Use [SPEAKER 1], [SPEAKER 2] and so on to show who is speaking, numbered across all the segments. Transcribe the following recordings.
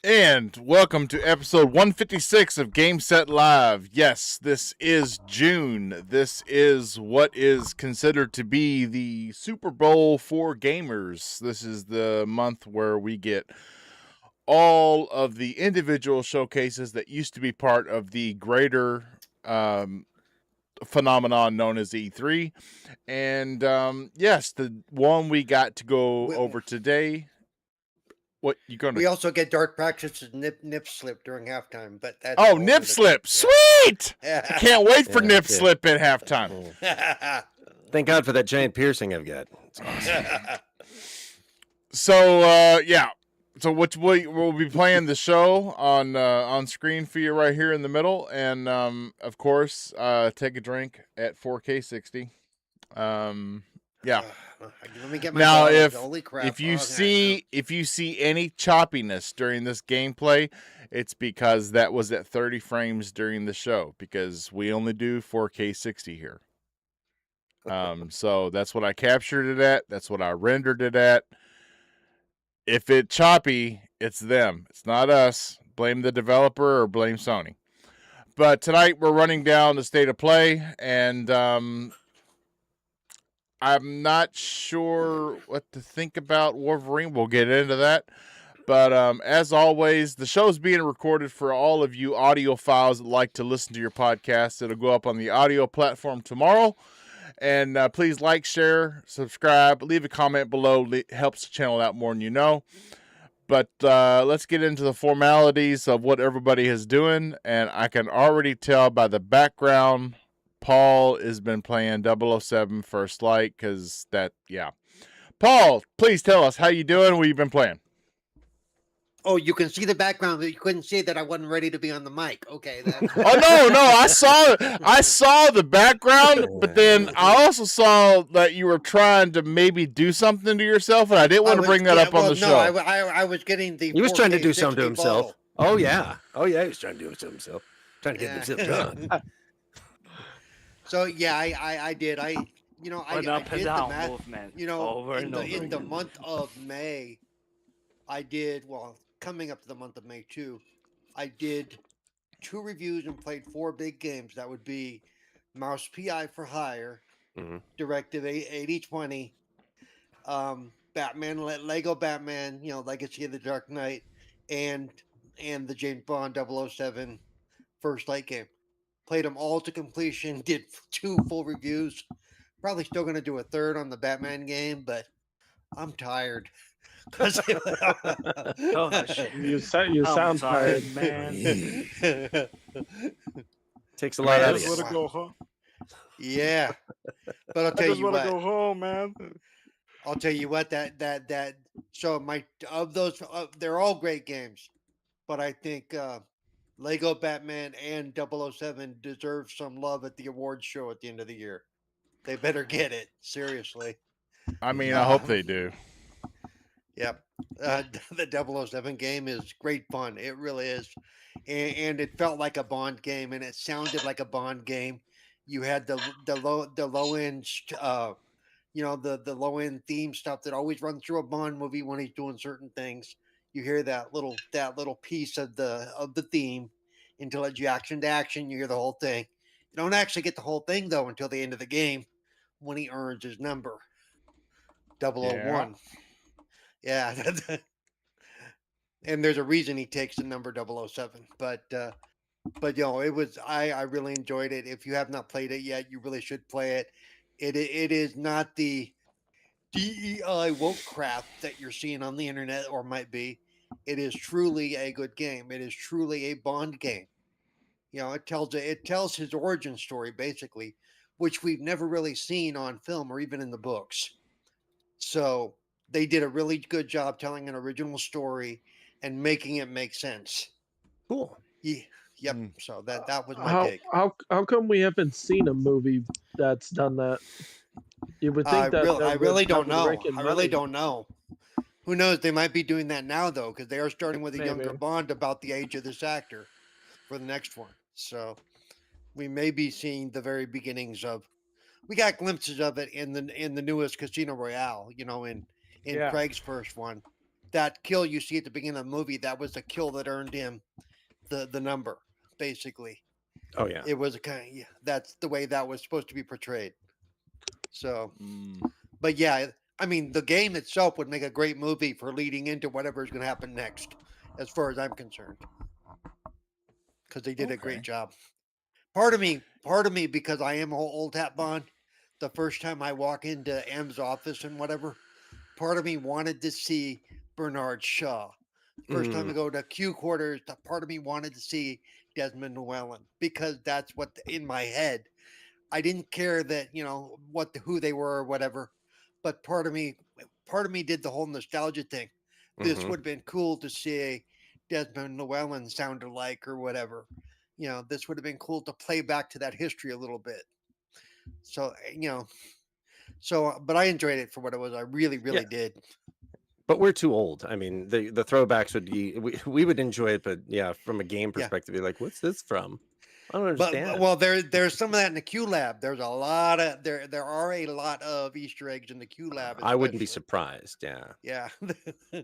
[SPEAKER 1] And welcome to episode 156 of Game Set Live. Yes, this is June. This is what is considered to be the Super Bowl for gamers. This is the month where we get all of the individual showcases that used to be part of the greater phenomenon known as E3. And yes, the one we got to go
[SPEAKER 2] We,
[SPEAKER 1] over today. What you gonna?
[SPEAKER 2] we also get dark practices nip slip during halftime, but that's
[SPEAKER 1] Oh,
[SPEAKER 2] all
[SPEAKER 1] nip
[SPEAKER 2] for the
[SPEAKER 1] slip,
[SPEAKER 2] day.
[SPEAKER 1] sweet! I
[SPEAKER 2] Yeah.
[SPEAKER 1] can't wait for
[SPEAKER 3] Yeah,
[SPEAKER 1] nip
[SPEAKER 3] yeah.
[SPEAKER 1] slip at halftime.
[SPEAKER 3] Thank God for that giant piercing I've got. It's awesome.
[SPEAKER 1] So yeah, so we'll be playing the show on screen for you right here in the middle, and of course take a drink at 4K 60. Yeah.
[SPEAKER 2] Let me get my
[SPEAKER 1] Now,
[SPEAKER 2] bottles. Holy crap.
[SPEAKER 1] if you
[SPEAKER 2] Okay.
[SPEAKER 1] see any choppiness during this gameplay, it's because that was at 30 frames during the show, because we only do 4K 60 here. So that's what I captured it at. That's what I rendered it at. If it's choppy, it's them. It's not us. Blame the developer or blame Sony. But tonight we're running down the state of play, and I'm not sure what to think about Wolverine. We'll get into that. But as always, the show's being recorded for all of you audiophiles that like to listen to your podcast. It'll go up on the audio platform tomorrow. And please like, share, subscribe, leave a comment below. Helps the channel out more than you know. But let's get into the formalities of what everybody is doing. And I can already tell by the background, Paul has been playing 007 First Light, because that, yeah. Paul, please tell us how you doing. What you been playing?
[SPEAKER 2] Oh, you can see the background, but you couldn't see that I wasn't ready to be on the mic. Okay.
[SPEAKER 1] Oh no, I saw the background, but then I also saw that you were trying to maybe do something to yourself, and I didn't want to bring that up on the show.
[SPEAKER 2] I was getting the.
[SPEAKER 3] He was trying to
[SPEAKER 2] 4K
[SPEAKER 3] do something to
[SPEAKER 2] 60
[SPEAKER 3] himself.
[SPEAKER 2] bottle.
[SPEAKER 3] Oh yeah. He was trying to do it to himself. Trying to get himself drunk.
[SPEAKER 2] So yeah, I did. I
[SPEAKER 4] An
[SPEAKER 2] did
[SPEAKER 4] up and
[SPEAKER 2] the
[SPEAKER 4] down
[SPEAKER 2] math.
[SPEAKER 4] movement.
[SPEAKER 2] Over
[SPEAKER 4] and over
[SPEAKER 2] in the
[SPEAKER 4] again.
[SPEAKER 2] month of May, I did coming up to the month of May too. I did 2 reviews and played 4 big games. That would be Mouse PI for Hire,
[SPEAKER 3] Mhm.
[SPEAKER 2] Directive 8020, Batman, Lego Batman, Legacy of the Dark Knight, and the James Bond 007 First Light game. Played them all to completion. Did 2 full reviews. Probably still going to do a third on the Batman game, but I'm tired.
[SPEAKER 4] Oh, shit.
[SPEAKER 5] You
[SPEAKER 4] I'm
[SPEAKER 5] sound
[SPEAKER 4] tired,
[SPEAKER 5] tired.
[SPEAKER 4] man.
[SPEAKER 3] Takes a lot
[SPEAKER 2] Man,
[SPEAKER 3] out
[SPEAKER 5] I
[SPEAKER 3] of
[SPEAKER 5] just
[SPEAKER 3] you.
[SPEAKER 5] want to go home.
[SPEAKER 2] Yeah, but I'll
[SPEAKER 5] I
[SPEAKER 2] tell
[SPEAKER 5] just
[SPEAKER 2] you
[SPEAKER 5] want to
[SPEAKER 2] what.
[SPEAKER 5] go home, man.
[SPEAKER 2] I'll tell you what. That. So of those, they're all great games, but I think Lego Batman and 007 deserve some love at the awards show at the end of the year. They better get it, seriously.
[SPEAKER 1] I mean, I hope they do.
[SPEAKER 2] Yep. The 007 game is great fun. It really is. And it felt like a Bond game, and it sounded like a Bond game. You had the low end the low end theme stuff that always runs through a Bond movie when he's doing certain things. You hear that little piece of the theme until it's action to action. You hear the whole thing. You don't actually get the whole thing though until the end of the game when he earns his number 001. Yeah. And there's a reason he takes the number 007. But it was I really enjoyed it. If you have not played it yet, you really should play it. It is not the DEI woke crap that you're seeing on the internet or might be. It is truly a good game. It is truly a Bond game. It tells his origin story basically, which we've never really seen on film or even in the books. So they did a really good job telling an original story and making it make sense.
[SPEAKER 3] Cool.
[SPEAKER 2] Yeah, yep. So that was my
[SPEAKER 5] How
[SPEAKER 2] take.
[SPEAKER 5] how come we haven't seen a movie that's done that? You would think that
[SPEAKER 2] I really don't know.
[SPEAKER 5] Rick and
[SPEAKER 2] I really
[SPEAKER 5] Morty.
[SPEAKER 2] don't know. Who knows? They might be doing that now though, because they are starting with a younger
[SPEAKER 5] Maybe.
[SPEAKER 2] Bond about the age of this actor for the next one. So we may be seeing the very beginnings of. We got glimpses of it in the newest Casino Royale. In
[SPEAKER 4] Yeah.
[SPEAKER 2] Craig's first one. that kill you see at the beginning of the movie, that was the kill that earned him the number, basically.
[SPEAKER 3] Oh yeah.
[SPEAKER 2] It was a kind of, yeah, that's the way that was supposed to be portrayed. So,
[SPEAKER 1] Mm,
[SPEAKER 2] but yeah, I mean, the game itself would make a great movie for leading into whatever's going to happen next, as far as I'm concerned, because they did a great
[SPEAKER 1] okay.
[SPEAKER 2] job. Part of me, because I am old hat Bond. The first time I walk into M's office and whatever, part of me wanted to see Bernard Shaw. First time I
[SPEAKER 3] Mm,
[SPEAKER 2] go to Q quarters, the part of me wanted to see Desmond Llewellyn because that's what in my head. I didn't care that who they were or whatever, but part of me did the whole nostalgia thing. This
[SPEAKER 3] hmm.
[SPEAKER 2] would have been cool to see Desmond Llewellyn sound alike or whatever. This would have been cool to play back to that history a little bit. So but I enjoyed it for what it was. I really,
[SPEAKER 3] Yeah,
[SPEAKER 2] really did.
[SPEAKER 3] but we're too old. I mean, the throwbacks would be we would enjoy it, but yeah, from a game
[SPEAKER 2] Yeah.
[SPEAKER 3] perspective, you're like, what's this from? I don't
[SPEAKER 2] But
[SPEAKER 3] understand.
[SPEAKER 2] well, there's some of that in the Q lab. There's a lot of there are a lot of Easter eggs in the Q lab,
[SPEAKER 3] I wouldn't be
[SPEAKER 2] especially.
[SPEAKER 3] surprised. Yeah.
[SPEAKER 2] Yeah.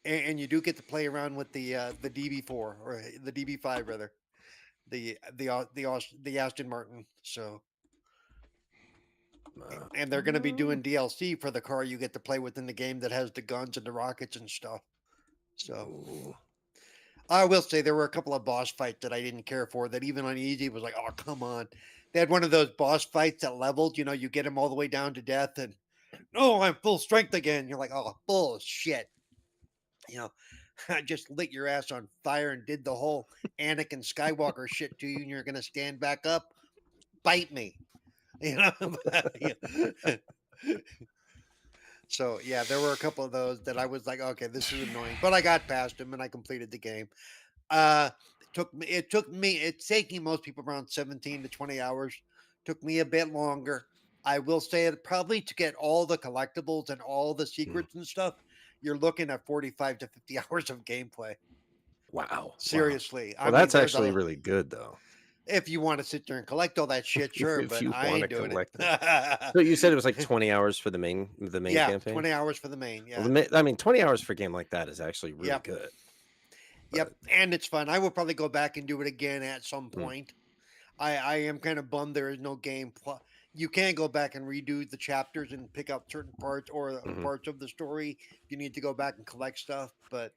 [SPEAKER 2] And you do get to play around with the DB4 or the DB5 rather, the Aston Martin. So and they're going to be doing DLC for the car you get to play with in the game that has the guns and the rockets and stuff. So
[SPEAKER 3] Ooh.
[SPEAKER 2] I will say there were a couple of boss fights that I didn't care for. That even on easy was like, oh come on. They had one of those boss fights that leveled. You get them all the way down to death, and no, I'm full strength again. You're like, oh bullshit. You know, I just lit your ass on fire and did the whole Anakin Skywalker shit to you, and you're gonna stand back up, bite me, you know. Yeah. So yeah, there were a couple of those that I was like, okay, this is annoying, but I got past them and I completed the game. It's taking most people around 17 to 20 hours. Took me a bit longer. I will say it probably to get all the collectibles and all the
[SPEAKER 3] Mm.
[SPEAKER 2] secrets and stuff. You're looking at 45 to 50 hours of gameplay.
[SPEAKER 3] Wow. Wow.
[SPEAKER 2] Seriously. I
[SPEAKER 3] Well,
[SPEAKER 2] mean,
[SPEAKER 3] that's actually really good though.
[SPEAKER 2] if you want to sit there and collect all that shit, sure,
[SPEAKER 3] If
[SPEAKER 2] but
[SPEAKER 3] you
[SPEAKER 2] I
[SPEAKER 3] want to
[SPEAKER 2] ain't doing
[SPEAKER 3] collect it.
[SPEAKER 2] it.
[SPEAKER 3] So you said it was like 20 hours for the main
[SPEAKER 2] Yeah,
[SPEAKER 3] campaign.
[SPEAKER 2] 20 hours for the main.
[SPEAKER 3] Well,
[SPEAKER 2] Yeah.
[SPEAKER 3] I mean, 20 hours for a game like that is actually really
[SPEAKER 2] Yep.
[SPEAKER 3] good.
[SPEAKER 2] Yep.
[SPEAKER 3] But
[SPEAKER 2] And it's fun. I will probably go back and do it again at some
[SPEAKER 3] Mm.
[SPEAKER 2] point. I am kind of bummed there is no game. You can go back and redo the chapters and pick up certain parts or
[SPEAKER 3] Mhm.
[SPEAKER 2] parts of the story. You need to go back and collect stuff, but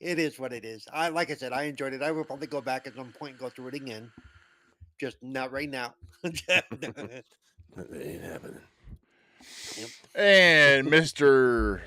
[SPEAKER 2] it is what it is. Like I said, I enjoyed it. I will probably go back at some point and go through it again. Just not right now.
[SPEAKER 3] It ain't happening.
[SPEAKER 2] Yep.
[SPEAKER 1] And Mr.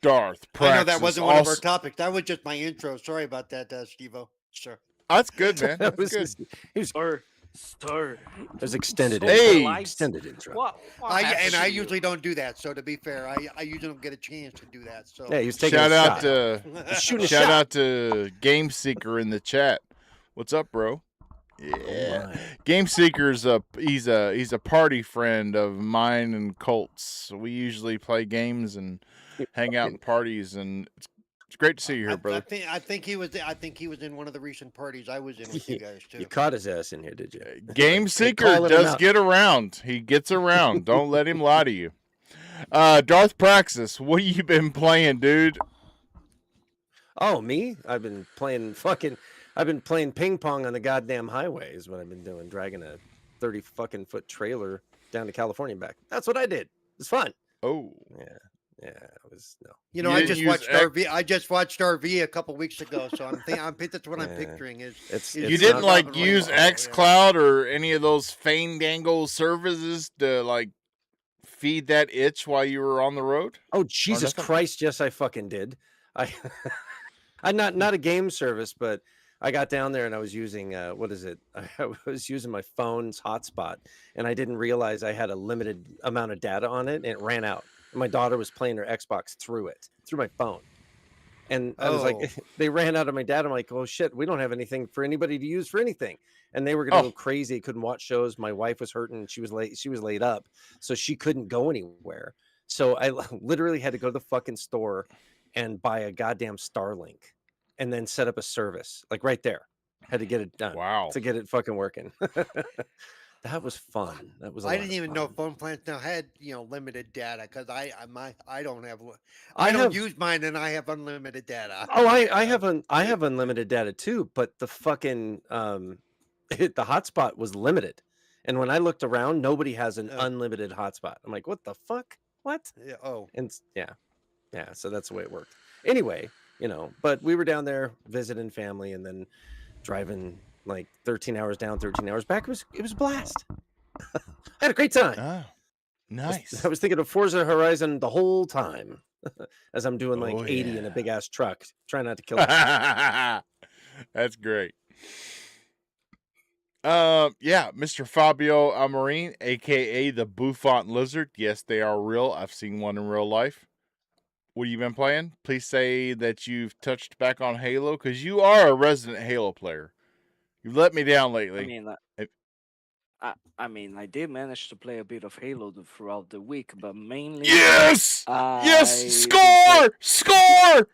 [SPEAKER 1] Darth
[SPEAKER 2] I know that
[SPEAKER 1] Praxis
[SPEAKER 2] wasn't one of our
[SPEAKER 1] also.
[SPEAKER 2] topics. That was just my intro. Sorry about that, Steve-O. Sure.
[SPEAKER 1] That's good, man.
[SPEAKER 3] That
[SPEAKER 1] That's
[SPEAKER 3] was
[SPEAKER 1] good.
[SPEAKER 5] Sir.
[SPEAKER 3] it was extended.
[SPEAKER 5] So
[SPEAKER 1] Hey!
[SPEAKER 5] polite.
[SPEAKER 3] Extended intro.
[SPEAKER 5] What
[SPEAKER 2] I
[SPEAKER 5] happened to you?
[SPEAKER 2] usually don't do that. So to be fair, I usually don't get a chance to do that. So
[SPEAKER 3] Yeah, he was taking
[SPEAKER 1] Shout
[SPEAKER 3] a
[SPEAKER 1] out
[SPEAKER 3] shot.
[SPEAKER 1] to
[SPEAKER 3] He's shooting a
[SPEAKER 1] shout
[SPEAKER 3] shot.
[SPEAKER 1] out to Game Seeker in the chat. What's up, bro?
[SPEAKER 3] Oh
[SPEAKER 1] Yeah,
[SPEAKER 3] my.
[SPEAKER 1] Game Seeker's he's a party friend of mine and Colt's. We usually play games and hang out in parties, and it's great to see you here, brother.
[SPEAKER 2] I think he was in one of the recent parties I was in with you guys too.
[SPEAKER 3] You caught his ass in here, did you?
[SPEAKER 1] Game
[SPEAKER 3] Like,
[SPEAKER 1] Seeker
[SPEAKER 3] calling him
[SPEAKER 1] does
[SPEAKER 3] out.
[SPEAKER 1] get around. He gets around. Don't let him lie to you. Darth Praxis, what have you been playing, dude?
[SPEAKER 3] Oh, me? I've been playing ping pong on the goddamn highway is what I've been doing, dragging a 30 fucking foot trailer down to California and back. That's what I did. It's fun.
[SPEAKER 1] Oh,
[SPEAKER 3] Yeah. It was no.
[SPEAKER 2] You know,
[SPEAKER 1] You
[SPEAKER 2] I
[SPEAKER 1] didn't
[SPEAKER 2] just
[SPEAKER 1] use
[SPEAKER 2] watched
[SPEAKER 1] X-
[SPEAKER 2] RV. I just watched RV a couple weeks ago, so that's what I'm
[SPEAKER 3] Yeah.
[SPEAKER 2] picturing is.
[SPEAKER 3] It's
[SPEAKER 1] you
[SPEAKER 3] it's
[SPEAKER 1] didn't
[SPEAKER 3] not,
[SPEAKER 1] like
[SPEAKER 2] Robin Williams.
[SPEAKER 1] use
[SPEAKER 2] Oh, yeah.
[SPEAKER 1] XCloud or any of those fandangle services to like feed that itch while you were on the road?
[SPEAKER 3] Oh Jesus
[SPEAKER 1] nothing?
[SPEAKER 3] Christ, yes I fucking did. I I'm not a game service, but I got down there and I was using what is it? I was using my phone's hotspot and I didn't realize I had a limited amount of data on it and it ran out. And my daughter was playing her Xbox through my phone. And I was like,
[SPEAKER 2] Oh.
[SPEAKER 3] they ran out of my data. I'm like, oh shit, we don't have anything for anybody to use for anything. And they were gonna go crazy, couldn't watch shows. My wife was hurting, she was laid up, so she couldn't go anywhere. So I literally had to go to the fucking store and buy a goddamn Starlink and then set up a service, like right there. Had to get it done
[SPEAKER 1] Wow.
[SPEAKER 3] to get it fucking working. That was fun. That was.
[SPEAKER 2] I didn't even know phone plans now had limited data because I don't have
[SPEAKER 3] I
[SPEAKER 2] don't
[SPEAKER 3] have.
[SPEAKER 2] use mine and I have unlimited data.
[SPEAKER 3] Oh, I have unlimited data too, but the fucking the hotspot was limited, and when I looked around, nobody has an unlimited hotspot. I'm like, what the fuck? What?
[SPEAKER 2] Yeah, oh,
[SPEAKER 3] And yeah. So that's the way it worked. Anyway, but we were down there visiting family, and then driving like 13 hours down, 13 hours back. It was a blast. I had a great time.
[SPEAKER 1] Oh, nice.
[SPEAKER 3] I was thinking of Forza Horizon the whole time as I'm doing like
[SPEAKER 1] Oh,
[SPEAKER 3] 80 in a
[SPEAKER 1] yeah.
[SPEAKER 3] big ass truck, trying not to kill it.
[SPEAKER 1] That's great. Yeah, Mr. Fabio Amarin, aka the Bouffant Lizard. Yes, they are real. I've seen one in real life. What have you been playing? Please say that you've touched back on Halo, because you are a resident Halo player. You've let me down lately.
[SPEAKER 4] I mean, I did manage to play a bit of Halo throughout the week, but mainly
[SPEAKER 1] Yes! Yes! Score!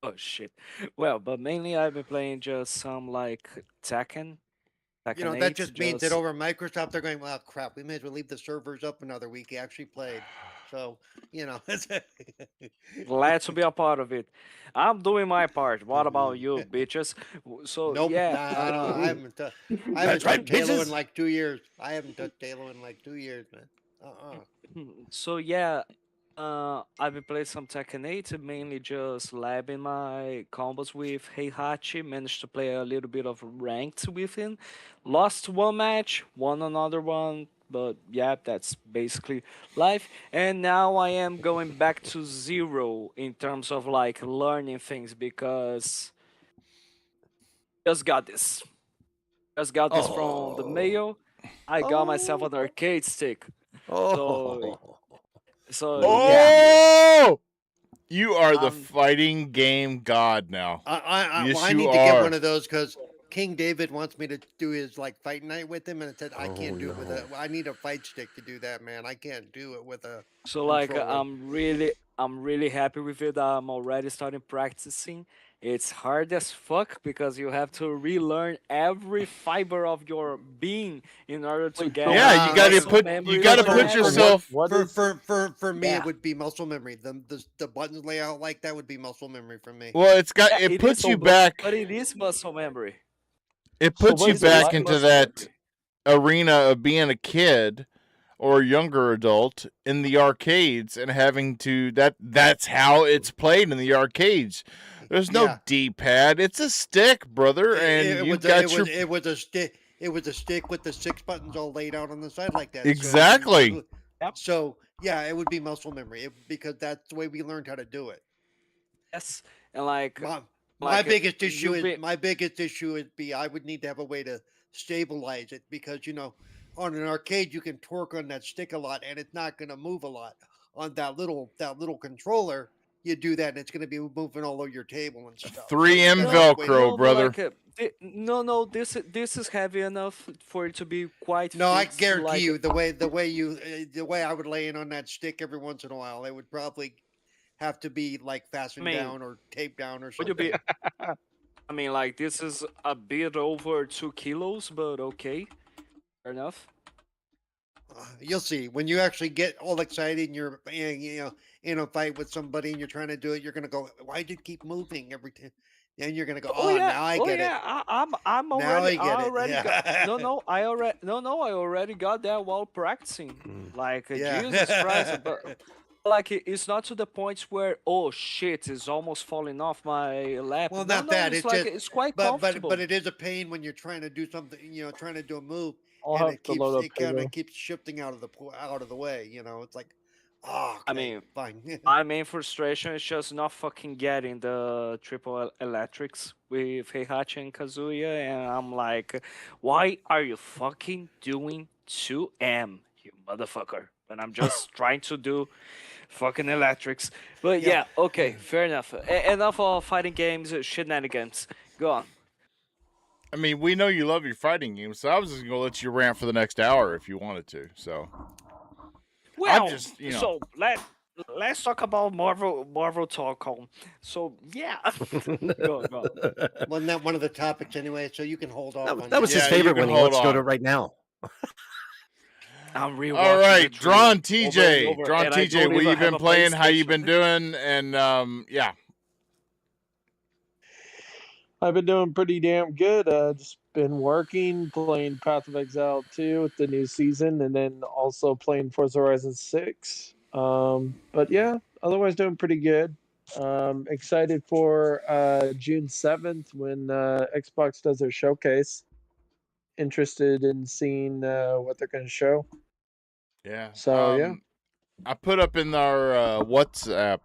[SPEAKER 4] Oh shit. Well, but mainly I've been playing just some like Tekken. Tekken
[SPEAKER 2] that
[SPEAKER 4] 8,
[SPEAKER 2] just means that over Microsoft they're going, well, crap, we may as well leave the servers up another week. He actually played, so
[SPEAKER 4] glad to be a part of it. I'm doing my part. What about you, bitches? So
[SPEAKER 2] Nope,
[SPEAKER 4] yeah,
[SPEAKER 2] nah, I haven't. I haven't
[SPEAKER 3] That's right,
[SPEAKER 2] touched Halo in
[SPEAKER 3] bitches.
[SPEAKER 2] like 2 years. I haven't touched Halo in like 2 years, man.
[SPEAKER 4] So yeah, I've been playing some Tekken 8, mainly just labbing my combos with Heihachi. Managed to play a little bit of ranked with him. Lost one match, won another one, but yeah, that's basically life. And now I am going back to zero in terms of like learning things because just got this. Just got this from the mail. I got myself an arcade stick. So yeah.
[SPEAKER 1] Oh! You are the fighting game god now. Yes,
[SPEAKER 2] I
[SPEAKER 1] you
[SPEAKER 2] need to
[SPEAKER 1] are.
[SPEAKER 2] get one of those because King David wants me to do his like fight night with him, and it said I can't do it with a. I need a fight stick to do that, man. I can't do it with a.
[SPEAKER 4] So like
[SPEAKER 2] controller.
[SPEAKER 4] I'm really happy with it. I'm already starting practicing. It's hard as fuck because you have to relearn every fiber of your being in order to
[SPEAKER 5] Wait,
[SPEAKER 4] get
[SPEAKER 5] so
[SPEAKER 1] Yeah, you gotta
[SPEAKER 4] muscle
[SPEAKER 1] put
[SPEAKER 4] memory
[SPEAKER 1] put
[SPEAKER 4] for
[SPEAKER 1] yourself.
[SPEAKER 2] For me,
[SPEAKER 4] Yeah.
[SPEAKER 2] it would be muscle memory. The buttons layout like that would be muscle memory for me.
[SPEAKER 1] Well, it
[SPEAKER 4] it
[SPEAKER 1] puts
[SPEAKER 4] is,
[SPEAKER 1] you back.
[SPEAKER 4] but it is muscle memory.
[SPEAKER 1] It
[SPEAKER 5] So
[SPEAKER 1] puts you
[SPEAKER 5] what's the
[SPEAKER 1] back
[SPEAKER 5] li-
[SPEAKER 1] into
[SPEAKER 4] muscle
[SPEAKER 1] that
[SPEAKER 4] memory.
[SPEAKER 1] arena of being a kid or a younger adult in the arcades and having to that's how it's played in the arcades. There's no
[SPEAKER 2] Yeah.
[SPEAKER 1] D-pad. It's a stick, brother, and
[SPEAKER 2] It
[SPEAKER 1] you
[SPEAKER 2] was
[SPEAKER 1] got your
[SPEAKER 2] it was a stick. It was a stick with the 6 buttons all laid out on the side like that.
[SPEAKER 1] Exactly.
[SPEAKER 2] So yeah, it would be muscle memory because that's the way we learned how to do it.
[SPEAKER 4] Yes, and like
[SPEAKER 2] My
[SPEAKER 4] like,
[SPEAKER 2] biggest issue
[SPEAKER 4] you've
[SPEAKER 2] is
[SPEAKER 4] been-
[SPEAKER 2] my biggest issue would be I would need to have a way to stabilize it because on an arcade you can torque on that stick a lot and it's not going to move a lot. On that little controller, you do that and it's going to be moving all over your table and stuff.
[SPEAKER 1] 3M
[SPEAKER 2] you gotta have a way to-
[SPEAKER 1] Velcro,
[SPEAKER 4] no, but
[SPEAKER 1] brother.
[SPEAKER 4] like no, this is heavy enough for it to be quite.
[SPEAKER 2] No, I
[SPEAKER 4] fixed,
[SPEAKER 2] guarantee
[SPEAKER 4] like,
[SPEAKER 2] you the way I would lay in on that stick every once in a while, it would probably have to be like fastened
[SPEAKER 4] mean,
[SPEAKER 2] down or taped down or
[SPEAKER 4] Would you
[SPEAKER 2] something.
[SPEAKER 4] be? I mean, like this is a bit over 2 kilos, but okay, fair enough.
[SPEAKER 2] You'll see when you actually get all excited and you're in a fight with somebody and you're trying to do it. You're gonna go, "Why do you keep moving every time?" And you're gonna go,
[SPEAKER 4] Oh
[SPEAKER 2] "Oh,
[SPEAKER 4] yeah,
[SPEAKER 2] now I get it.
[SPEAKER 4] I'm
[SPEAKER 2] Now
[SPEAKER 4] already.
[SPEAKER 2] I get
[SPEAKER 4] I
[SPEAKER 2] it."
[SPEAKER 4] already got.
[SPEAKER 2] Yeah.
[SPEAKER 4] I already got that while practicing. Like
[SPEAKER 2] Yeah.
[SPEAKER 4] Jesus Christ, but like it's not to the point where oh shit, it's almost falling off my lap.
[SPEAKER 2] Well,
[SPEAKER 4] No,
[SPEAKER 2] not
[SPEAKER 4] no,
[SPEAKER 2] that.
[SPEAKER 4] it's
[SPEAKER 2] It's
[SPEAKER 4] like
[SPEAKER 2] just,
[SPEAKER 4] it's quite
[SPEAKER 2] but
[SPEAKER 4] comfortable.
[SPEAKER 2] it is a pain when you're trying to do something. Trying to do a move,
[SPEAKER 5] I'll
[SPEAKER 2] and
[SPEAKER 5] have to load up
[SPEAKER 2] it kind
[SPEAKER 5] Halo.
[SPEAKER 2] of keeps shifting out of the way. It's like, oh,
[SPEAKER 4] I
[SPEAKER 2] okay,
[SPEAKER 4] mean,
[SPEAKER 2] fine.
[SPEAKER 4] my main frustration is just not fucking getting the triple electrics with Heihachi and Kazuya, and I'm like, why are you fucking doing 2M, you motherfucker? And I'm just trying to do fucking electrics. But
[SPEAKER 2] Yeah.
[SPEAKER 4] yeah, okay, fair enough. Enough of fighting games, shenanigans. Go on.
[SPEAKER 1] I mean, we know you love your fighting games, so I was just gonna let you rant for the next hour if you wanted to. So
[SPEAKER 4] Well,
[SPEAKER 1] just,
[SPEAKER 4] so let's talk about Marvel talk on. So yeah, go.
[SPEAKER 2] Wasn't that one of the topics anyway? So you can hold off on
[SPEAKER 3] That was his
[SPEAKER 1] Yeah,
[SPEAKER 3] favorite
[SPEAKER 1] you can
[SPEAKER 3] one. He
[SPEAKER 1] hold
[SPEAKER 3] wants to go to
[SPEAKER 1] on.
[SPEAKER 3] it right now.
[SPEAKER 4] I'm
[SPEAKER 1] All
[SPEAKER 4] rewatching the
[SPEAKER 1] right,
[SPEAKER 4] trailer
[SPEAKER 1] Drawn
[SPEAKER 4] over and
[SPEAKER 1] TJ.
[SPEAKER 4] over,
[SPEAKER 1] Drawn
[SPEAKER 4] and I
[SPEAKER 1] TJ,
[SPEAKER 4] don't
[SPEAKER 1] what
[SPEAKER 4] even
[SPEAKER 1] you
[SPEAKER 4] have
[SPEAKER 1] been
[SPEAKER 4] a
[SPEAKER 1] playing? How you
[SPEAKER 4] PlayStation.
[SPEAKER 1] been doing? And yeah.
[SPEAKER 5] I've been doing pretty damn good. Just been working, playing Path of Exile 2 with the new season, and then also playing Forza Horizon 6. But yeah, otherwise doing pretty good. Excited for June 7th when Xbox does their showcase. Interested in seeing what they're going to show.
[SPEAKER 1] Yeah.
[SPEAKER 5] So yeah,
[SPEAKER 1] I put up in our WhatsApp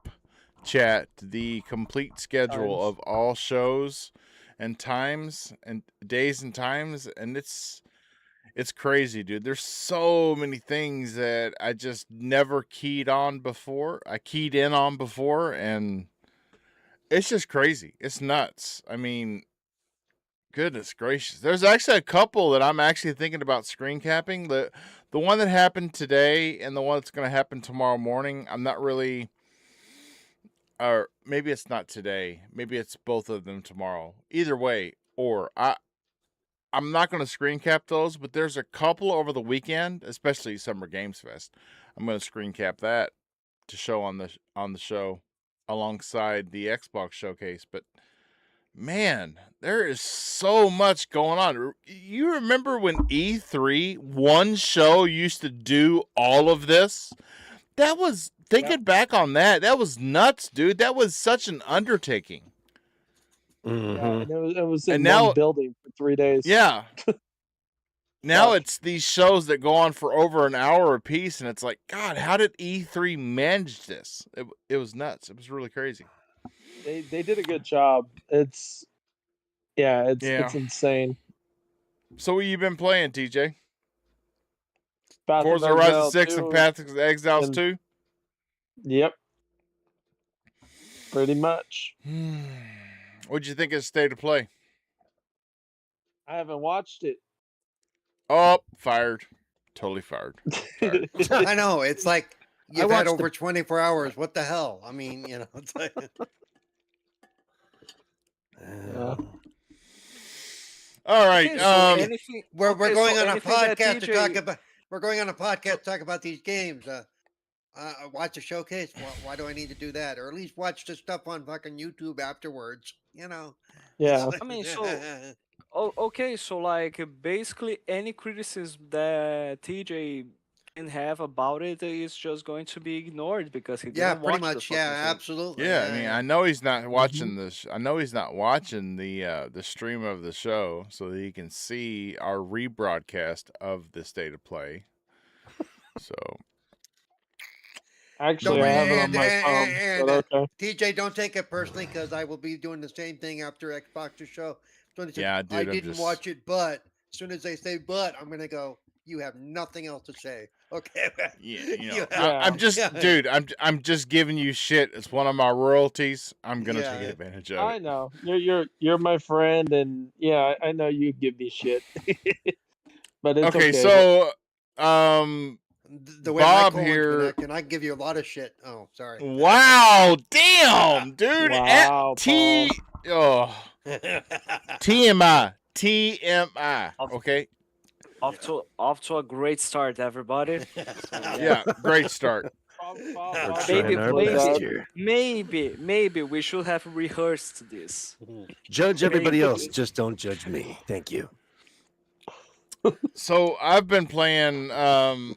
[SPEAKER 1] chat the complete schedule
[SPEAKER 5] times.
[SPEAKER 1] of all shows and times and days and times, and it's crazy, dude. There's so many things that I just never keyed on before. I keyed in on before, and it's just crazy. It's nuts. I mean, goodness gracious. There's actually a couple that I'm actually thinking about screen capping. The one that happened today and the one that's going to happen tomorrow morning. I'm not really, or maybe it's not today. Maybe it's both of them tomorrow. Either way, or I'm not going to screen cap those, but there's a couple over the weekend, especially Summer Games Fest. I'm going to screen cap that to show on the show alongside the Xbox showcase. But man, there is so much going on. You remember when E3, one show, used to do all of this? That was, thinking back on that, that was nuts, dude. That was such an undertaking.
[SPEAKER 5] Yeah,
[SPEAKER 3] Mhm.
[SPEAKER 5] and it was
[SPEAKER 1] And
[SPEAKER 5] in
[SPEAKER 1] now,
[SPEAKER 5] one building for 3 days.
[SPEAKER 1] yeah, now
[SPEAKER 5] Fuck.
[SPEAKER 1] it's these shows that go on for over an hour a piece, and it's like, God, how did E3 manage this? It was nuts. It was really crazy.
[SPEAKER 5] They did a good job. It's
[SPEAKER 1] Yeah.
[SPEAKER 5] insane.
[SPEAKER 1] So what you been playing, TJ?
[SPEAKER 5] Path of
[SPEAKER 1] Forza Horizon
[SPEAKER 5] Exile
[SPEAKER 1] 6 and
[SPEAKER 5] 2
[SPEAKER 1] Path of Exiles
[SPEAKER 5] and
[SPEAKER 1] 2?
[SPEAKER 5] yep, pretty much.
[SPEAKER 1] What'd you think of State of Play?
[SPEAKER 5] I haven't watched it.
[SPEAKER 1] Oh, fired. Totally fired. Fired.
[SPEAKER 2] I know. It's like
[SPEAKER 3] I
[SPEAKER 2] you've had
[SPEAKER 3] watched
[SPEAKER 2] over 24 hours. What the hell? I mean, it's like
[SPEAKER 5] Yeah.
[SPEAKER 1] All right.
[SPEAKER 4] Okay, so anything.
[SPEAKER 2] we're
[SPEAKER 4] Okay,
[SPEAKER 2] going
[SPEAKER 4] so
[SPEAKER 2] on a
[SPEAKER 4] anything that
[SPEAKER 2] podcast to talk
[SPEAKER 4] TJ.
[SPEAKER 2] about. We're going on a podcast to talk about these games. Watch a showcase. Why do I need to do that? Or at least watch the stuff on fucking YouTube afterwards. It's
[SPEAKER 5] Yeah.
[SPEAKER 2] like,
[SPEAKER 4] I mean, so okay, so like basically any criticism that TJ can have about it is just going to be ignored because he
[SPEAKER 2] yeah,
[SPEAKER 4] didn't
[SPEAKER 2] pretty
[SPEAKER 4] watch the
[SPEAKER 2] much. Yeah,
[SPEAKER 4] fucking thing.
[SPEAKER 2] absolutely.
[SPEAKER 1] Yeah, I mean, I know he's not
[SPEAKER 5] Mhm.
[SPEAKER 1] watching this. I know he's not watching the stream of the show so that he can see our rebroadcast of the State of Play. So,
[SPEAKER 5] Actually,
[SPEAKER 2] Don't
[SPEAKER 5] I have it on
[SPEAKER 2] and
[SPEAKER 5] my phone,
[SPEAKER 2] and,
[SPEAKER 5] but okay.
[SPEAKER 2] TJ, don't take it personally because I will be doing the same thing after Xbox show.
[SPEAKER 1] yeah,
[SPEAKER 2] I
[SPEAKER 1] dude, I'm
[SPEAKER 2] didn't
[SPEAKER 1] just
[SPEAKER 2] watch it, but as soon as they say "but," I'm gonna go. You have nothing else to say, okay?
[SPEAKER 1] yeah,
[SPEAKER 2] You have,
[SPEAKER 5] Yeah.
[SPEAKER 1] I'm just,
[SPEAKER 2] yeah,
[SPEAKER 1] dude, I'm just giving you shit. It's one of my royalties. I'm gonna take
[SPEAKER 2] yeah.
[SPEAKER 1] advantage of
[SPEAKER 5] I
[SPEAKER 1] it.
[SPEAKER 5] know. You're my friend, and yeah, I know you give me shit. But it's
[SPEAKER 1] Okay,
[SPEAKER 5] okay.
[SPEAKER 1] so
[SPEAKER 2] The way my
[SPEAKER 1] Bob
[SPEAKER 2] colon's been
[SPEAKER 1] here.
[SPEAKER 2] acting, I can give you a lot of shit. Oh, sorry.
[SPEAKER 1] Wow, damn, dude.
[SPEAKER 5] Wow,
[SPEAKER 1] T. Oh, TMI. TMI.
[SPEAKER 4] Off,
[SPEAKER 1] Okay.
[SPEAKER 4] off to a great start, everybody. So
[SPEAKER 1] Yeah, great start.
[SPEAKER 3] We're
[SPEAKER 5] Bob
[SPEAKER 3] trying
[SPEAKER 4] maybe,
[SPEAKER 3] our
[SPEAKER 5] knows
[SPEAKER 3] best
[SPEAKER 5] that.
[SPEAKER 3] here.
[SPEAKER 4] maybe we should have rehearsed this.
[SPEAKER 3] Judge everybody
[SPEAKER 4] Maybe.
[SPEAKER 3] else, just don't judge me. Thank you.
[SPEAKER 1] So I've been playing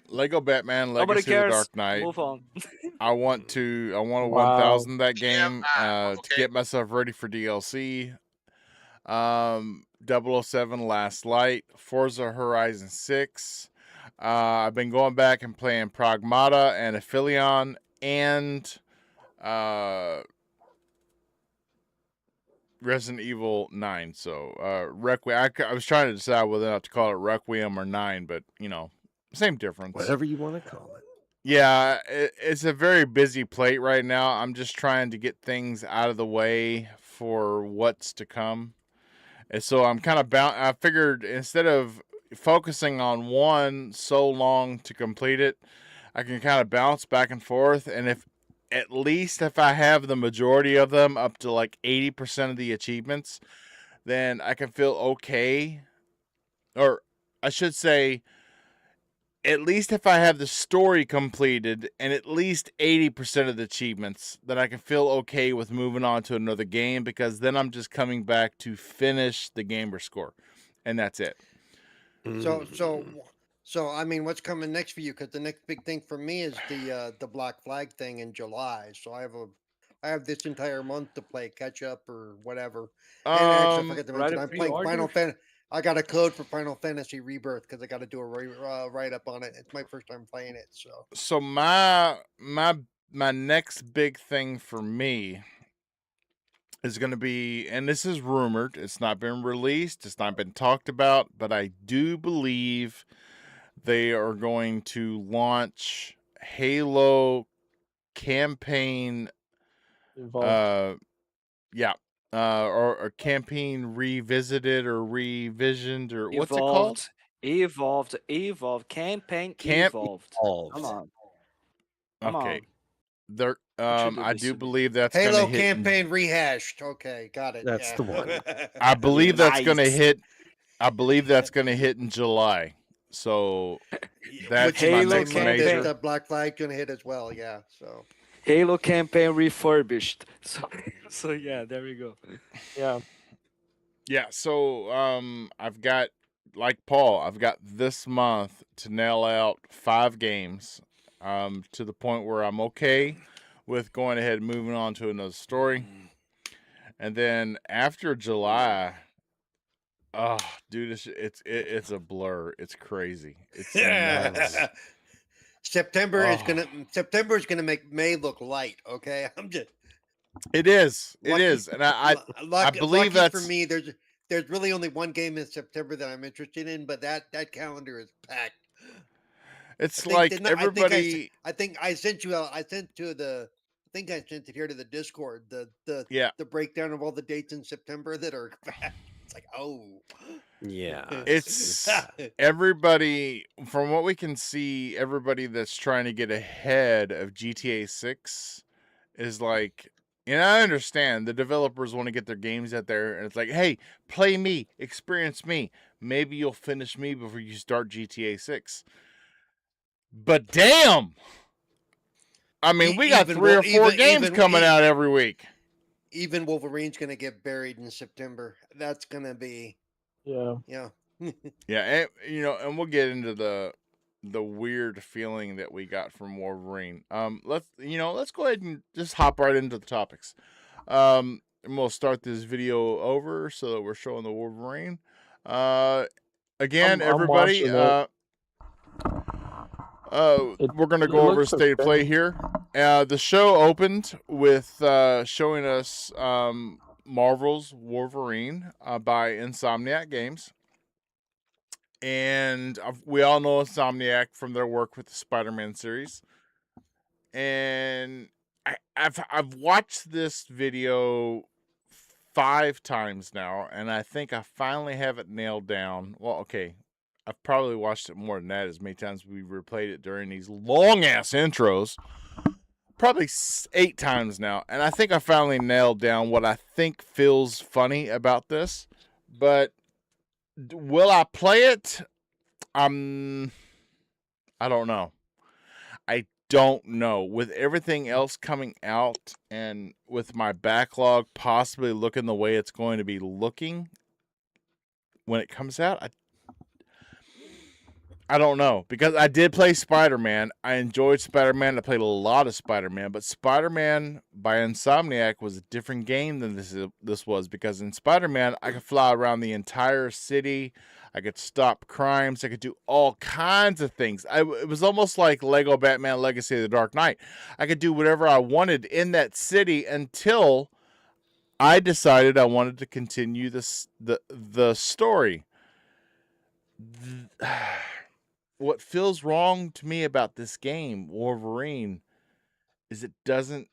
[SPEAKER 1] Lego Batman
[SPEAKER 4] Nobody
[SPEAKER 1] Legacy of the
[SPEAKER 4] cares.
[SPEAKER 1] Dark Knight.
[SPEAKER 4] Move on.
[SPEAKER 1] I want to
[SPEAKER 5] Wow.
[SPEAKER 1] 1000 that game to get myself ready for DLC. 007 Last Light, Forza Horizon 6. I've been going back and playing Pragmata and Aphelion and Resident Evil 9. So Requiem. I was trying to decide whether or not to call it Requiem or 9, but same difference.
[SPEAKER 3] Whatever you want to call it.
[SPEAKER 1] Yeah, it's a very busy plate right now. I'm just trying to get things out of the way for what's to come. And so I'm kind of I figured instead of focusing on one so long to complete it, I can kind of bounce back and forth. And if at least if I have the majority of them up to like 80% of the achievements, then I can feel okay. Or I should say, at least if I have the story completed and at least 80% of the achievements, then I can feel okay with moving on to another game, because then I'm just coming back to finish the gamer score. And that's it.
[SPEAKER 2] So so I mean, what's coming next for you? Because the next big thing for me is the Black Flag thing in July. So I have this entire month to play catch up or whatever. And actually, I forgot to
[SPEAKER 4] Write
[SPEAKER 2] mention
[SPEAKER 4] a
[SPEAKER 2] I'm playing Final
[SPEAKER 4] pre-order.
[SPEAKER 2] Fan. I got a code for Final Fantasy Rebirth because I got to do a write up on it. It's my first time playing it, so
[SPEAKER 1] So my next big thing for me is going to be, and this is rumored, it's not been released, it's not been talked about, but I do believe they are going to launch Halo campaign,
[SPEAKER 5] Involved.
[SPEAKER 1] yeah, or campaign revisited or revisioned, or what's it called?
[SPEAKER 4] Evolved, campaign
[SPEAKER 1] Camp.
[SPEAKER 4] evolved. Come
[SPEAKER 3] Involved.
[SPEAKER 4] on, come
[SPEAKER 1] Okay,
[SPEAKER 4] on.
[SPEAKER 1] there.
[SPEAKER 4] Don't you do
[SPEAKER 1] I
[SPEAKER 4] this
[SPEAKER 1] do
[SPEAKER 4] to me.
[SPEAKER 1] believe that's going to
[SPEAKER 2] Halo
[SPEAKER 1] hit.
[SPEAKER 2] campaign rehashed. Okay, got it.
[SPEAKER 3] That's
[SPEAKER 2] Yeah.
[SPEAKER 3] the one.
[SPEAKER 1] I believe that's going to
[SPEAKER 4] Nice.
[SPEAKER 1] hit. I believe that's going to hit in July. So that's
[SPEAKER 2] Which is
[SPEAKER 1] my
[SPEAKER 2] the
[SPEAKER 4] Halo
[SPEAKER 1] next
[SPEAKER 2] same month
[SPEAKER 1] major.
[SPEAKER 2] that Black Flag gonna hit as well. Yeah. So
[SPEAKER 4] Halo campaign refurbished. So yeah, there we go.
[SPEAKER 5] Yeah.
[SPEAKER 1] Yeah, so I've got, like Paul, I've got this month to nail out 5 games, to the point where I'm okay with going ahead and moving on to another story. And then after July, oh, dude, it's a blur. It's crazy. It's nuts.
[SPEAKER 2] September
[SPEAKER 1] Oh,
[SPEAKER 2] September is gonna make May look light. Okay, I'm just
[SPEAKER 1] it is. It
[SPEAKER 2] lucky.
[SPEAKER 1] is. And I believe
[SPEAKER 2] Lucky for
[SPEAKER 1] that's,
[SPEAKER 2] me, there's really only one game in September that I'm interested in, but that calendar is packed. I
[SPEAKER 1] it's
[SPEAKER 2] think
[SPEAKER 1] like
[SPEAKER 2] didn't
[SPEAKER 1] everybody,
[SPEAKER 2] I think I sent you I sent to the I think I sent it here to the Discord
[SPEAKER 1] yeah.
[SPEAKER 2] the breakdown of all the dates in September that are it's like oh
[SPEAKER 3] Yeah.
[SPEAKER 1] It's everybody, from what we can see, everybody that's trying to get ahead of GTA 6 is like, and I understand the developers want to get their games out there, and it's like, hey, play me, experience me. Maybe you'll finish me before you start GTA 6. But damn, I mean, we got 3 or 4 games coming out every week.
[SPEAKER 2] even Wolverine's gonna get buried in September. That's gonna be
[SPEAKER 5] Yeah.
[SPEAKER 2] yeah.
[SPEAKER 1] Yeah, and we'll get into the weird feeling that we got from Wolverine. Let's go ahead and just hop right into the topics. And we'll start this video over so that we're showing the Wolverine. Again,
[SPEAKER 5] I'm
[SPEAKER 1] everybody,
[SPEAKER 5] watching it.
[SPEAKER 1] we're gonna
[SPEAKER 5] It
[SPEAKER 1] go over
[SPEAKER 5] looks
[SPEAKER 1] state of play
[SPEAKER 5] okay.
[SPEAKER 1] here. The show opened with showing us Marvel's Wolverine by Insomniac Games. And we all know Insomniac from their work with the Spider-Man series. And I've watched this video 5 times now, and I think I finally have it nailed down. Well, okay, I've probably watched it more than that, as many times we replayed it during these long ass intros. Probably 8 times now, and I think I finally nailed down what I think feels funny about this. But will I play it? I don't know. I don't know. With everything else coming out and with my backlog possibly looking the way it's going to be looking when it comes out, I don't know. Because I did play Spider-Man. I enjoyed Spider-Man. I played a lot of Spider-Man. But Spider-Man by Insomniac was a different game than this was. Because in Spider-Man, I could fly around the entire city. I could stop crimes. I could do all kinds of things. It was almost like Lego Batman Legacy of the Dark Knight. I could do whatever I wanted in that city until I decided I wanted to continue the story. What feels wrong to me about this game, Wolverine, is it doesn't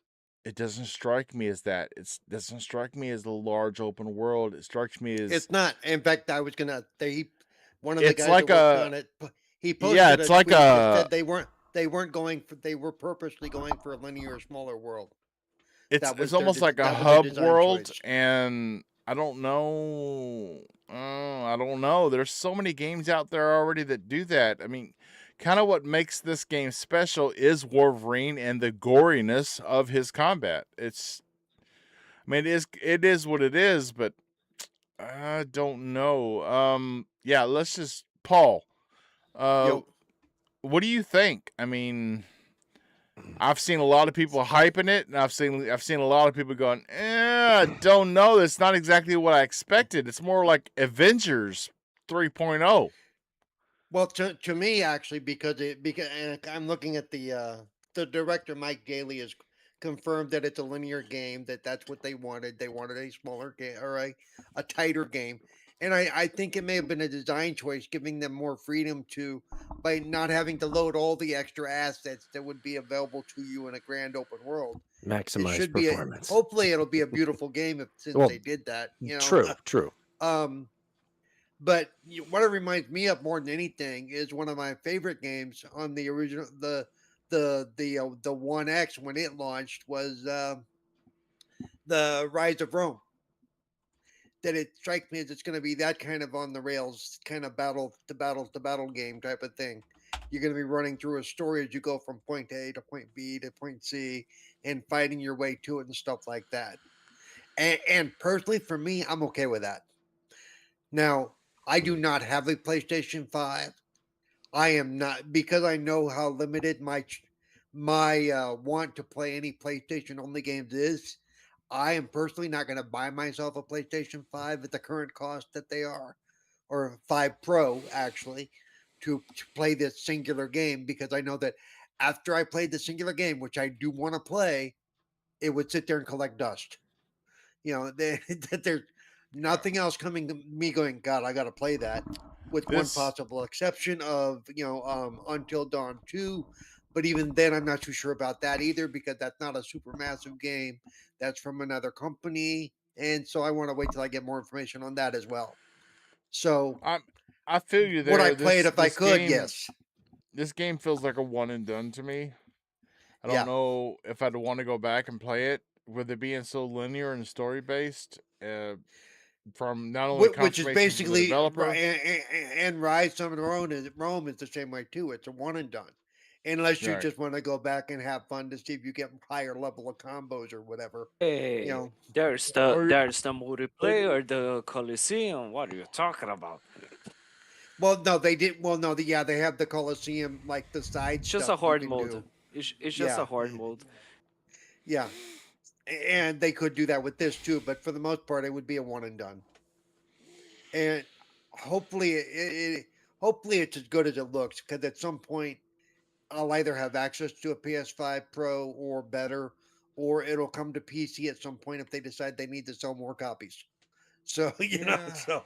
[SPEAKER 1] strike me as that. It doesn't strike me as the large open world. It strikes me as
[SPEAKER 2] It's not. In fact, one of the
[SPEAKER 1] it's
[SPEAKER 2] guys
[SPEAKER 1] like
[SPEAKER 2] that worked
[SPEAKER 1] a
[SPEAKER 2] on it, he
[SPEAKER 1] yeah,
[SPEAKER 2] posted
[SPEAKER 1] it's
[SPEAKER 2] a
[SPEAKER 1] like
[SPEAKER 2] tweet that
[SPEAKER 1] a
[SPEAKER 2] said they weren't They weren't going for. They were purposely going for a linear, smaller world.
[SPEAKER 1] It's almost like a
[SPEAKER 2] That was their
[SPEAKER 1] hub
[SPEAKER 2] design
[SPEAKER 1] world,
[SPEAKER 2] choice.
[SPEAKER 1] and I don't know. I don't know. There's so many games out there already that do that. I mean, kind of what makes this game special is Wolverine and the goriness of his combat. I mean, it is what it is, but I don't know. Yeah, let's just Paul. Uh,
[SPEAKER 2] Yo,
[SPEAKER 1] what do you think? I mean, I've seen a lot of people hyping it, and I've seen a lot of people going, I don't know. It's not exactly what I expected. It's more like Avengers 3.0.
[SPEAKER 2] well, to me actually, because and I'm looking at the director Mike Daly has confirmed that it's a linear game. That's what they wanted. They wanted a smaller game or a tighter game, and I think it may have been a design choice, giving them more freedom to by not having to load all the extra assets that would be available to you in a grand open world. It
[SPEAKER 3] Maximize
[SPEAKER 2] should be
[SPEAKER 3] performance.
[SPEAKER 2] hopefully it'll be a beautiful game if since
[SPEAKER 3] Well,
[SPEAKER 2] they did that.
[SPEAKER 3] true.
[SPEAKER 2] Um, but what it reminds me of more than anything is one of my favorite games on the original the One X when it launched was the Rise of Rome. That it strikes me as it's going to be that kind of on the rails kind of battle game type of thing. You're going to be running through a story as you go from point A to point B to point C and fighting your way to it and stuff like that. And personally, for me, I'm okay with that. Now, I do not have a PlayStation 5. I am not because I know how limited my want to play any PlayStation only games is. I am personally not going to buy myself a PlayStation 5 at the current cost that they are, or 5 Pro actually, to play this singular game because I know that after I played the singular game, which I do want to play, it would sit there and collect dust. That there's nothing else coming to me going, God, I got to play that, with one
[SPEAKER 1] This
[SPEAKER 2] possible exception of Until Dawn 2. But even then, I'm not too sure about that either because that's not a super massive game. That's from another company, and so I want to wait till I get more information on that as well. So
[SPEAKER 1] I'm I feel you
[SPEAKER 2] would I
[SPEAKER 1] there.
[SPEAKER 2] play it
[SPEAKER 1] This
[SPEAKER 2] if I
[SPEAKER 1] this
[SPEAKER 2] could?
[SPEAKER 1] game
[SPEAKER 2] Yes.
[SPEAKER 1] this game feels like a one and done to me. I don't
[SPEAKER 2] Yeah.
[SPEAKER 1] know if I'd want to go back and play it with it being so linear and story based. From not only
[SPEAKER 2] Which is
[SPEAKER 1] confirmation from the
[SPEAKER 2] basically
[SPEAKER 1] developer,
[SPEAKER 2] and Rise Some of Rome is the same way too. It's a one and done, unless you
[SPEAKER 1] right?
[SPEAKER 2] just want to go back and have fun to see if you get higher level of combos or whatever. You
[SPEAKER 4] Hey,
[SPEAKER 2] know,
[SPEAKER 1] Or
[SPEAKER 4] there's the multiplayer, the Coliseum. What are you talking about?
[SPEAKER 2] well, no, they did. Well, no, yeah, they have the Coliseum, like the side
[SPEAKER 4] It's just
[SPEAKER 2] stuff
[SPEAKER 4] a
[SPEAKER 2] you
[SPEAKER 4] hard
[SPEAKER 2] can
[SPEAKER 4] mode.
[SPEAKER 2] do.
[SPEAKER 4] It's just a
[SPEAKER 2] Yeah,
[SPEAKER 4] hard mode.
[SPEAKER 2] yeah, and they could do that with this too. But for the most part, it would be a one and done. And hopefully, hopefully it's as good as it looks. Because at some point, I'll either have access to a PS5 Pro or better, or it'll come to PC at some point if they decide they need to sell more copies. So
[SPEAKER 1] yeah,
[SPEAKER 2] so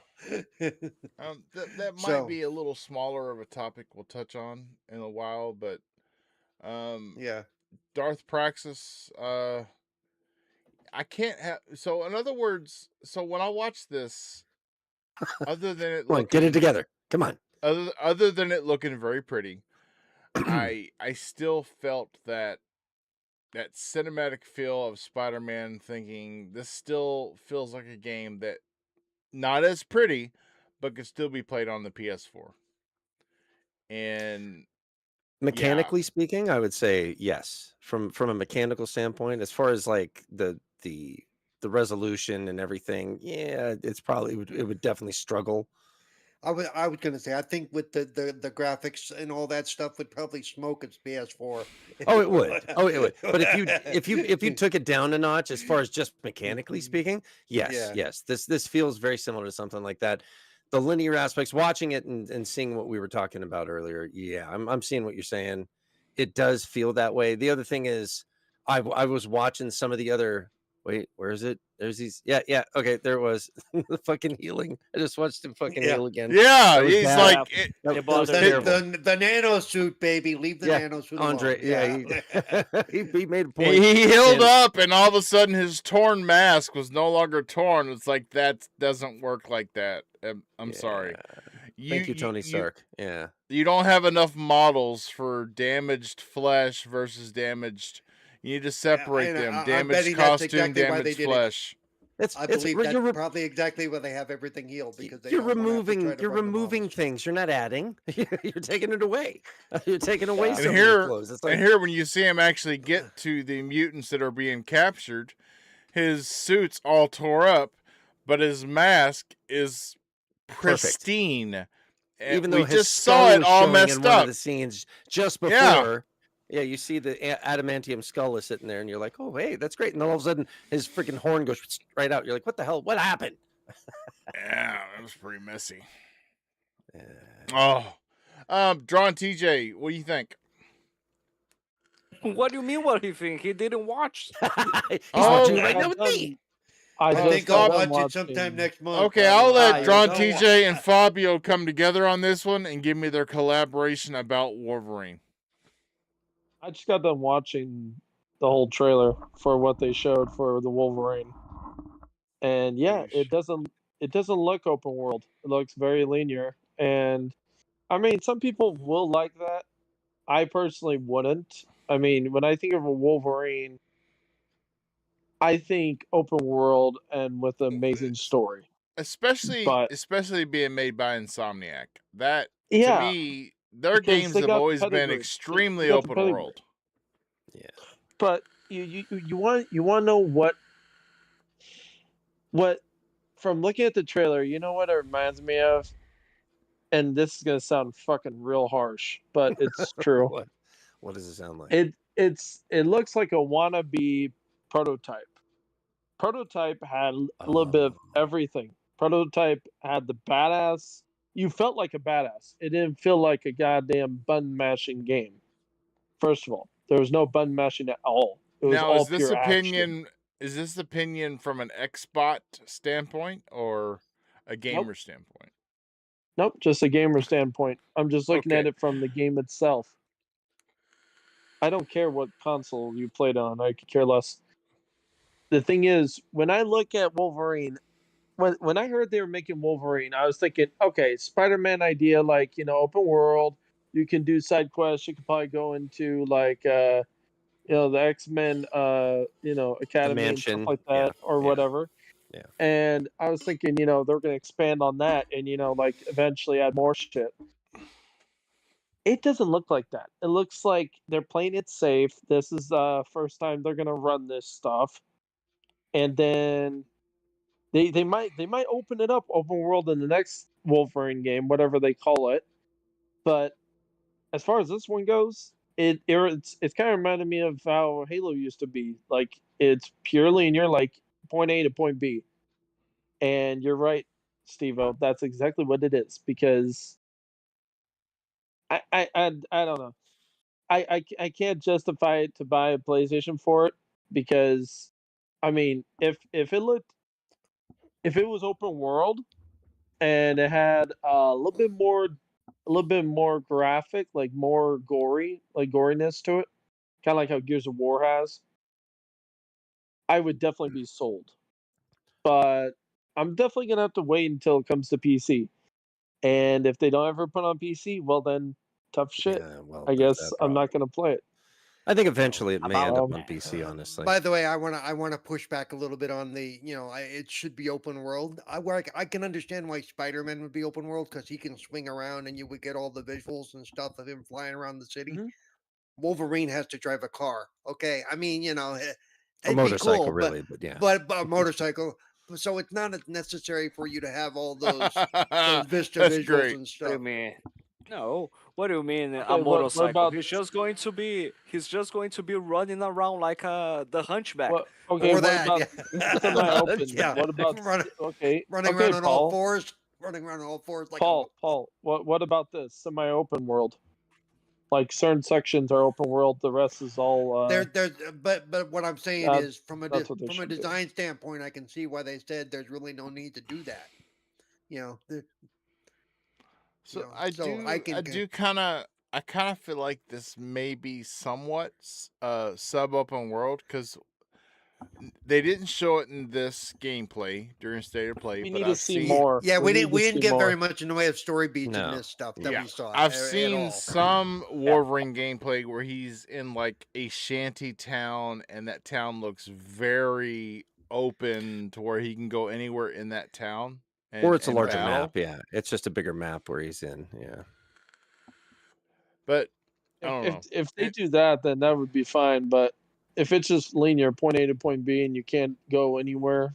[SPEAKER 1] that might
[SPEAKER 2] so
[SPEAKER 1] be a little smaller of a topic we'll touch on in a while, but um,
[SPEAKER 2] yeah.
[SPEAKER 1] Darth Praxis, I can't have. So in other words, so when I watch this, other than it
[SPEAKER 3] Come on, get it
[SPEAKER 1] looking,
[SPEAKER 3] together. Come on.
[SPEAKER 1] other than it looking very pretty, I still felt that cinematic feel of Spider-Man. Thinking this still feels like a game that not as pretty, but could still be played on the PS4. And yeah,
[SPEAKER 3] Mechanically speaking, I would say yes. From a mechanical standpoint, as far as like the resolution and everything, yeah, it's probably it would definitely struggle.
[SPEAKER 2] I was gonna say I think with the graphics and all that stuff would probably smoke its PS4 if
[SPEAKER 3] Oh,
[SPEAKER 2] it
[SPEAKER 3] it
[SPEAKER 2] were
[SPEAKER 3] would. Oh, it would. But if you
[SPEAKER 2] like
[SPEAKER 3] took it down a notch as far as just mechanically speaking, yes,
[SPEAKER 2] yeah.
[SPEAKER 3] yes. This feels very similar to something like that. The linear aspects, watching it and seeing what we were talking about earlier, yeah, I'm seeing what you're saying. It does feel that way. The other thing is, I was watching some of the other. Wait, where is it? There's these. Yeah, yeah. Okay, there it was. The fucking healing. I just watched him fucking
[SPEAKER 2] Yeah.
[SPEAKER 3] heal again.
[SPEAKER 1] yeah,
[SPEAKER 3] That was
[SPEAKER 1] he's
[SPEAKER 3] bad.
[SPEAKER 1] like
[SPEAKER 4] Yeah,
[SPEAKER 1] it,
[SPEAKER 4] they
[SPEAKER 3] That was
[SPEAKER 4] bothered
[SPEAKER 2] The,
[SPEAKER 4] me.
[SPEAKER 3] terrible.
[SPEAKER 2] the nano suit, baby. Leave the
[SPEAKER 3] Yeah,
[SPEAKER 2] nano suit
[SPEAKER 3] Andre.
[SPEAKER 2] alone.
[SPEAKER 3] Yeah,
[SPEAKER 2] Yeah.
[SPEAKER 3] he made a point.
[SPEAKER 1] he healed
[SPEAKER 3] And
[SPEAKER 1] up, and all of a sudden his torn mask was no longer torn. It's like that doesn't work like that. I'm sorry.
[SPEAKER 3] yeah, Thank you, Tony Stark. Yeah.
[SPEAKER 1] You don't have enough models for damaged flesh versus damaged. You need to separate them.
[SPEAKER 2] I'm
[SPEAKER 1] Damaged
[SPEAKER 2] betting that's
[SPEAKER 1] costume,
[SPEAKER 2] exactly why they
[SPEAKER 1] damaged
[SPEAKER 2] did it.
[SPEAKER 1] flesh.
[SPEAKER 2] I believe that's probably exactly why they have everything healed, because they
[SPEAKER 3] you're
[SPEAKER 2] don't wanna have to
[SPEAKER 3] removing
[SPEAKER 2] try to run the models.
[SPEAKER 3] things. You're not adding. You're taking it away. You're taking away
[SPEAKER 5] Yeah.
[SPEAKER 3] some
[SPEAKER 1] And
[SPEAKER 3] of the
[SPEAKER 1] here,
[SPEAKER 3] clothes. It's
[SPEAKER 1] and
[SPEAKER 3] like
[SPEAKER 1] here, when you see him actually get to the mutants that are being captured, his suit's all tore up, but his mask is
[SPEAKER 3] perfect.
[SPEAKER 1] pristine. And
[SPEAKER 3] Even though
[SPEAKER 1] we
[SPEAKER 3] his
[SPEAKER 1] just
[SPEAKER 3] skull
[SPEAKER 1] saw it
[SPEAKER 3] was
[SPEAKER 1] all
[SPEAKER 3] showing in
[SPEAKER 1] messed
[SPEAKER 3] one of
[SPEAKER 1] up.
[SPEAKER 3] the scenes just before.
[SPEAKER 1] Yeah.
[SPEAKER 3] Yeah, you see the adamantium skull is sitting there, and you're like, "Oh, hey, that's great!" And then all of a sudden, his freaking horn goes right out. You're like, "What the hell? What happened?"
[SPEAKER 1] Yeah, that was pretty messy.
[SPEAKER 3] Uh,
[SPEAKER 1] Drawn TJ, what do you think?
[SPEAKER 4] What do you mean? What do you think? He didn't watch.
[SPEAKER 3] He's
[SPEAKER 1] Oh,
[SPEAKER 3] watching
[SPEAKER 5] I
[SPEAKER 3] right now
[SPEAKER 5] got
[SPEAKER 3] with
[SPEAKER 5] done-
[SPEAKER 3] me.
[SPEAKER 5] I
[SPEAKER 2] I
[SPEAKER 5] just
[SPEAKER 2] think
[SPEAKER 5] got
[SPEAKER 2] I'll
[SPEAKER 5] done
[SPEAKER 2] watch it sometime
[SPEAKER 5] watching-
[SPEAKER 2] next month.
[SPEAKER 1] Okay, I'll let
[SPEAKER 2] I
[SPEAKER 1] Drawn
[SPEAKER 2] don't
[SPEAKER 1] TJ and Fabio come together on this one and give me their collaboration about Wolverine.
[SPEAKER 5] I just got done watching the whole trailer for what they showed for the Wolverine, and yeah, it doesn't look open world. It looks very linear, and I mean, some people will like that. I personally wouldn't. I mean, when I think of a Wolverine, I think open world and with an amazing story. But
[SPEAKER 1] Especially being made by Insomniac. That to
[SPEAKER 5] yeah,
[SPEAKER 1] me, their
[SPEAKER 5] because
[SPEAKER 1] games
[SPEAKER 5] they
[SPEAKER 1] have
[SPEAKER 5] got
[SPEAKER 1] always been
[SPEAKER 5] pedigree.
[SPEAKER 1] extremely
[SPEAKER 5] They got the
[SPEAKER 1] open
[SPEAKER 5] pedigree.
[SPEAKER 1] world.
[SPEAKER 3] Yeah.
[SPEAKER 5] But you want to know what from looking at the trailer, you know what it reminds me of? And this is gonna sound fucking real harsh, but it's true.
[SPEAKER 3] What does it sound like?
[SPEAKER 5] It looks like a wannabe prototype. Prototype had a little bit of everything. Prototype had the badass. You felt like a badass. It didn't feel like a goddamn button mashing game. First of all, there was no button mashing at all. It was
[SPEAKER 1] Now,
[SPEAKER 5] all pure action.
[SPEAKER 1] is this opinion from an Xbot standpoint or a gamer standpoint?
[SPEAKER 5] Nope, just a gamer standpoint. I'm just looking at
[SPEAKER 1] Okay.
[SPEAKER 5] it from the game itself. I don't care what console you played on. I could care less. The thing is, when I look at Wolverine, when I heard they were making Wolverine, I was thinking, okay, Spider-Man idea, like, open world. You can do side quests. You could probably go into like the X-Men Academy and stuff
[SPEAKER 3] mansion,
[SPEAKER 5] like that, or
[SPEAKER 3] yeah.
[SPEAKER 5] whatever.
[SPEAKER 3] Yeah.
[SPEAKER 5] And I was thinking, they're gonna expand on that and like eventually add more shit. It doesn't look like that. It looks like they're playing it safe. This is the first time they're gonna run this stuff. And then they might open it up open world in the next Wolverine game, whatever they call it. But as far as this one goes, it's kind of reminded me of how Halo used to be. Like it's purely and you're like point A to point B. And you're right, Steve-O. That's exactly what it is because I don't know. I can't justify it to buy a PlayStation for it because I mean if it was open world and it had a little bit more graphic, like more goriness to it, kind of like how Gears of War has, I would definitely be sold. But I'm definitely gonna have to wait until it comes to PC. And if they don't ever put on PC, well then tough shit.
[SPEAKER 3] Yeah, well,
[SPEAKER 5] I
[SPEAKER 3] there's
[SPEAKER 5] guess
[SPEAKER 3] that
[SPEAKER 5] I'm not
[SPEAKER 3] problem.
[SPEAKER 5] gonna play it.
[SPEAKER 3] I think eventually it may end up
[SPEAKER 5] Um,
[SPEAKER 3] on PC. Honestly,
[SPEAKER 2] By the way, I wanna push back a little bit on the it should be open world. I can understand why Spider-Man would be open world because he can swing around and you would get all the visuals and stuff of him flying around the city.
[SPEAKER 5] Mhm.
[SPEAKER 2] Wolverine has to drive a car. Okay, I mean
[SPEAKER 3] a
[SPEAKER 2] it'd be
[SPEAKER 3] motorcycle,
[SPEAKER 2] cool,
[SPEAKER 3] really, but yeah.
[SPEAKER 2] but a motorcycle. So it's not as necessary for you to have all those Vista
[SPEAKER 1] That's
[SPEAKER 2] visuals
[SPEAKER 1] great.
[SPEAKER 2] and
[SPEAKER 4] What do
[SPEAKER 2] stuff.
[SPEAKER 4] you mean? No. What do you mean a
[SPEAKER 5] Okay, what
[SPEAKER 4] motorcycle?
[SPEAKER 5] about
[SPEAKER 4] He's just going to be running around like the Hunchback.
[SPEAKER 5] okay?
[SPEAKER 2] Or
[SPEAKER 5] What
[SPEAKER 2] that,
[SPEAKER 5] about
[SPEAKER 2] yeah.
[SPEAKER 5] semi-open?
[SPEAKER 3] Yeah.
[SPEAKER 5] What about
[SPEAKER 2] Run-
[SPEAKER 5] okay?
[SPEAKER 2] running
[SPEAKER 5] Okay,
[SPEAKER 2] around on all
[SPEAKER 5] Paul.
[SPEAKER 2] fours, running around on all fours like
[SPEAKER 5] Paul. What about this semi-open world? Like certain sections are open world, the rest is all.
[SPEAKER 2] there's but what I'm saying
[SPEAKER 5] That,
[SPEAKER 2] is
[SPEAKER 5] that's what they
[SPEAKER 2] from a
[SPEAKER 5] should do.
[SPEAKER 2] design standpoint, I can see why they said there's really no need to do that. You know, the,
[SPEAKER 1] So
[SPEAKER 2] so I can
[SPEAKER 1] I kind of feel like this may be somewhat sub open world because They didn't show it in this gameplay during State of Play,
[SPEAKER 5] We
[SPEAKER 1] but
[SPEAKER 5] need to
[SPEAKER 1] I've
[SPEAKER 5] see
[SPEAKER 1] seen
[SPEAKER 5] more.
[SPEAKER 2] Yeah,
[SPEAKER 5] We
[SPEAKER 2] we
[SPEAKER 5] need
[SPEAKER 2] didn't
[SPEAKER 5] to
[SPEAKER 2] we didn't
[SPEAKER 5] see
[SPEAKER 2] get very
[SPEAKER 5] more.
[SPEAKER 2] much in the way of story beats in
[SPEAKER 3] No.
[SPEAKER 2] this stuff that
[SPEAKER 1] Yeah,
[SPEAKER 2] we saw.
[SPEAKER 1] I've
[SPEAKER 2] at
[SPEAKER 1] seen
[SPEAKER 2] all.
[SPEAKER 1] some Wolverine gameplay where he's in like a shanty town, and that town looks very open to where he can go anywhere in that town.
[SPEAKER 3] Or it's a
[SPEAKER 1] and
[SPEAKER 3] larger
[SPEAKER 1] battle.
[SPEAKER 3] map. Yeah, it's just a bigger map where he's in. Yeah.
[SPEAKER 1] But I don't know.
[SPEAKER 5] If they do that, then that would be fine. But if it's just linear, point A to point B, and you can't go anywhere,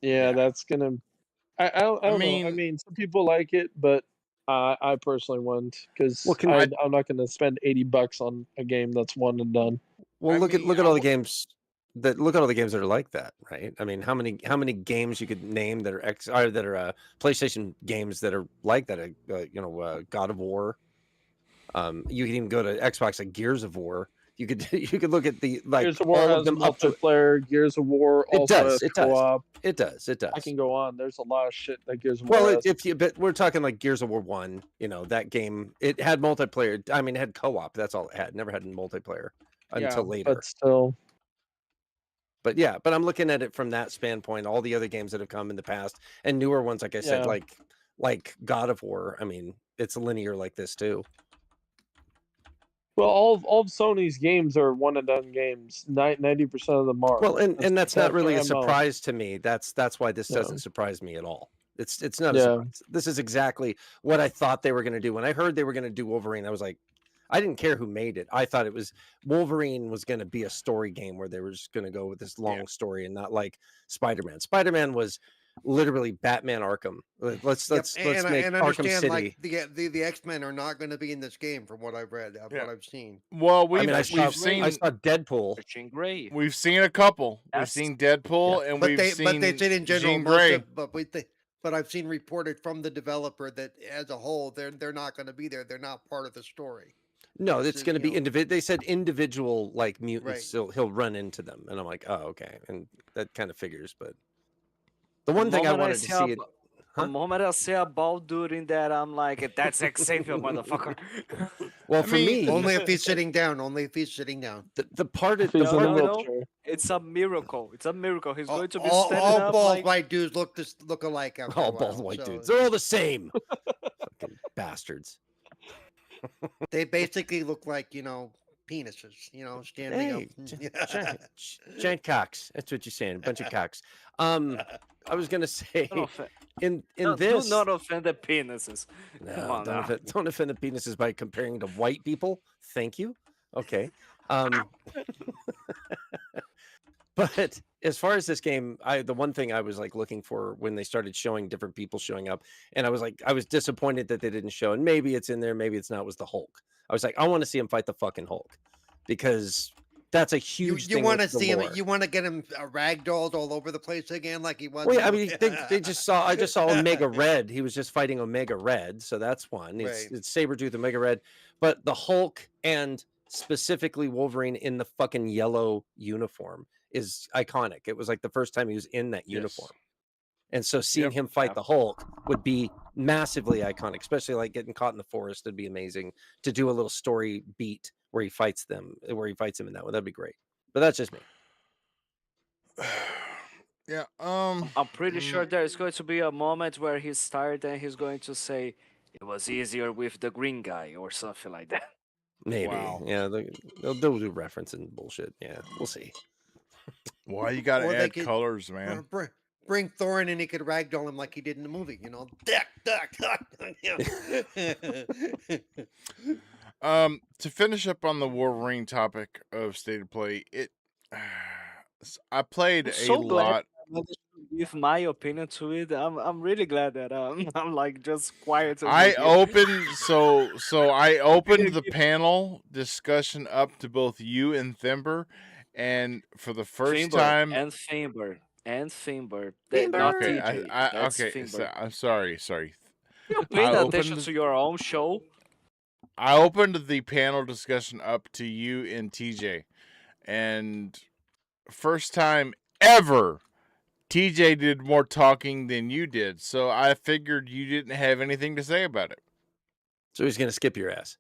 [SPEAKER 1] Yeah.
[SPEAKER 5] that's gonna. I don't know. I
[SPEAKER 1] mean-
[SPEAKER 5] mean, some people like it, but I personally wouldn't because
[SPEAKER 3] Well,
[SPEAKER 5] I'm not gonna spend $80 on a game that's one and done.
[SPEAKER 3] Well,
[SPEAKER 1] I
[SPEAKER 3] look
[SPEAKER 1] mean,
[SPEAKER 3] at
[SPEAKER 1] I
[SPEAKER 3] all the
[SPEAKER 1] w-
[SPEAKER 3] games look at all the games that are like that, right? I mean, how many games you could name that are PlayStation games that are like that? God of War. You can even go to Xbox, like Gears of War. You could you could look at the
[SPEAKER 5] Gears of War
[SPEAKER 3] all of
[SPEAKER 5] has
[SPEAKER 3] them up to
[SPEAKER 5] multiplayer. Gears of War
[SPEAKER 3] It
[SPEAKER 5] also
[SPEAKER 3] does,
[SPEAKER 5] has
[SPEAKER 3] it does.
[SPEAKER 5] co-op.
[SPEAKER 3] it does.
[SPEAKER 5] I can go on. There's a lot of shit that Gears of War
[SPEAKER 3] Well,
[SPEAKER 5] has.
[SPEAKER 3] but we're talking like Gears of War 1, that game, it had multiplayer. I mean, it had co-op. That's all it had. Never had multiplayer until later.
[SPEAKER 5] But still,
[SPEAKER 3] But yeah, but I'm looking at it from that standpoint. All the other games that have come in the past and newer ones, like I said,
[SPEAKER 5] Yeah.
[SPEAKER 3] like God of War. I mean, it's linear like this too.
[SPEAKER 5] well, all of Sony's games are one and done games. 90% of them are.
[SPEAKER 3] Well, and that's not really a
[SPEAKER 5] for MO.
[SPEAKER 3] surprise to me. That's why this
[SPEAKER 5] No.
[SPEAKER 3] doesn't surprise me at all. It's not a
[SPEAKER 5] Yeah.
[SPEAKER 3] surprise. This is exactly what I thought they were going to do. When I heard they were going to do Wolverine, I was like, I didn't care who made it. I thought it was Wolverine was going to be a story game where they were just going to go with this long story and not like Spider-Man. Spider-Man was literally Batman Arkham. Let's make Arkham
[SPEAKER 2] understand
[SPEAKER 3] City.
[SPEAKER 2] like the X-Men are not going to be in this game from what I've read,
[SPEAKER 1] Yeah.
[SPEAKER 2] what I've seen.
[SPEAKER 1] Well,
[SPEAKER 3] I mean, I
[SPEAKER 1] we've
[SPEAKER 3] saw Deadpool.
[SPEAKER 4] Jean Grey.
[SPEAKER 1] We've seen a couple. We've
[SPEAKER 4] Yes.
[SPEAKER 1] seen Deadpool, and
[SPEAKER 2] But
[SPEAKER 1] we've
[SPEAKER 2] they
[SPEAKER 1] seen
[SPEAKER 2] said in general
[SPEAKER 1] Jean
[SPEAKER 2] most
[SPEAKER 1] Grey.
[SPEAKER 2] of, but I've seen reported from the developer that as a whole they're not going to be there. They're not part of the story.
[SPEAKER 3] No,
[SPEAKER 2] This
[SPEAKER 3] it's
[SPEAKER 2] is,
[SPEAKER 3] going to be
[SPEAKER 2] you know-
[SPEAKER 3] individual. They said individual like mutants.
[SPEAKER 2] Right.
[SPEAKER 3] So he'll run into them, and I'm like, oh, okay, and that kind of figures. But the one thing I wanted to see it.
[SPEAKER 4] The moment I see a ball during that, I'm like, that's Xavier, motherfucker.
[SPEAKER 3] Well,
[SPEAKER 1] I
[SPEAKER 3] for
[SPEAKER 1] mean,
[SPEAKER 3] me,
[SPEAKER 2] Only if he's sitting down. Only if he's sitting down.
[SPEAKER 3] the part of
[SPEAKER 5] If he's
[SPEAKER 3] the
[SPEAKER 5] in
[SPEAKER 3] part,
[SPEAKER 5] a
[SPEAKER 4] no.
[SPEAKER 5] wheelchair.
[SPEAKER 4] It's a miracle. It's a miracle. He's going to be
[SPEAKER 2] all
[SPEAKER 4] standing
[SPEAKER 2] all
[SPEAKER 4] up
[SPEAKER 2] bald
[SPEAKER 4] like...
[SPEAKER 2] white dudes look alike. After
[SPEAKER 3] all
[SPEAKER 2] a while,
[SPEAKER 3] bald white
[SPEAKER 2] so
[SPEAKER 3] dudes, they're all the same. Fucking bastards.
[SPEAKER 2] They basically look like penises. Standing
[SPEAKER 3] Hey,
[SPEAKER 2] up.
[SPEAKER 3] giant cocks. That's what you're saying. A bunch of cocks. I was gonna say
[SPEAKER 4] Don't offend,
[SPEAKER 3] in
[SPEAKER 4] do
[SPEAKER 3] this.
[SPEAKER 4] not offend the penises.
[SPEAKER 3] No,
[SPEAKER 4] Come on now.
[SPEAKER 3] don't offend the penises by comparing to white people. Thank you. Okay. But as far as this game, the one thing I was like looking for when they started showing different people showing up, and I was disappointed that they didn't show, and maybe it's in there, maybe it's not, was the Hulk. I was like, I want to see him fight the fucking Hulk because that's a huge
[SPEAKER 2] You
[SPEAKER 3] thing.
[SPEAKER 2] want to
[SPEAKER 3] with the
[SPEAKER 2] see him?
[SPEAKER 3] lore.
[SPEAKER 2] You want to get him ragdolled all over the place again, like he was.
[SPEAKER 3] Well, yeah, I mean, they just saw. I just saw Omega Red. He was just fighting Omega Red, so that's one.
[SPEAKER 2] Right.
[SPEAKER 3] It's Sabretooth, Omega Red, but the Hulk and specifically Wolverine in the fucking yellow uniform is iconic. It was like the first time he was in that uniform, and so seeing him fight the Hulk would be massively iconic, especially like getting caught in the forest. It'd be amazing to do a little story beat where he fights him in that one. That'd be great. But that's just me.
[SPEAKER 1] Yeah.
[SPEAKER 4] I'm pretty sure there's going to be a moment where he's tired and he's going to say, "It was easier with the green guy," or something like that.
[SPEAKER 3] Maybe.
[SPEAKER 1] Wow.
[SPEAKER 3] Yeah, they'll do reference and bullshit. Yeah, we'll see.
[SPEAKER 1] Why you gotta
[SPEAKER 2] Or they
[SPEAKER 1] add
[SPEAKER 2] could-
[SPEAKER 1] colors, man?
[SPEAKER 2] Or bring Thor in and he could ragdoll him like he did in the movie. Duck, duck, duck.
[SPEAKER 1] To finish up on the Wolverine topic of State of Play, I played
[SPEAKER 4] I'm
[SPEAKER 1] a
[SPEAKER 4] so glad
[SPEAKER 1] lot.
[SPEAKER 4] I managed to give my opinion to it. I'm really glad that I'm like just quiet. over
[SPEAKER 1] I
[SPEAKER 4] here.
[SPEAKER 1] opened I opened the panel discussion up to both you and Thimber, and for the first
[SPEAKER 4] Finber
[SPEAKER 1] time.
[SPEAKER 4] and Finber and Finber.
[SPEAKER 3] Finber.
[SPEAKER 4] Not
[SPEAKER 1] Okay,
[SPEAKER 4] TJ.
[SPEAKER 1] I
[SPEAKER 4] That's
[SPEAKER 1] okay.
[SPEAKER 4] Finber.
[SPEAKER 1] So, I'm sorry.
[SPEAKER 4] You're paying
[SPEAKER 1] I
[SPEAKER 4] attention
[SPEAKER 1] opened-
[SPEAKER 4] to your own show.
[SPEAKER 1] I opened the panel discussion up to you and TJ, and first time ever, TJ did more talking than you did. So I figured you didn't have anything to say about it.
[SPEAKER 3] So he's gonna skip your ass.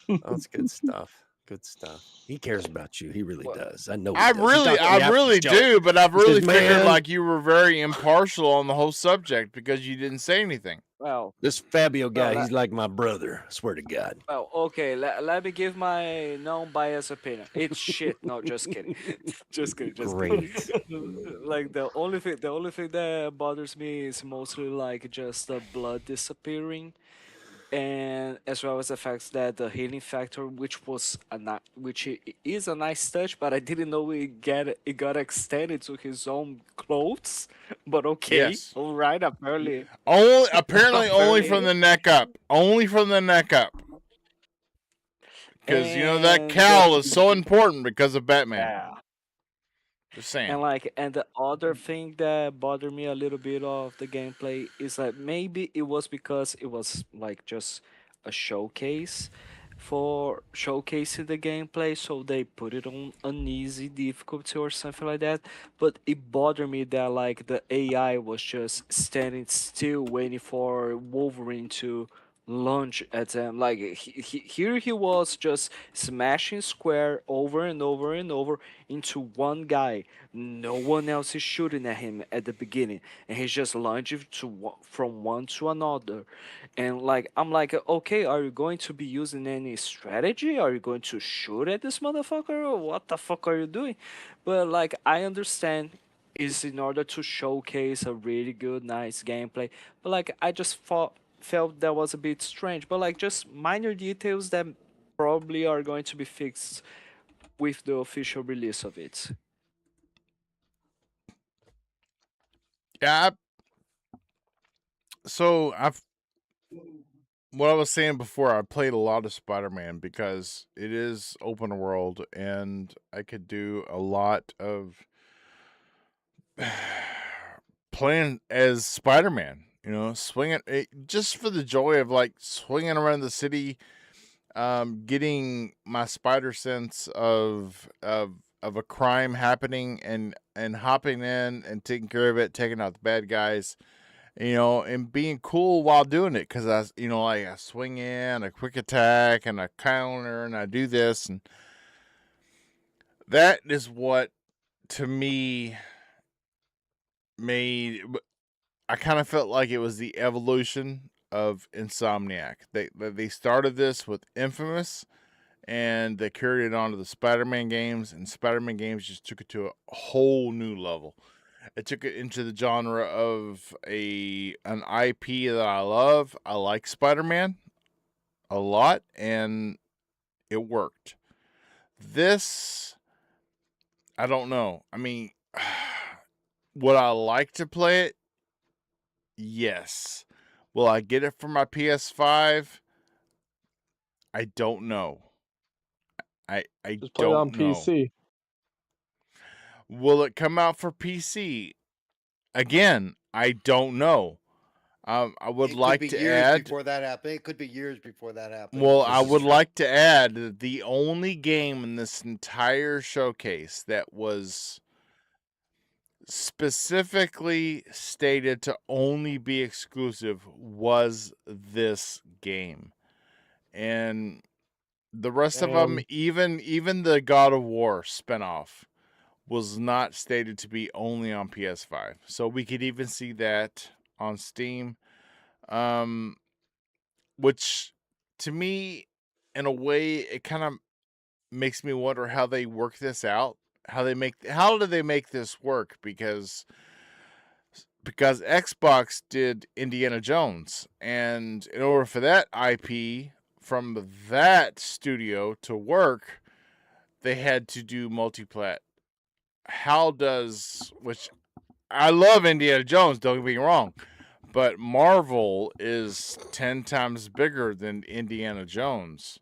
[SPEAKER 3] Oh, that's good stuff. Good stuff. He cares about you. He really
[SPEAKER 4] Well,
[SPEAKER 3] does. I know he
[SPEAKER 1] I
[SPEAKER 3] does. He talked to me after the
[SPEAKER 1] really
[SPEAKER 3] show.
[SPEAKER 1] do, but I've
[SPEAKER 3] He says,
[SPEAKER 1] really figured
[SPEAKER 3] "Man."
[SPEAKER 1] like you were very impartial on the whole subject because you didn't say anything.
[SPEAKER 4] well,
[SPEAKER 3] This Fabio guy,
[SPEAKER 4] well,
[SPEAKER 3] he's like my brother. I swear to God.
[SPEAKER 4] well, okay. Let me give my non-biased opinion. It's shit. No, just kidding. Just kidding. Just kidding.
[SPEAKER 3] Great.
[SPEAKER 4] Like the only thing that bothers me is mostly like just the blood disappearing, and as well as the fact that the healing factor, which was is a nice touch, but I didn't know it got extended to his own clothes. But okay,
[SPEAKER 1] Yes.
[SPEAKER 4] all right. Apparently,
[SPEAKER 1] Apparently only from the neck up. Only from the neck up. Because that
[SPEAKER 4] and
[SPEAKER 1] cowl is so important because of Batman.
[SPEAKER 4] yeah.
[SPEAKER 1] Just saying.
[SPEAKER 4] And the other thing that bothered me a little bit of the gameplay is that maybe it was because it was like just a showcase for showcasing the gameplay, so they put it on an easy difficulty or something like that. But it bothered me that like the AI was just standing still waiting for Wolverine to lunge at them. Like here he was just smashing square over and over and over into one guy. No one else is shooting at him at the beginning, and he's just lunging from one to another. And like I'm like, okay, are you going to be using any strategy? Are you going to shoot at this motherfucker? Or what the fuck are you doing? But like I understand is in order to showcase a really good, nice gameplay. But like I just felt that was a bit strange. But like just minor details that probably are going to be fixed with the official release of it.
[SPEAKER 1] Yeah. So what I was saying before, I played a lot of Spider-Man because it is open world and I could do a lot of playing as Spider-Man, swinging just for the joy of like swinging around the city, getting my spider sense of a crime happening and hopping in and taking care of it, taking out the bad guys, and being cool while doing it. Cause I swing in a quick attack and a counter and I do this. And that is what to me I kind of felt like it was the evolution of Insomniac. They started this with Infamous and they carried it on to the Spider-Man games, and Spider-Man games just took it to a whole new level. It took it into the genre of an IP that I love. I like Spider-Man a lot, and it worked. This, I don't know. I mean, would I like to play it? Yes. Will I get it for my PS5? I don't know. I
[SPEAKER 5] Just play it on
[SPEAKER 1] don't know.
[SPEAKER 5] PC.
[SPEAKER 1] Will it come out for PC? Again, I don't know. I would like to add.
[SPEAKER 2] Before that happened. It could be years before that happened.
[SPEAKER 1] Well, I
[SPEAKER 3] This is
[SPEAKER 1] would
[SPEAKER 3] true.
[SPEAKER 1] like to add that the only game in this entire showcase that was specifically stated to only be exclusive was this game. And the rest of them, even the God of War spinoff, was not stated to be only on PS5. So we could even see that on Steam. Which to me, in a way, it kind of makes me wonder how they work this out. How do they make this work? Because Xbox did Indiana Jones, and in order for that IP from that studio to work, they had to do multiplat. Which I love Indiana Jones, don't get me wrong, but Marvel is 10 times bigger than Indiana Jones.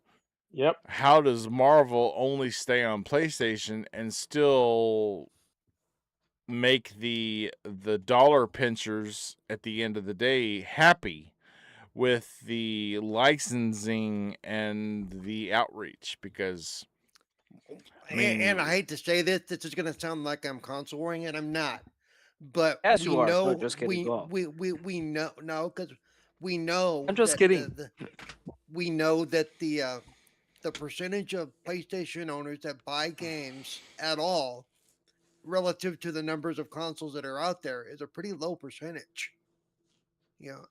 [SPEAKER 5] Yep.
[SPEAKER 1] How does Marvel only stay on PlayStation and still make the dollar pinchers at the end of the day happy with the licensing and the outreach? Because
[SPEAKER 2] and I hate to say this is going to sound like I'm console warring, and I'm not. But
[SPEAKER 4] Yes,
[SPEAKER 2] we
[SPEAKER 4] you are. No,
[SPEAKER 2] know
[SPEAKER 4] just kidding. Go on.
[SPEAKER 2] we know no, because we know
[SPEAKER 4] I'm just
[SPEAKER 2] that
[SPEAKER 4] kidding.
[SPEAKER 2] we know that the the percentage of PlayStation owners that buy games at all relative to the numbers of consoles that are out there is a pretty low percentage.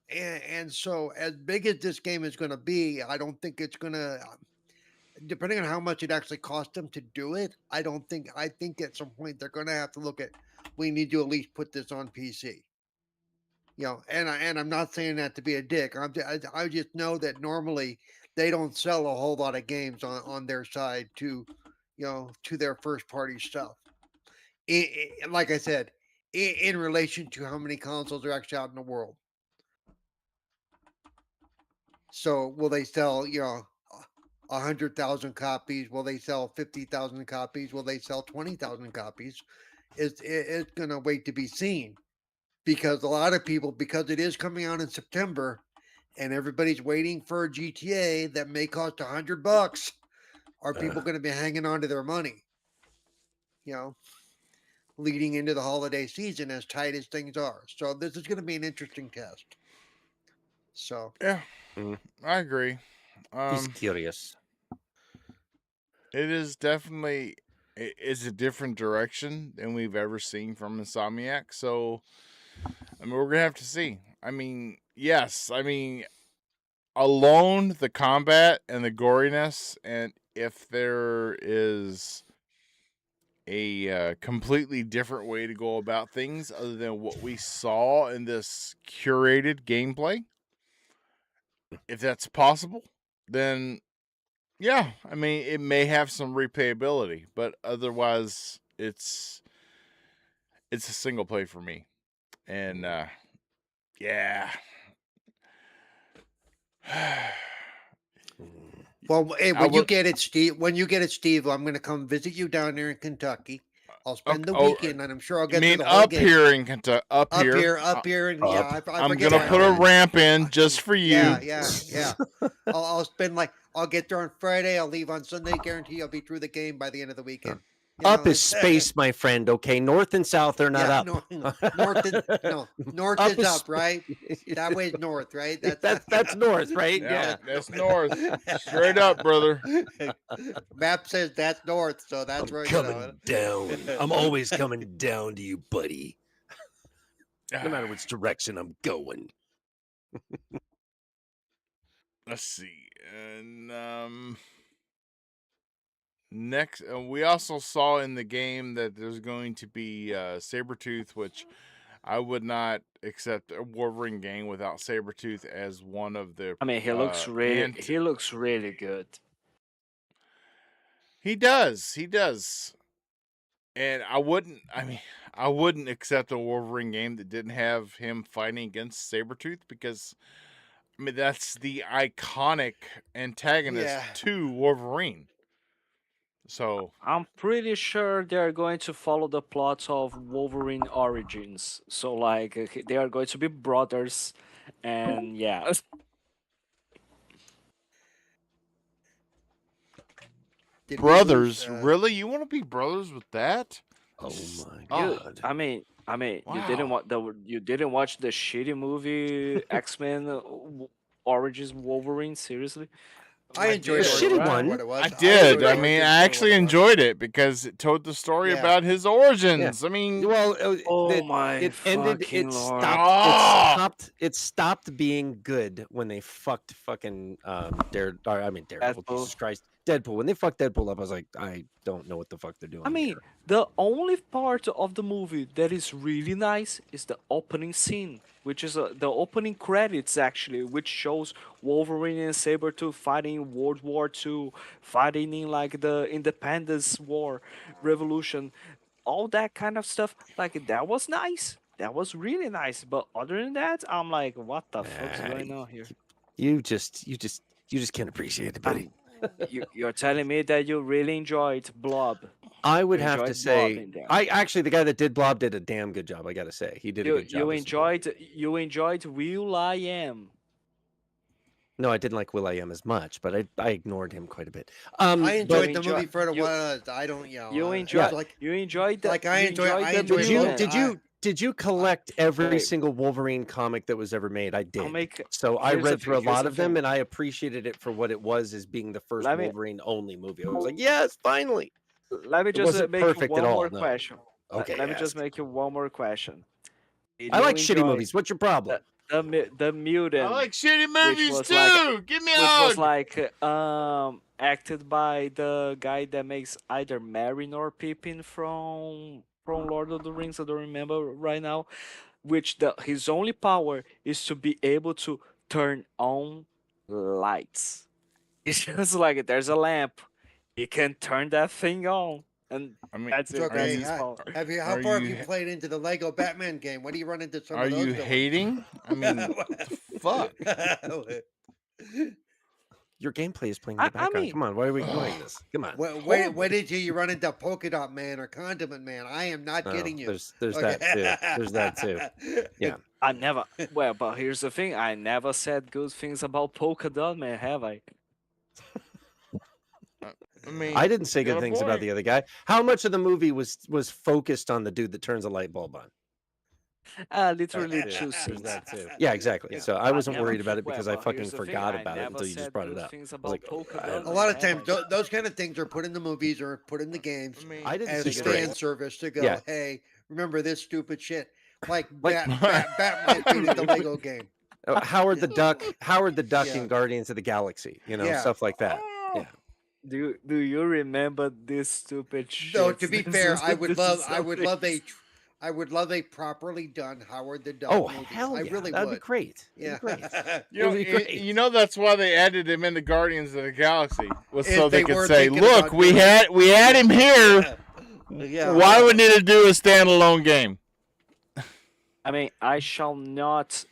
[SPEAKER 2] And so as big as this game is going to be, I don't think it's going to, depending on how much it actually cost them to do it, I think at some point they're going to have to look at, we need to at least put this on PC. And I'm not saying that to be a dick. I just know that normally they don't sell a whole lot of games on their side to their first party stuff. Like I said, in relation to how many consoles are actually out in the world. So will they sell 100,000 copies? Will they sell 50,000 copies? Will they sell 20,000 copies? It's gonna wait to be seen. Because a lot of people, because it is coming out in September, and everybody's waiting for a GTA that may cost $100, are people going to be hanging on to their money? Leading into the holiday season, as tight as things are. So this is going to be an interesting test. So
[SPEAKER 1] Yeah, I agree.
[SPEAKER 3] He's curious.
[SPEAKER 1] It is definitely it's a different direction than we've ever seen from Insomniac. So, I mean, we're gonna have to see. I mean, yes, alone the combat and the goriness, and if there is a completely different way to go about things other than what we saw in this curated gameplay, if that's possible, then yeah, it may have some replayability, but otherwise it's a single play for me. And yeah.
[SPEAKER 2] Well, hey, when you get it, Steve, I'm going to come visit you down there in Kentucky. I'll spend the weekend, and I'm sure I'll get to the whole game.
[SPEAKER 1] Here in Kentucky, up here,
[SPEAKER 2] and yeah,
[SPEAKER 1] I'm gonna put a ramp in just for you.
[SPEAKER 2] Yeah. I'll spend I'll get there on Friday. I'll leave on Sunday. Guarantee I'll be through the game by the end of the weekend.
[SPEAKER 3] Up is space, my friend. Okay, north and south are not up.
[SPEAKER 2] North is up, right? That way's north, right?
[SPEAKER 3] That's north, right?
[SPEAKER 1] Yeah, that's north. Straight up, brother.
[SPEAKER 2] Map says that's north, so that's right.
[SPEAKER 3] Coming down. I'm always coming down to you, buddy. No matter which direction I'm going.
[SPEAKER 1] Let's see, and next, we also saw in the game that there's going to be Sabretooth, which I would not accept a Wolverine game without Sabretooth as one of the.
[SPEAKER 4] He looks really good.
[SPEAKER 1] He does. And I wouldn't accept a Wolverine game that didn't have him fighting against Sabretooth, because that's the iconic antagonist to Wolverine. So
[SPEAKER 4] I'm pretty sure they're going to follow the plot of Wolverine Origins. So they are going to be brothers, and yeah.
[SPEAKER 1] Brothers, really? You want to be brothers with that?
[SPEAKER 3] Oh my god!
[SPEAKER 4] Wow. You didn't watch the shitty movie X-Men Origins Wolverine? Seriously?
[SPEAKER 2] I enjoyed it.
[SPEAKER 3] Shitty one.
[SPEAKER 1] I did. I actually enjoyed it because it told the story about his origins.
[SPEAKER 3] Yeah.
[SPEAKER 4] It ended.
[SPEAKER 3] It
[SPEAKER 4] stopped.
[SPEAKER 3] It stopped being good when they fucked fucking Daredevil. Jesus Christ, Deadpool. When they fucked Deadpool up, I was like, I don't know what the fuck they're doing. Here.
[SPEAKER 4] The only part of the movie that is really nice is the opening scene, which is the opening credits, actually, which shows Wolverine and Sabretooth fighting in World War II, fighting in the Independence War, Revolution, all that kind of stuff. That was nice. That was really nice. But other than that, I'm like, what the fuck's going on here?
[SPEAKER 3] You just can't appreciate it, buddy.
[SPEAKER 4] You're telling me that you really enjoyed Blob.
[SPEAKER 3] I would have to say, the guy that did Blob did a damn good job. I gotta say, he did a good job.
[SPEAKER 4] You enjoyed Will.i.am.
[SPEAKER 3] No, I didn't like Will.i.am as much, but I ignored him quite a bit.
[SPEAKER 2] I enjoyed the movie for what I don't.
[SPEAKER 4] You enjoyed. You enjoyed the.
[SPEAKER 2] I enjoyed.
[SPEAKER 3] Did you collect every single Wolverine comic that was ever made? I did. So I read through a lot of them, and I appreciated it for what it was, as being the first Wolverine only movie. I was like, yes, finally.
[SPEAKER 4] Let me
[SPEAKER 3] It
[SPEAKER 4] just
[SPEAKER 3] wasn't
[SPEAKER 4] make you
[SPEAKER 3] perfect
[SPEAKER 4] one
[SPEAKER 3] at
[SPEAKER 4] more
[SPEAKER 3] all. No.
[SPEAKER 4] question.
[SPEAKER 3] Okay.
[SPEAKER 4] Let me just make you one more question.
[SPEAKER 3] I like shitty movies. What's your problem?
[SPEAKER 4] The mutant.
[SPEAKER 1] I like shitty movies too.
[SPEAKER 4] Like,
[SPEAKER 1] Give me a
[SPEAKER 4] which
[SPEAKER 1] hug.
[SPEAKER 4] was like acted by the guy that makes either Merry or Pippin from Lord of the Rings. I don't remember right now. Which his only power is to be able to turn on lights. It's just like there's a lamp, he can turn that thing on, and
[SPEAKER 1] I mean,
[SPEAKER 4] that's
[SPEAKER 2] It's
[SPEAKER 4] it.
[SPEAKER 2] okay.
[SPEAKER 4] That's his power.
[SPEAKER 2] How far have you played into the Lego Batman game? What do you run into some
[SPEAKER 1] Are
[SPEAKER 2] of those
[SPEAKER 1] you
[SPEAKER 2] villains?
[SPEAKER 1] hating? I mean, what the fuck?
[SPEAKER 3] Your gameplay is playing in the background. Come on, why are we ignoring this? Come on.
[SPEAKER 2] Wait until you run into Polka Dot Man or Condiment Man. I am not kidding you.
[SPEAKER 3] There's that too. There's that too. Yeah.
[SPEAKER 4] I never. Well, but here's the thing. I never said good things about Polka Dot Man, have I?
[SPEAKER 1] I mean,
[SPEAKER 3] I didn't say
[SPEAKER 1] got
[SPEAKER 3] good
[SPEAKER 1] a
[SPEAKER 3] things about
[SPEAKER 1] point.
[SPEAKER 3] the other guy. How much of the movie was focused on the dude that turns a light bulb on?
[SPEAKER 4] Literally
[SPEAKER 3] That too.
[SPEAKER 4] two
[SPEAKER 3] There's
[SPEAKER 4] scenes.
[SPEAKER 3] that too. Yeah, exactly.
[SPEAKER 4] Yeah.
[SPEAKER 3] So I wasn't
[SPEAKER 4] never-
[SPEAKER 3] worried about it
[SPEAKER 4] well,
[SPEAKER 3] because I
[SPEAKER 4] but
[SPEAKER 3] fucking
[SPEAKER 4] here's the thing,
[SPEAKER 3] forgot
[SPEAKER 4] I
[SPEAKER 3] about it
[SPEAKER 4] never
[SPEAKER 3] until you just
[SPEAKER 4] said
[SPEAKER 3] brought it
[SPEAKER 4] good
[SPEAKER 3] up.
[SPEAKER 4] things
[SPEAKER 3] I was
[SPEAKER 4] about
[SPEAKER 3] like,
[SPEAKER 4] Polka
[SPEAKER 3] I
[SPEAKER 4] Dot
[SPEAKER 3] don't
[SPEAKER 2] A
[SPEAKER 3] know.
[SPEAKER 2] lot of
[SPEAKER 4] have
[SPEAKER 2] times,
[SPEAKER 4] I?
[SPEAKER 2] those kind of things are put in the movies or put in the games
[SPEAKER 1] I mean,
[SPEAKER 3] I didn't
[SPEAKER 2] as
[SPEAKER 3] think it
[SPEAKER 2] fan
[SPEAKER 3] was.
[SPEAKER 2] service to go,
[SPEAKER 3] Yeah.
[SPEAKER 2] hey, remember this stupid shit. Like,
[SPEAKER 3] Like-
[SPEAKER 2] Batman being in the Lego game.
[SPEAKER 3] Howard the Duck
[SPEAKER 2] Yeah.
[SPEAKER 3] in Guardians of the Galaxy,
[SPEAKER 2] Yeah.
[SPEAKER 3] stuff like that. Yeah.
[SPEAKER 4] Do you remember this stupid shit?
[SPEAKER 2] Though to be
[SPEAKER 4] This
[SPEAKER 2] fair,
[SPEAKER 4] is-
[SPEAKER 2] I would
[SPEAKER 4] this
[SPEAKER 2] love
[SPEAKER 4] is
[SPEAKER 2] I would
[SPEAKER 4] something-
[SPEAKER 2] love a properly done Howard the Duck
[SPEAKER 3] Oh,
[SPEAKER 2] movie.
[SPEAKER 3] hell
[SPEAKER 2] I
[SPEAKER 3] yeah.
[SPEAKER 2] really
[SPEAKER 3] That'd
[SPEAKER 2] would.
[SPEAKER 3] be great.
[SPEAKER 2] Yeah.
[SPEAKER 3] That'd be great.
[SPEAKER 1] You know,
[SPEAKER 3] It'd be great.
[SPEAKER 1] you know that's why they added him into Guardians of the Galaxy, was
[SPEAKER 2] If
[SPEAKER 1] so they
[SPEAKER 2] they
[SPEAKER 1] could
[SPEAKER 2] were
[SPEAKER 1] say,
[SPEAKER 2] thinking
[SPEAKER 1] "Look,
[SPEAKER 2] about
[SPEAKER 1] we
[SPEAKER 2] doing-
[SPEAKER 1] had him here.
[SPEAKER 2] Yeah.
[SPEAKER 1] Why would we need to do a standalone game?"
[SPEAKER 4] I mean, I shall not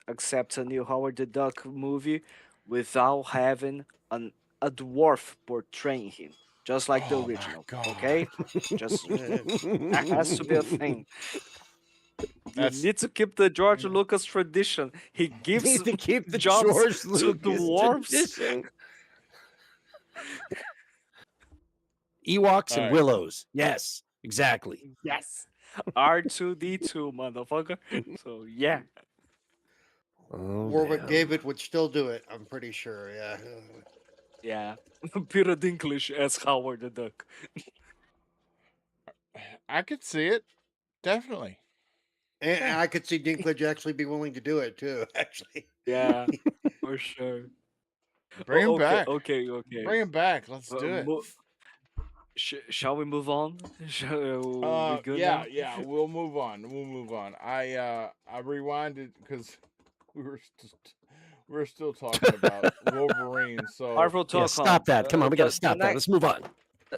[SPEAKER 4] accept a new Howard the Duck movie without having a dwarf portraying him, just like the
[SPEAKER 1] Oh my
[SPEAKER 4] original.
[SPEAKER 1] God.
[SPEAKER 4] Okay, just that has to be a thing. You need to keep the George Lucas tradition. He gives
[SPEAKER 3] Need to keep the
[SPEAKER 4] jobs
[SPEAKER 3] George
[SPEAKER 4] to
[SPEAKER 3] Lucas
[SPEAKER 4] dwarves.
[SPEAKER 3] tradition. Ewoks and
[SPEAKER 1] Alright.
[SPEAKER 3] willows. Yes, exactly.
[SPEAKER 4] Yes, R2D2, motherfucker. So yeah.
[SPEAKER 3] Oh,
[SPEAKER 2] Warwick
[SPEAKER 3] damn.
[SPEAKER 2] David would still do it. I'm pretty sure. Yeah.
[SPEAKER 4] Yeah, Peter Dinklage as Howard the Duck.
[SPEAKER 1] I could see it, definitely.
[SPEAKER 2] And I could see Dinklage actually be willing to do it too. Actually.
[SPEAKER 4] Yeah, for sure.
[SPEAKER 1] Bring him
[SPEAKER 4] okay,
[SPEAKER 1] back.
[SPEAKER 4] Okay.
[SPEAKER 1] Bring him back. Let's do it.
[SPEAKER 4] Shall we move on? We good
[SPEAKER 1] yeah,
[SPEAKER 4] now?
[SPEAKER 1] yeah. We'll move on. I rewinded because we were still talking about Wolverine. So
[SPEAKER 4] Marvel Talk
[SPEAKER 3] Yeah, stop that. Come on, we got to stop that. Let's move on.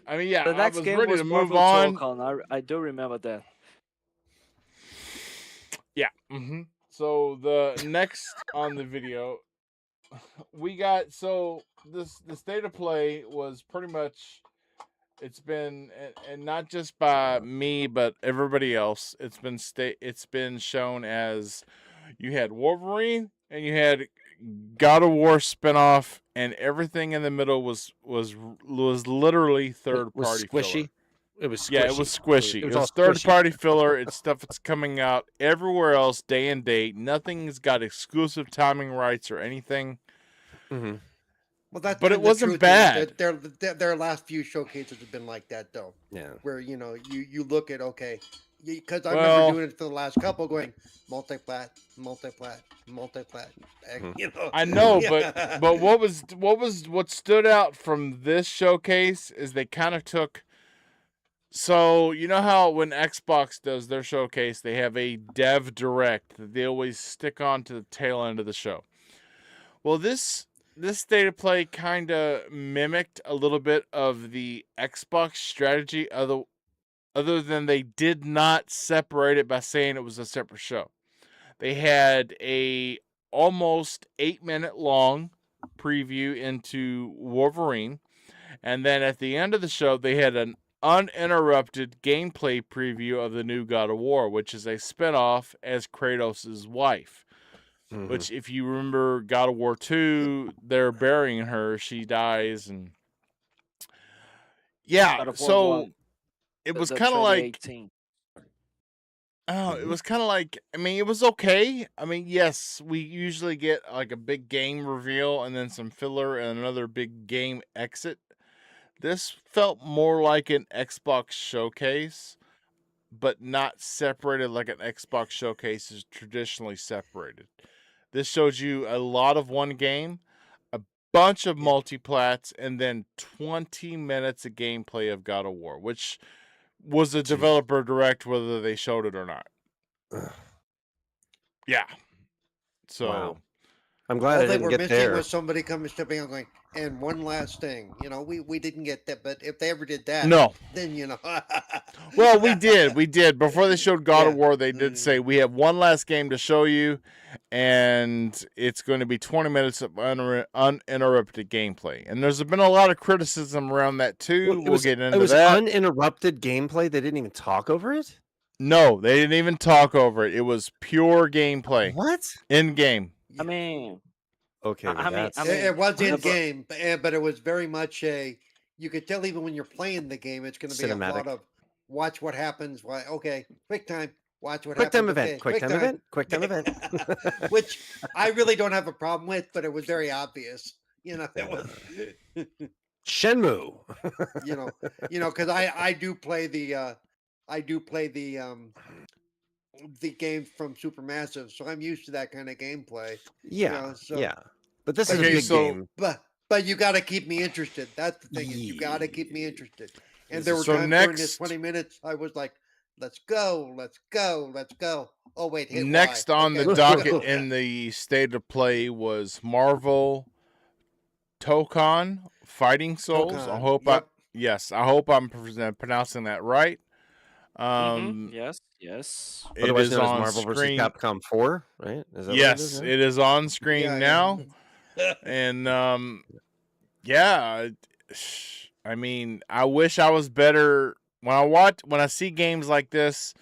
[SPEAKER 1] I mean, yeah,
[SPEAKER 4] The
[SPEAKER 1] I
[SPEAKER 4] next
[SPEAKER 1] was
[SPEAKER 4] game
[SPEAKER 1] ready
[SPEAKER 4] was
[SPEAKER 1] to move
[SPEAKER 4] Marvel
[SPEAKER 1] on.
[SPEAKER 4] Talk on. I do remember that.
[SPEAKER 1] Yeah. So the next on the video, we got the state of play was pretty much. It's been, and not just by me, but everybody else. It's been shown as you had Wolverine and you had God of War spinoff, and everything in the middle was literally third
[SPEAKER 3] Was
[SPEAKER 1] party
[SPEAKER 3] squishy.
[SPEAKER 1] filler.
[SPEAKER 3] It was squishy.
[SPEAKER 1] Yeah, it was squishy. It
[SPEAKER 3] all
[SPEAKER 1] was third
[SPEAKER 3] squishy.
[SPEAKER 1] party filler. It's stuff that's coming out everywhere else day and date. Nothing's got exclusive timing rights or anything.
[SPEAKER 3] Mm-hmm.
[SPEAKER 2] Well, that's
[SPEAKER 1] But
[SPEAKER 2] been
[SPEAKER 1] it
[SPEAKER 2] the
[SPEAKER 1] wasn't
[SPEAKER 2] truth.
[SPEAKER 1] bad.
[SPEAKER 2] Their last few showcases have been like that, though.
[SPEAKER 3] Yeah.
[SPEAKER 2] Where you look at because I
[SPEAKER 1] Well-
[SPEAKER 2] remember doing it for the last couple, going multi-plat.
[SPEAKER 1] I know,
[SPEAKER 2] Yeah.
[SPEAKER 1] but what stood out from this showcase is they kind of took. So you know how when Xbox does their showcase, they have a dev direct that they always stick on to the tail end of the show. Well, this state of play kind of mimicked a little bit of the Xbox strategy, other than they did not separate it by saying it was a separate show. They had a almost 8-minute long preview into Wolverine, and then at the end of the show, they had an uninterrupted gameplay preview of the new God of War, which is a spinoff as Kratos' wife.
[SPEAKER 3] Mm-hmm.
[SPEAKER 1] Which, if you remember God of War 2, they're burying her. She dies, and yeah.
[SPEAKER 4] God of War
[SPEAKER 1] So
[SPEAKER 4] 1,
[SPEAKER 1] it was
[SPEAKER 4] the
[SPEAKER 1] kind of like
[SPEAKER 4] 2018.
[SPEAKER 1] Oh, it was kind of like, I mean, it was okay. I mean, yes, we usually get like a big game reveal and then some filler and another big game exit. This felt more like an Xbox showcase, but not separated like an Xbox showcase is traditionally separated. This shows you a lot of one game, a bunch of
[SPEAKER 2] Yeah.
[SPEAKER 1] multiplats, and then 20 minutes of gameplay of God of War, which was a
[SPEAKER 3] Jeez.
[SPEAKER 1] developer direct whether they showed it or not.
[SPEAKER 3] Ugh.
[SPEAKER 1] Yeah. So
[SPEAKER 3] Wow. I'm glad
[SPEAKER 2] All
[SPEAKER 3] I
[SPEAKER 2] they
[SPEAKER 3] didn't
[SPEAKER 2] were
[SPEAKER 3] get
[SPEAKER 2] missing
[SPEAKER 3] there.
[SPEAKER 2] was somebody coming stepping on going, and one last thing, we didn't get that, but if they ever did that,
[SPEAKER 1] no.
[SPEAKER 2] then
[SPEAKER 1] Well, we did. Before they showed God of
[SPEAKER 2] Yeah.
[SPEAKER 1] War, they did say we have one last game to show you, and it's going to be 20 minutes of uninterrupted gameplay. And there's been a lot of criticism around that too.
[SPEAKER 3] Well,
[SPEAKER 1] We'll get
[SPEAKER 3] it
[SPEAKER 1] into
[SPEAKER 3] was
[SPEAKER 1] that.
[SPEAKER 3] uninterrupted gameplay. They didn't even talk over it.
[SPEAKER 1] No, they didn't even talk over it. It was pure gameplay
[SPEAKER 3] What?
[SPEAKER 1] in game.
[SPEAKER 4] I mean,
[SPEAKER 3] Okay, well,
[SPEAKER 4] I mean,
[SPEAKER 3] that's
[SPEAKER 4] I mean,
[SPEAKER 2] It was in
[SPEAKER 4] the bro-
[SPEAKER 2] game, but it was very much you could tell even when you're playing the game, it's going to be a
[SPEAKER 3] Cinematic.
[SPEAKER 2] lot of watch what happens. Why? Okay, quick time. Watch what
[SPEAKER 3] quick time
[SPEAKER 2] happens.
[SPEAKER 3] event.
[SPEAKER 2] Okay,
[SPEAKER 3] Quick time event. Quick time event.
[SPEAKER 2] Which I really don't have a problem with, but it was very obvious. It was,
[SPEAKER 3] Shenmue.
[SPEAKER 2] because I do play the games from Supermassive, so I'm used to that kind of gameplay.
[SPEAKER 3] Yeah,
[SPEAKER 2] so
[SPEAKER 3] yeah. But this is a
[SPEAKER 1] Okay,
[SPEAKER 3] big
[SPEAKER 1] so-
[SPEAKER 3] game.
[SPEAKER 2] but you got to keep me interested. That's the thing is you got to keep me interested. And there were
[SPEAKER 1] So
[SPEAKER 2] times during this
[SPEAKER 1] next-
[SPEAKER 2] 20 minutes I was like, let's go, let's go, let's go. Oh wait, hit
[SPEAKER 1] Next
[SPEAKER 2] Y.
[SPEAKER 1] on
[SPEAKER 2] Okay,
[SPEAKER 1] the
[SPEAKER 2] let's
[SPEAKER 1] docket
[SPEAKER 2] go.
[SPEAKER 1] in the state of play was Marvel Tokon Fighting Souls. I
[SPEAKER 2] Tokon,
[SPEAKER 1] hope
[SPEAKER 2] yep.
[SPEAKER 1] I hope I'm pronouncing that right.
[SPEAKER 4] yes, yes.
[SPEAKER 1] It
[SPEAKER 3] Otherwise
[SPEAKER 1] is
[SPEAKER 3] known as
[SPEAKER 1] on
[SPEAKER 3] Marvel vs.
[SPEAKER 1] screen.
[SPEAKER 3] Capcom 4, right? Is that
[SPEAKER 1] Yes,
[SPEAKER 3] what it
[SPEAKER 1] it is on screen
[SPEAKER 2] Yeah,
[SPEAKER 1] now,
[SPEAKER 2] yeah.
[SPEAKER 1] and yeah. I mean, I wish I was better when I see games like this.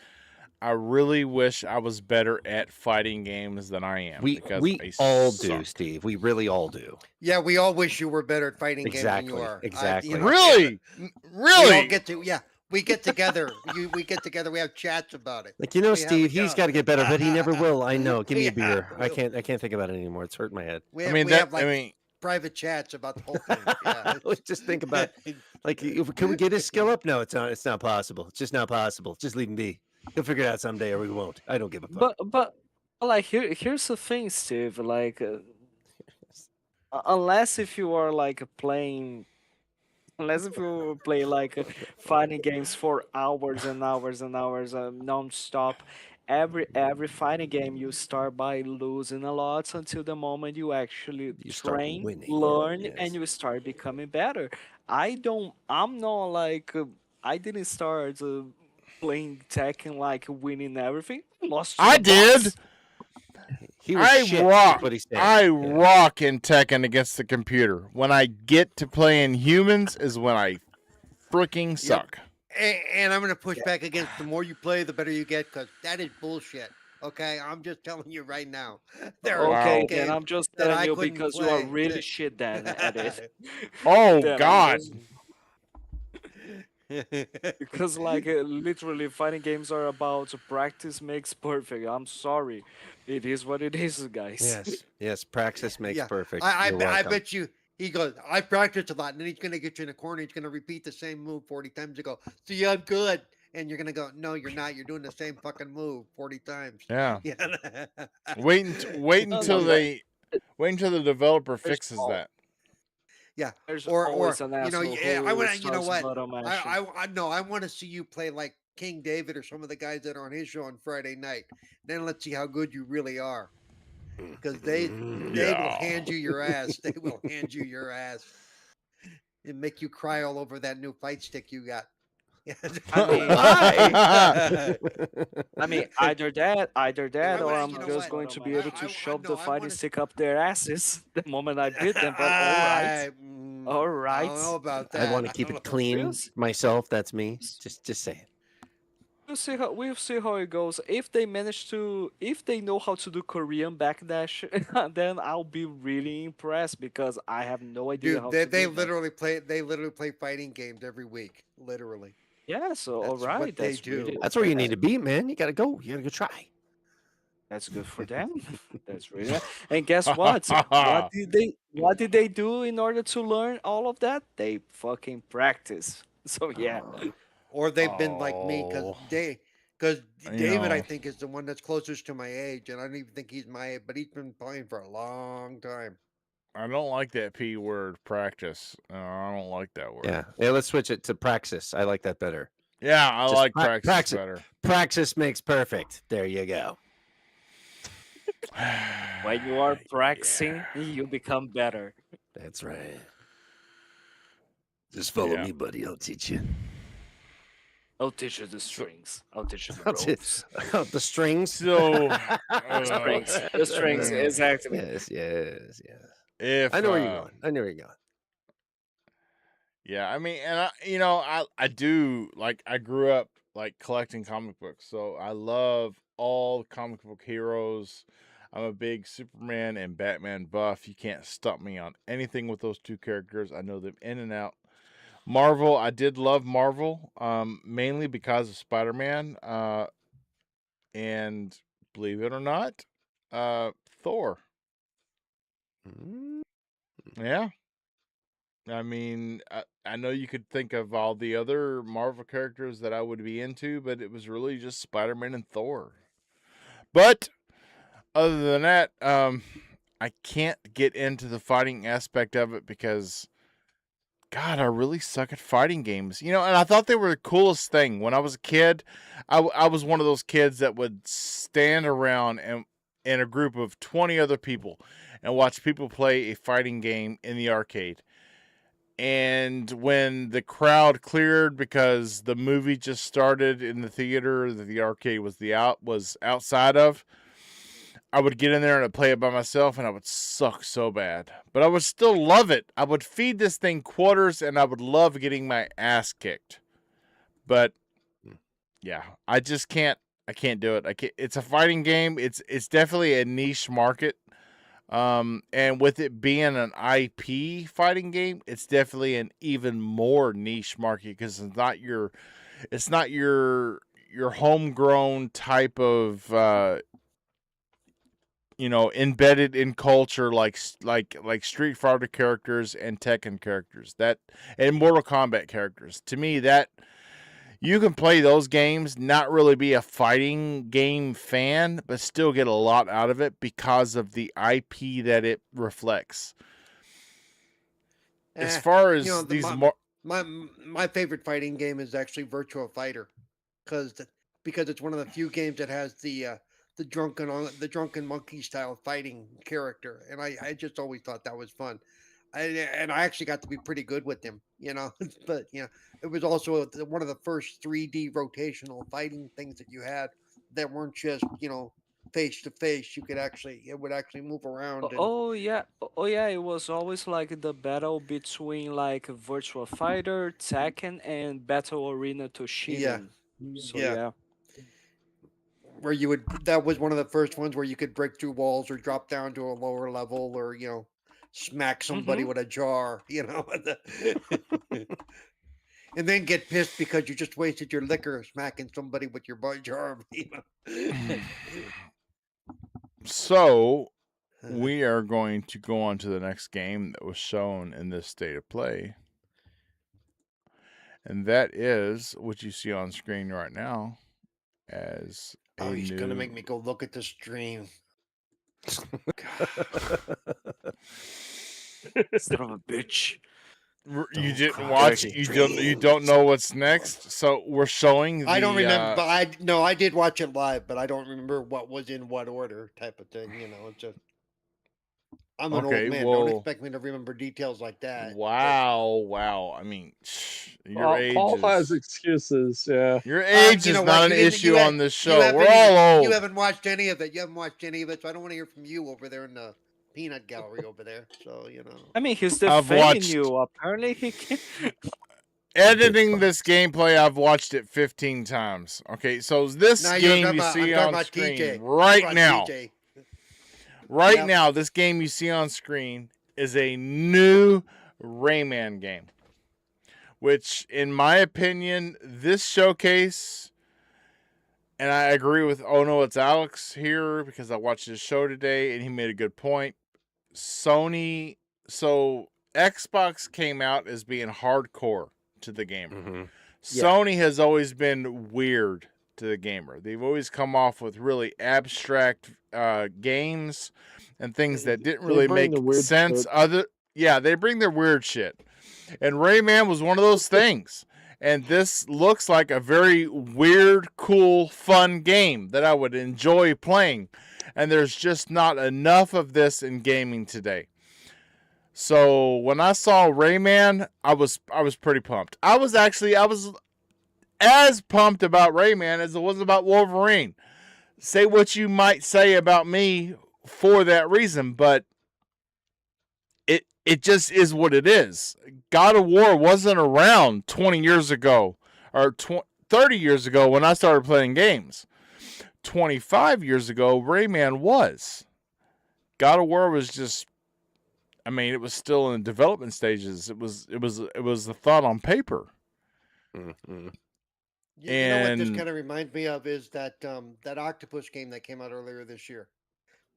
[SPEAKER 1] I really wish I was better at fighting games than I am.
[SPEAKER 3] We
[SPEAKER 1] because
[SPEAKER 3] we
[SPEAKER 1] I
[SPEAKER 3] all
[SPEAKER 1] suck.
[SPEAKER 3] do, Steve. We really all do.
[SPEAKER 2] Yeah, we all wish you were better at fighting games than you
[SPEAKER 3] Exactly,
[SPEAKER 2] are.
[SPEAKER 3] exactly.
[SPEAKER 1] Really,
[SPEAKER 2] We
[SPEAKER 1] really.
[SPEAKER 2] all get to we get together. We get together. We have chats about it.
[SPEAKER 3] Like, you know,
[SPEAKER 2] We have
[SPEAKER 3] Steve,
[SPEAKER 2] a
[SPEAKER 3] he's
[SPEAKER 2] go.
[SPEAKER 3] got to get better, but he never will. I know. Give me a
[SPEAKER 2] Yeah,
[SPEAKER 3] beer. I
[SPEAKER 2] we'll-
[SPEAKER 3] can't think about it anymore. It's hurting my head.
[SPEAKER 2] We
[SPEAKER 1] I
[SPEAKER 2] have,
[SPEAKER 1] mean
[SPEAKER 2] we
[SPEAKER 1] that.
[SPEAKER 2] have like
[SPEAKER 1] I mean,
[SPEAKER 2] private chats about the whole thing. Yeah.
[SPEAKER 3] Just think about, like, can we get his skill up? No, it's not. It's not possible. It's just not possible. Just leave him be. He'll figure it out someday, or we won't. I don't give a fuck.
[SPEAKER 4] But like here's the thing, Steve. Like, unless if you are like playing, unless if you play like fighting games for hours and hours and hours non-stop, every fighting game you start by losing a lot until the moment you actually
[SPEAKER 3] You start
[SPEAKER 4] train,
[SPEAKER 3] winning,
[SPEAKER 4] learn,
[SPEAKER 3] yes.
[SPEAKER 4] and you start becoming better. I'm not like I didn't start playing Tekken like winning everything. I lost to
[SPEAKER 1] I
[SPEAKER 4] the
[SPEAKER 1] did.
[SPEAKER 4] boss.
[SPEAKER 3] He was
[SPEAKER 1] I
[SPEAKER 3] shit. is
[SPEAKER 1] rock.
[SPEAKER 3] what he's saying.
[SPEAKER 1] I
[SPEAKER 3] Yeah.
[SPEAKER 1] rock in Tekken against the computer. When I get to playing humans is when I freaking suck.
[SPEAKER 2] And I'm going to push back against the more you play, the better you get, because that is bullshit. Okay, I'm just telling you right now. There are
[SPEAKER 1] Wow.
[SPEAKER 4] Okay,
[SPEAKER 2] some
[SPEAKER 4] then
[SPEAKER 2] games
[SPEAKER 4] I'm just
[SPEAKER 2] that I
[SPEAKER 4] telling you
[SPEAKER 2] couldn't
[SPEAKER 4] because you are
[SPEAKER 2] play.
[SPEAKER 4] really shit then at it.
[SPEAKER 1] Oh
[SPEAKER 4] Then I'm
[SPEAKER 1] God.
[SPEAKER 4] just- Because like literally fighting games are about practice makes perfect. I'm sorry. It is what it is, guys.
[SPEAKER 3] Yes, yes. Praxis makes
[SPEAKER 2] Yeah,
[SPEAKER 3] perfect.
[SPEAKER 2] I
[SPEAKER 3] You're
[SPEAKER 2] I
[SPEAKER 3] welcome.
[SPEAKER 2] bet you he goes, I practiced a lot, and then he's going to get you in a corner. He's going to repeat the same move 40 times. You go, see, I'm good. And you're going to go, no, you're not. You're doing the same fucking move 40 times.
[SPEAKER 1] Yeah.
[SPEAKER 2] Yeah.
[SPEAKER 1] Wait
[SPEAKER 4] No,
[SPEAKER 1] until
[SPEAKER 4] no,
[SPEAKER 1] the developer
[SPEAKER 4] There's
[SPEAKER 1] fixes
[SPEAKER 4] all-
[SPEAKER 1] that.
[SPEAKER 2] Yeah.
[SPEAKER 4] There's
[SPEAKER 2] Or
[SPEAKER 4] always an
[SPEAKER 2] I
[SPEAKER 4] asshole
[SPEAKER 2] want to,
[SPEAKER 4] who starts
[SPEAKER 2] what?
[SPEAKER 4] bottom mashing.
[SPEAKER 2] I know. I want to see you play like King David or some of the guys that are on his show on Friday night. Then let's see how good you really are. Because they will
[SPEAKER 1] Yeah.
[SPEAKER 2] hand you your ass. They will hand you your ass and make you cry all over that new fight stick you got.
[SPEAKER 4] I mean, either that,
[SPEAKER 2] I
[SPEAKER 4] or
[SPEAKER 2] wanna-
[SPEAKER 4] I'm
[SPEAKER 2] you know
[SPEAKER 4] just
[SPEAKER 2] what?
[SPEAKER 4] going to be able to
[SPEAKER 2] I
[SPEAKER 4] shove
[SPEAKER 2] no,
[SPEAKER 4] the
[SPEAKER 2] I
[SPEAKER 4] fighting
[SPEAKER 2] wanna-
[SPEAKER 4] stick up their asses the moment I beat them. But all right, all
[SPEAKER 2] I
[SPEAKER 4] right.
[SPEAKER 2] don't know about that.
[SPEAKER 3] I want to
[SPEAKER 2] I
[SPEAKER 3] keep
[SPEAKER 2] don't
[SPEAKER 3] it
[SPEAKER 2] know.
[SPEAKER 3] clean
[SPEAKER 4] Yes.
[SPEAKER 3] myself. That's me. Just say it.
[SPEAKER 4] We'll see how it goes. If they know how to do Korean backdash, then I'll be really impressed because I have no idea
[SPEAKER 2] Dude,
[SPEAKER 4] how
[SPEAKER 2] they
[SPEAKER 4] to do that.
[SPEAKER 2] literally play fighting games every week. Literally.
[SPEAKER 4] Yeah, so all
[SPEAKER 2] That's what
[SPEAKER 4] right,
[SPEAKER 2] they
[SPEAKER 4] that's
[SPEAKER 2] do.
[SPEAKER 4] really
[SPEAKER 3] That's where you need to be, man. You gotta go. You gotta go try.
[SPEAKER 4] that's good for them. That's really nice. And guess what? What did they do in order to learn all of that? They fucking practice. So yeah.
[SPEAKER 2] Or they've been like me
[SPEAKER 1] Oh,
[SPEAKER 2] because
[SPEAKER 1] you
[SPEAKER 2] David, I
[SPEAKER 1] know,
[SPEAKER 2] think, is the one that's closest to my age, and I don't even think he's my age, but he's been playing for a long time.
[SPEAKER 1] I don't like that P word, practice. I don't like that word.
[SPEAKER 3] Yeah. Yeah. Let's switch it to praxis. I like that better.
[SPEAKER 1] Yeah, I
[SPEAKER 3] Just
[SPEAKER 1] like praxis
[SPEAKER 3] praxis.
[SPEAKER 1] better.
[SPEAKER 3] Praxis makes perfect. There you go.
[SPEAKER 4] When you are
[SPEAKER 1] Yeah.
[SPEAKER 4] practicing, you become better.
[SPEAKER 3] That's right. Just follow
[SPEAKER 1] Yeah.
[SPEAKER 3] me, buddy. I'll teach you.
[SPEAKER 4] I'll teach you the
[SPEAKER 1] So,
[SPEAKER 4] strings. I'll teach you the
[SPEAKER 3] I'll te-
[SPEAKER 4] ropes.
[SPEAKER 3] the strings.
[SPEAKER 1] so
[SPEAKER 4] The strings. The strings,
[SPEAKER 1] yeah.
[SPEAKER 4] exactly.
[SPEAKER 3] Yes, yes, yes.
[SPEAKER 1] If
[SPEAKER 3] I know where you're going. I know where you're going.
[SPEAKER 1] yeah, I mean, and I do like I grew up like collecting comic books, so I love all comic book heroes. I'm a big Superman and Batman buff. You can't stump me on anything with those two characters. I know them in and out. Marvel, I did love Marvel, mainly because of Spider-Man, and believe it or not, Thor.
[SPEAKER 3] Mm.
[SPEAKER 1] Yeah, I mean, I know you could think of all the other Marvel characters that I would be into, but it was really just Spider-Man and Thor. But other than that, I can't get into the fighting aspect of it because God, I really suck at fighting games. And I thought they were the coolest thing. When I was a kid, I was one of those kids that would stand around and in a group of 20 other people and watch people play a fighting game in the arcade. And when the crowd cleared because the movie just started in the theater that the arcade was outside of, I would get in there and I'd play it by myself, and I would suck so bad. But I would still love it. I would feed this thing quarters, and I would love getting my ass kicked. But yeah, I just can't. I can't do it. I can't. It's a fighting game. It's definitely a niche market. And with it being an IP fighting game, it's definitely an even more niche market because it's not your homegrown type of embedded in culture like Street Fighter characters and Tekken characters and Mortal Kombat characters. To me, that you can play those games, not really be a fighting game fan, but still get a lot out of it because of the IP that it reflects. As
[SPEAKER 2] Eh,
[SPEAKER 1] far
[SPEAKER 2] you know,
[SPEAKER 1] as
[SPEAKER 2] the
[SPEAKER 1] these
[SPEAKER 2] my
[SPEAKER 1] more,
[SPEAKER 2] my my favorite fighting game is actually Virtua Fighter, because because it's one of the few games that has the drunken monkey style fighting character, and I just always thought that was fun. And I actually got to be pretty good with him, but it was also one of the first 3D rotational fighting things that you had that weren't just face to face. It would actually move around and
[SPEAKER 4] Oh yeah, oh yeah, it was always like the battle between like Virtua Fighter, Tekken, and Battle Arena
[SPEAKER 2] yeah,
[SPEAKER 4] Toshinden. So
[SPEAKER 2] yeah.
[SPEAKER 4] yeah.
[SPEAKER 2] Where you would that was one of the first ones where you could break through walls or drop down to a lower level or smack somebody
[SPEAKER 4] Mm-hmm.
[SPEAKER 2] with a jar, and then get pissed because you just wasted your liquor smacking somebody with your jar.
[SPEAKER 1] so we are going to go on to the next game that was shown in this state of play, and that is what you see on screen right now as
[SPEAKER 2] Oh,
[SPEAKER 1] a
[SPEAKER 2] he's gonna make
[SPEAKER 1] new.
[SPEAKER 2] me go look at the stream.
[SPEAKER 4] Son of a bitch.
[SPEAKER 1] You
[SPEAKER 3] Don't
[SPEAKER 1] didn't
[SPEAKER 3] crush
[SPEAKER 1] watch
[SPEAKER 3] the
[SPEAKER 1] it. You don't know what's next. So we're showing
[SPEAKER 2] I don't
[SPEAKER 1] the.
[SPEAKER 2] remember, but I no, I did watch it live, but I don't remember what was in what order, type of thing. It's just I'm an old
[SPEAKER 1] Okay,
[SPEAKER 2] man. Don't
[SPEAKER 1] well,
[SPEAKER 2] expect me to remember details like that. But
[SPEAKER 1] wow. I mean, your age
[SPEAKER 5] Paul has
[SPEAKER 1] is
[SPEAKER 5] excuses. Yeah.
[SPEAKER 1] your age
[SPEAKER 2] you
[SPEAKER 1] is
[SPEAKER 2] know
[SPEAKER 1] not
[SPEAKER 2] what?
[SPEAKER 1] an
[SPEAKER 2] You didn't.
[SPEAKER 1] issue on this show. We're
[SPEAKER 2] You
[SPEAKER 1] all old.
[SPEAKER 2] haven't watched any of it. You haven't watched any of it, so I don't want to hear from you over there in the peanut gallery over there. So
[SPEAKER 4] I mean, he's
[SPEAKER 1] I've
[SPEAKER 4] defending
[SPEAKER 1] watched
[SPEAKER 4] you. Apparently, he can.
[SPEAKER 1] editing this gameplay. I've watched it 15 times. Okay, so this
[SPEAKER 2] now
[SPEAKER 1] game you
[SPEAKER 2] I'm
[SPEAKER 1] see
[SPEAKER 2] talking
[SPEAKER 1] on
[SPEAKER 2] about
[SPEAKER 1] screen
[SPEAKER 2] TJ.
[SPEAKER 1] right now.
[SPEAKER 2] TJ.
[SPEAKER 1] Right
[SPEAKER 2] Yep.
[SPEAKER 1] now, this game you see on screen is a new Rayman game. which, in my opinion, this showcase, and I agree with it's Alex here because I watched his show today and he made a good point. Sony, so Xbox came out as being hardcore to the gamer.
[SPEAKER 3] Mm-hmm.
[SPEAKER 1] Sony has always been weird to the gamer. They've always come off with really abstract games and things that didn't really
[SPEAKER 5] bring the
[SPEAKER 1] make
[SPEAKER 5] weird
[SPEAKER 1] sense.
[SPEAKER 5] shit.
[SPEAKER 1] They bring their weird shit. And Rayman was one of those things. And this looks like a very weird, cool, fun game that I would enjoy playing. And there's just not enough of this in gaming today. So when I saw Rayman, I was pretty pumped. I was as pumped about Rayman as I was about Wolverine. Say what you might say about me for that reason, but it just is what it is. God of War wasn't around 20 years ago or 30 years ago when I started playing games. 25 years ago, Rayman was. God of War was just, I mean, it was still in development stages. It was the thought on paper.
[SPEAKER 3] Mm-hmm.
[SPEAKER 2] You know what this kind of reminds me of is that that Octopus game that came out earlier this year.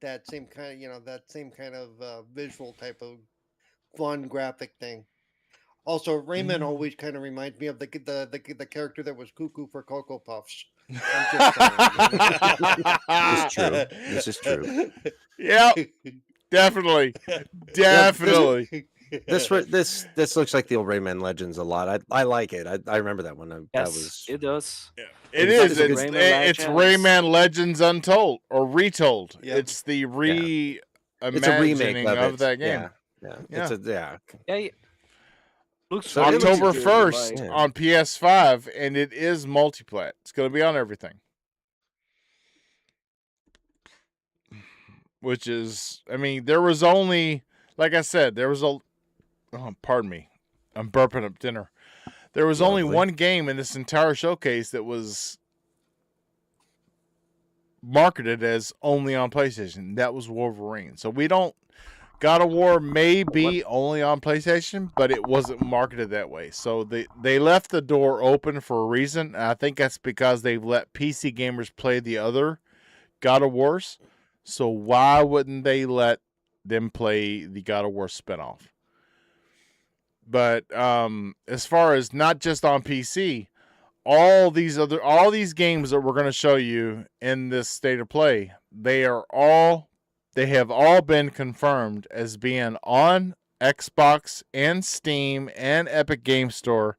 [SPEAKER 2] That same kind of visual type of fun graphic thing. Also, Rayman always kind of reminds me of the character that was Cuckoo for Cocoa Puffs. I'm just saying.
[SPEAKER 3] This is true.
[SPEAKER 1] Yeah, definitely.
[SPEAKER 3] This looks like the old Rayman Legends a lot. I like it. I remember that one.
[SPEAKER 4] It does.
[SPEAKER 1] Yeah. It's
[SPEAKER 4] Rayman
[SPEAKER 1] Rayman Legends Untold or Retold.
[SPEAKER 2] Yep.
[SPEAKER 1] It's the
[SPEAKER 3] it's a remake
[SPEAKER 1] of that game.
[SPEAKER 3] Yeah.
[SPEAKER 4] Looks
[SPEAKER 3] So
[SPEAKER 1] October
[SPEAKER 4] good,
[SPEAKER 1] 1st
[SPEAKER 4] like-
[SPEAKER 1] on PS5, and it is multiplat. It's going to be on everything. Which is, I mean, there was only, like I said, pardon me, I'm burping up dinner. There was only
[SPEAKER 3] Lovely.
[SPEAKER 1] one game in this entire showcase that was marketed as only on PlayStation. That was Wolverine. So God of War may be only on PlayStation, but it wasn't marketed that way. So they left the door open for a reason. And I think that's because they've let PC gamers play the other God of Wars. So why wouldn't they let them play the God of War spinoff? But as far as not just on PC, all these games that we're going to show you in this state of play, they have all been confirmed as being on Xbox and Steam and Epic Game Store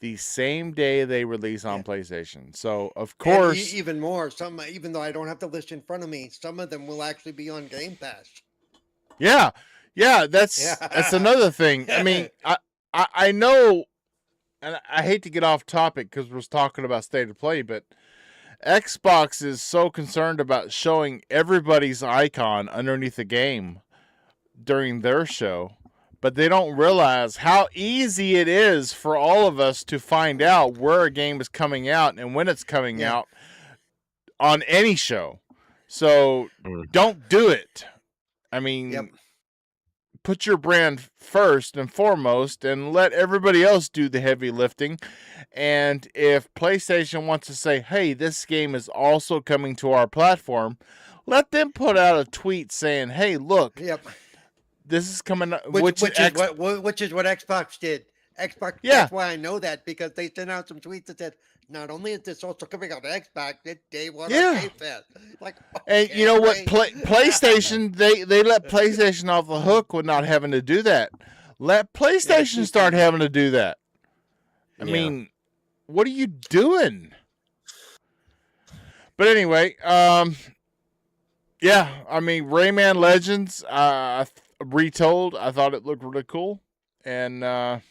[SPEAKER 1] the same day they release on PlayStation. So of course,
[SPEAKER 2] even more. Some, even though I don't have the list in front of me, some of them will actually be on Game Pass.
[SPEAKER 1] Yeah, that's another thing. I mean, I know, and I hate to get off topic because we're talking about state of play, but Xbox is so concerned about showing everybody's icon underneath the game during their show, but they don't realize how easy it is for all of us to find out where a game is coming out and when it's coming out on any show. So don't do it. I mean, put your brand first and foremost and let everybody else do the heavy lifting. And if PlayStation wants to say, hey, this game is also coming to our platform, let them put out a tweet saying, hey, look, this is coming up. Which is
[SPEAKER 2] what Xbox did. Xbox, that's why I know that, because they sent out some tweets that said, not only is this also coming out on Xbox, it's day one on Game Pass. Like,
[SPEAKER 1] and you know what? PlayStation, they let PlayStation off the hook with not having to do that. Let PlayStation start having to do that. I mean, what are you doing? But anyway, I mean, Rayman Legends, Retold, I thought it looked really cool. And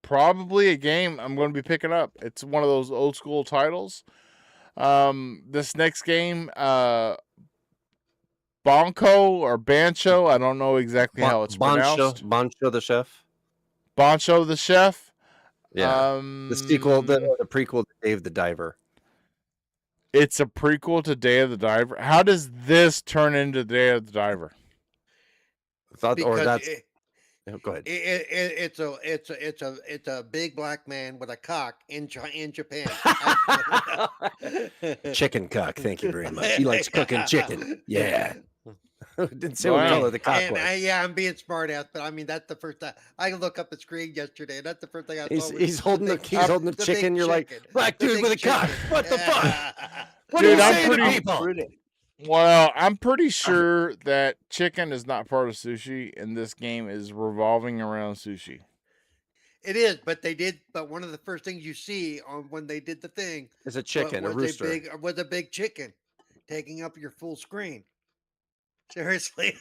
[SPEAKER 1] probably a game I'm going to be picking up. It's one of those old school titles. This next game, Bonko or Bancho, I don't know exactly how it's pronounced.
[SPEAKER 3] Boncho the Chef.
[SPEAKER 1] Boncho the Chef.
[SPEAKER 3] Yeah. The sequel, the prequel to Dave the Diver.
[SPEAKER 1] It's a prequel to Day of the Diver. How does this turn into Day of the Diver?
[SPEAKER 3] Go ahead.
[SPEAKER 2] It's a big black man with a cock in Japan.
[SPEAKER 3] Chicken cock. Thank you very much. He likes cooking chicken. Yeah. Didn't say what
[SPEAKER 1] Wow.
[SPEAKER 3] color the cock
[SPEAKER 2] And
[SPEAKER 3] was.
[SPEAKER 2] I'm being smart ass, but I mean that's the first time I looked up the screen yesterday, and that's the first thing I saw.
[SPEAKER 3] He's holding the chicken. You're like, black dude with a cock. What the fuck? What
[SPEAKER 1] Dude,
[SPEAKER 3] are you
[SPEAKER 1] I'm
[SPEAKER 3] saying to
[SPEAKER 1] pretty-
[SPEAKER 3] people?
[SPEAKER 1] Well, I'm pretty sure that chicken is not part of sushi, and this game is revolving around sushi.
[SPEAKER 2] It is, but they did. But one of the first things you see on when they did the thing
[SPEAKER 3] It's a chicken, a rooster.
[SPEAKER 2] was a big chicken taking up your full screen. Seriously.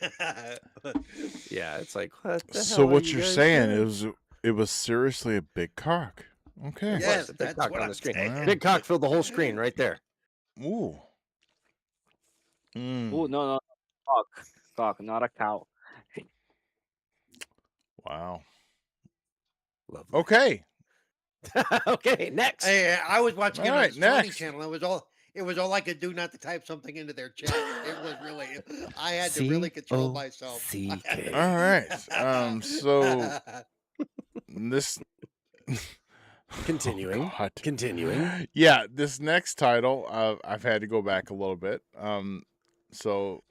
[SPEAKER 3] Yeah, it's like, what the
[SPEAKER 1] So
[SPEAKER 3] hell are
[SPEAKER 1] what
[SPEAKER 3] you
[SPEAKER 1] you're
[SPEAKER 3] guys
[SPEAKER 1] saying
[SPEAKER 3] doing?
[SPEAKER 1] it was seriously a big cock. Okay.
[SPEAKER 2] Yes,
[SPEAKER 3] Big
[SPEAKER 2] that's
[SPEAKER 3] cock
[SPEAKER 2] what
[SPEAKER 3] on
[SPEAKER 2] I'm
[SPEAKER 3] the screen.
[SPEAKER 2] saying.
[SPEAKER 3] Big cock filled the whole screen right there.
[SPEAKER 1] Ooh. Mm.
[SPEAKER 4] Oh no, cock, not a cow.
[SPEAKER 1] Wow.
[SPEAKER 3] Lovely.
[SPEAKER 1] Okay.
[SPEAKER 3] Okay, next.
[SPEAKER 2] I was watching it
[SPEAKER 1] All
[SPEAKER 2] on
[SPEAKER 1] right,
[SPEAKER 2] the Sony
[SPEAKER 1] next.
[SPEAKER 2] channel. It was all I could do not to type something into their chat. It was really I had to really control myself.
[SPEAKER 3] C-O-C-K.
[SPEAKER 1] All right. So this
[SPEAKER 3] Continuing.
[SPEAKER 1] Oh, God.
[SPEAKER 3] Continuing.
[SPEAKER 1] Yeah, this next title, I've had to go back a little bit. So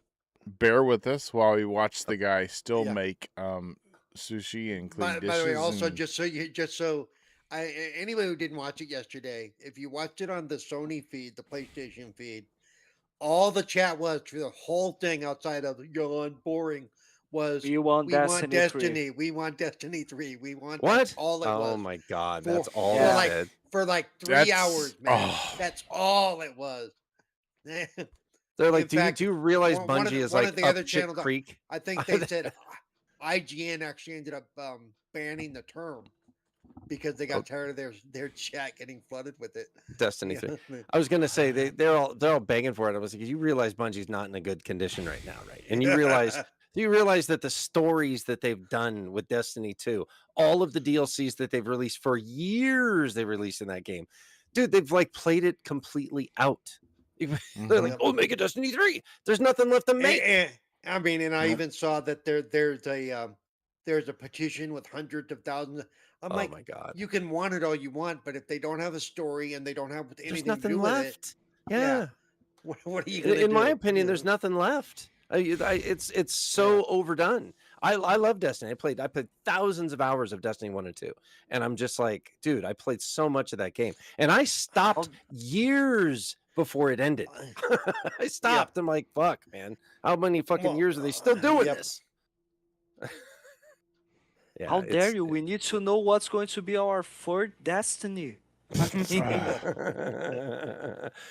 [SPEAKER 1] bear with us while we watch the guy still
[SPEAKER 2] Yeah.
[SPEAKER 1] make sushi and clean
[SPEAKER 2] By
[SPEAKER 1] dishes.
[SPEAKER 2] the way, also
[SPEAKER 1] and-
[SPEAKER 2] anybody who didn't watch it yesterday, if you watched it on the Sony feed, the PlayStation feed, all the chat was for the whole thing outside of yawn boring was
[SPEAKER 4] We want Destiny 3.
[SPEAKER 2] Destiny. We want Destiny 3. We want
[SPEAKER 3] What?
[SPEAKER 2] That's all it was.
[SPEAKER 3] Oh my God,
[SPEAKER 2] For-
[SPEAKER 3] that's all
[SPEAKER 2] for
[SPEAKER 3] they
[SPEAKER 2] like-
[SPEAKER 3] said.
[SPEAKER 2] For like 3
[SPEAKER 1] That's-
[SPEAKER 2] hours, man.
[SPEAKER 1] oh.
[SPEAKER 2] That's all it was.
[SPEAKER 3] They're like,
[SPEAKER 2] In
[SPEAKER 3] do
[SPEAKER 2] fact,
[SPEAKER 3] you realize
[SPEAKER 2] one
[SPEAKER 3] Bungie
[SPEAKER 2] of the-
[SPEAKER 3] is
[SPEAKER 2] one
[SPEAKER 3] like
[SPEAKER 2] of the
[SPEAKER 3] up
[SPEAKER 2] other
[SPEAKER 3] Chick
[SPEAKER 2] channels-
[SPEAKER 3] Creek?
[SPEAKER 2] I think they said IGN actually ended up banning the term because they got
[SPEAKER 3] Oh.
[SPEAKER 2] tired of their chat getting flooded with it.
[SPEAKER 3] Destiny 3. I was gonna say they're all begging for it. I was like, you realize Bungie's not in a good condition right now, right? And you realize that the stories that they've done with Destiny 2, all of the DLCs that they've released for years, they released in that game, dude, they've like played it completely out. They're like, oh, make a Destiny 3. There's nothing left to make.
[SPEAKER 2] I mean, and I
[SPEAKER 1] Nope.
[SPEAKER 2] even saw that there's a petition with hundreds of thousands. I'm
[SPEAKER 3] Oh
[SPEAKER 2] like,
[SPEAKER 3] my God.
[SPEAKER 2] you can want it all you want, but if they don't have a story and they don't have anything
[SPEAKER 3] There's
[SPEAKER 2] to
[SPEAKER 3] nothing
[SPEAKER 2] do with it,
[SPEAKER 3] left. Yeah.
[SPEAKER 2] what are you going to do?
[SPEAKER 3] In my opinion,
[SPEAKER 2] You
[SPEAKER 3] there's
[SPEAKER 2] know?
[SPEAKER 3] nothing left. It's so overdone. I love Destiny. I played thousands of hours of Destiny 1 and 2. And I'm just like, dude, I played so much of that game. And I stopped years before it ended. I stopped. I'm like, fuck, man. How many fucking
[SPEAKER 2] Well,
[SPEAKER 3] years are they still doing
[SPEAKER 2] yep.
[SPEAKER 3] this? Yeah,
[SPEAKER 4] How dare you? We need to know what's going to be our third Destiny.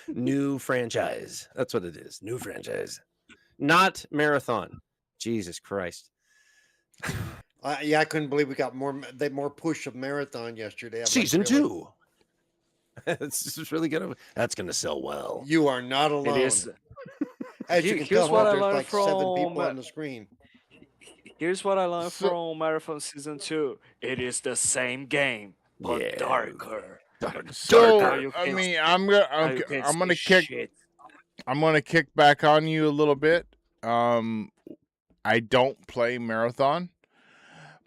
[SPEAKER 3] New franchise. That's what it is. New franchise. Not marathon. Jesus Christ.
[SPEAKER 2] I couldn't believe we got more push of marathon yesterday. I'm like,
[SPEAKER 3] Season
[SPEAKER 2] really?
[SPEAKER 3] 2. It's just really that's gonna sell well.
[SPEAKER 2] You are not alone.
[SPEAKER 4] It is.
[SPEAKER 2] As you can
[SPEAKER 4] Here's
[SPEAKER 2] tell,
[SPEAKER 4] what I
[SPEAKER 2] there's
[SPEAKER 4] learned
[SPEAKER 2] like 7 people
[SPEAKER 4] from-
[SPEAKER 2] on the screen.
[SPEAKER 4] Here's what I learned
[SPEAKER 1] So-
[SPEAKER 4] from Marathon Season 2. It is the same game, but
[SPEAKER 3] Yeah.
[SPEAKER 4] darker.
[SPEAKER 1] So
[SPEAKER 4] Now you
[SPEAKER 1] I
[SPEAKER 4] can-
[SPEAKER 1] mean,
[SPEAKER 4] Now you can't
[SPEAKER 1] I'm gonna
[SPEAKER 4] say
[SPEAKER 1] kick
[SPEAKER 4] shit.
[SPEAKER 1] I'm gonna kick back on you a little bit. I don't play marathon,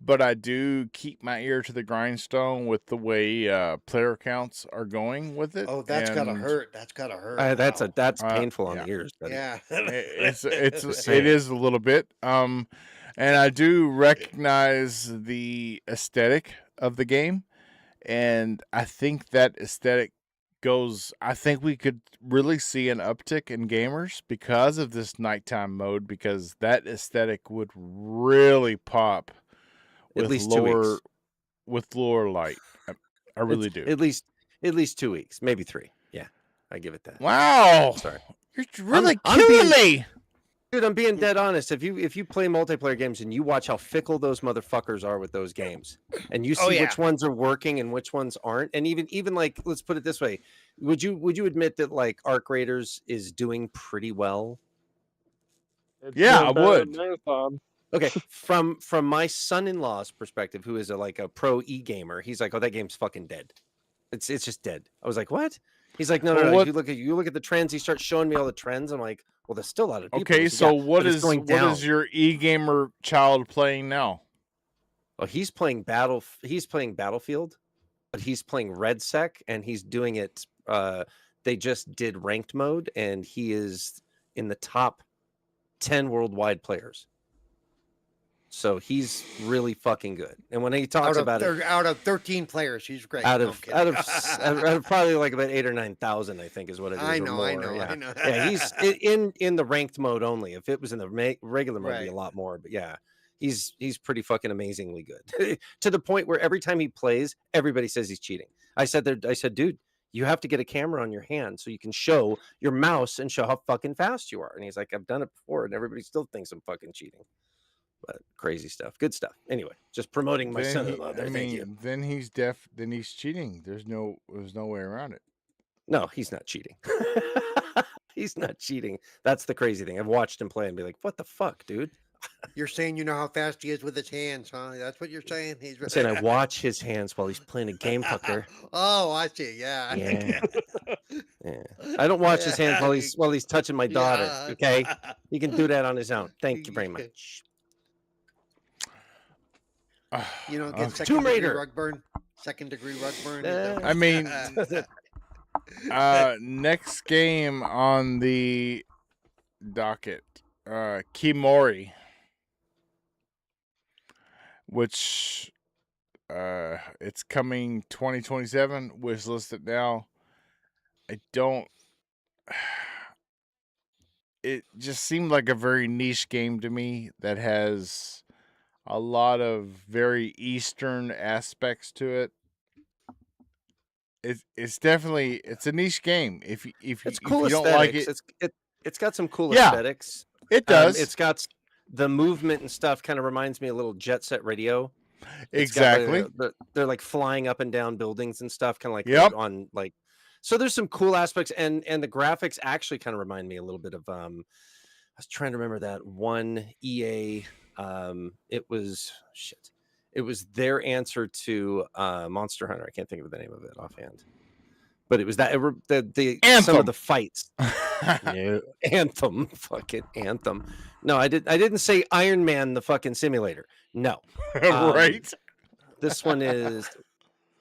[SPEAKER 1] but I do keep my ear to the grindstone with the way player counts are going with it.
[SPEAKER 2] Oh, that's gotta
[SPEAKER 1] and
[SPEAKER 2] hurt. That's gotta hurt.
[SPEAKER 3] That's
[SPEAKER 2] Wow.
[SPEAKER 3] painful on
[SPEAKER 1] yeah.
[SPEAKER 3] the ears. But
[SPEAKER 2] Yeah.
[SPEAKER 1] It's
[SPEAKER 3] Just
[SPEAKER 1] it
[SPEAKER 3] saying.
[SPEAKER 1] is a little bit. And I do recognize the aesthetic of the game, and I think that aesthetic I think we could really see an uptick in gamers because of this nighttime mode, because that aesthetic would really pop with
[SPEAKER 3] At least 2 weeks.
[SPEAKER 1] lower light. I really do.
[SPEAKER 3] At least 2 weeks, maybe 3. Yeah, I give it that.
[SPEAKER 1] Wow.
[SPEAKER 3] Sorry.
[SPEAKER 1] You're really
[SPEAKER 3] I'm
[SPEAKER 1] killing
[SPEAKER 3] being-
[SPEAKER 1] me.
[SPEAKER 3] Dude, I'm being dead honest. If you play multiplayer games and you watch how fickle those motherfuckers are with those games, and you see
[SPEAKER 2] Oh, yeah.
[SPEAKER 3] which ones are working and which ones aren't, and even like, let's put it this way, would you admit that like Arc Raiders is doing pretty well?
[SPEAKER 5] It's
[SPEAKER 1] Yeah,
[SPEAKER 5] doing
[SPEAKER 1] I
[SPEAKER 5] better
[SPEAKER 1] would.
[SPEAKER 5] than Marathon.
[SPEAKER 3] Okay, from my son-in-law's perspective, who is like a pro e-gamer, he's like, oh, that game's fucking dead. It's just dead. I was like, what? He's like, no,
[SPEAKER 1] Well,
[SPEAKER 3] no.
[SPEAKER 1] what-
[SPEAKER 3] You look at the trends. He starts showing me all the trends. I'm like, well, there's still a lot of people.
[SPEAKER 1] Okay,
[SPEAKER 3] He's
[SPEAKER 1] so
[SPEAKER 3] like, "Yeah,
[SPEAKER 1] what
[SPEAKER 3] but it's
[SPEAKER 1] is
[SPEAKER 3] going
[SPEAKER 1] what
[SPEAKER 3] down."
[SPEAKER 1] is your e-gamer child playing now?
[SPEAKER 3] Well, he's playing Battlefield, but he's playing RedSec, and he's doing it. They just did ranked mode, and he is in the top 10 worldwide players. So he's really fucking good. And when he talks about it,
[SPEAKER 2] out of 13 players, he's great.
[SPEAKER 3] out
[SPEAKER 2] No,
[SPEAKER 3] of
[SPEAKER 2] I'm
[SPEAKER 3] out
[SPEAKER 2] kidding.
[SPEAKER 3] of probably like about 8 or 9,000, I think is what it is.
[SPEAKER 2] I
[SPEAKER 3] or
[SPEAKER 2] know,
[SPEAKER 3] more.
[SPEAKER 2] I know,
[SPEAKER 3] Yeah.
[SPEAKER 2] I know.
[SPEAKER 3] Yeah, he's in the ranked mode only. If it was in the regular mode, it'd be a
[SPEAKER 2] Right.
[SPEAKER 3] lot more. But yeah, he's pretty fucking amazingly good to the point where every time he plays, everybody says he's cheating. I said, dude, you have to get a camera on your hand so you can show your mouse and show how fucking fast you are. And he's like, I've done it before, and everybody still thinks I'm fucking cheating. But crazy stuff, good stuff. Anyway, just promoting my son-in-law there. Thank you.
[SPEAKER 1] Then he's deaf. Then he's cheating. There's no way around it.
[SPEAKER 3] No, he's not cheating. He's not cheating. That's the crazy thing. I've watched him play and be like, what the fuck, dude?
[SPEAKER 2] You're saying you know how fast he is with his hands, huh? That's what you're saying?
[SPEAKER 3] I'm saying I watch his hands while he's playing a game, fucker.
[SPEAKER 2] Oh, I see. Yeah.
[SPEAKER 3] Yeah. Yeah. I don't watch his hands while he's touching my daughter.
[SPEAKER 2] Yeah.
[SPEAKER 3] Okay. He can do that on his own. Thank you very much.
[SPEAKER 2] You don't get
[SPEAKER 1] Okay.
[SPEAKER 3] Tomb Raider.
[SPEAKER 2] rug burn? Second degree rug burn?
[SPEAKER 3] I
[SPEAKER 1] mean, next game on the docket, Kimori, which it's coming 2027. Wish listed now. I don't. It just seemed like a very niche game to me that has a lot of very Eastern aspects to it. It's definitely a niche game. If
[SPEAKER 3] it's cool
[SPEAKER 1] if you
[SPEAKER 3] aesthetics.
[SPEAKER 1] don't like it,
[SPEAKER 3] It's got some cool
[SPEAKER 1] Yeah.
[SPEAKER 3] aesthetics.
[SPEAKER 1] it does.
[SPEAKER 3] It's got the movement and stuff. Kind of reminds me a little Jet Set Radio. It's
[SPEAKER 1] exactly.
[SPEAKER 3] got they're like flying up and down buildings and stuff, kind of like
[SPEAKER 1] Yep.
[SPEAKER 3] on like. So there's some cool aspects, and the graphics actually kind of remind me a little bit of. I was trying to remember that one EA. It was shit. It was their answer to Monster Hunter. I can't think of the name of it offhand, but it was that the some
[SPEAKER 1] Anthem.
[SPEAKER 3] of the fights. No, Anthem, fucking Anthem. No, I didn't say Iron Man, the fucking simulator. No,
[SPEAKER 1] Right.
[SPEAKER 3] this one is.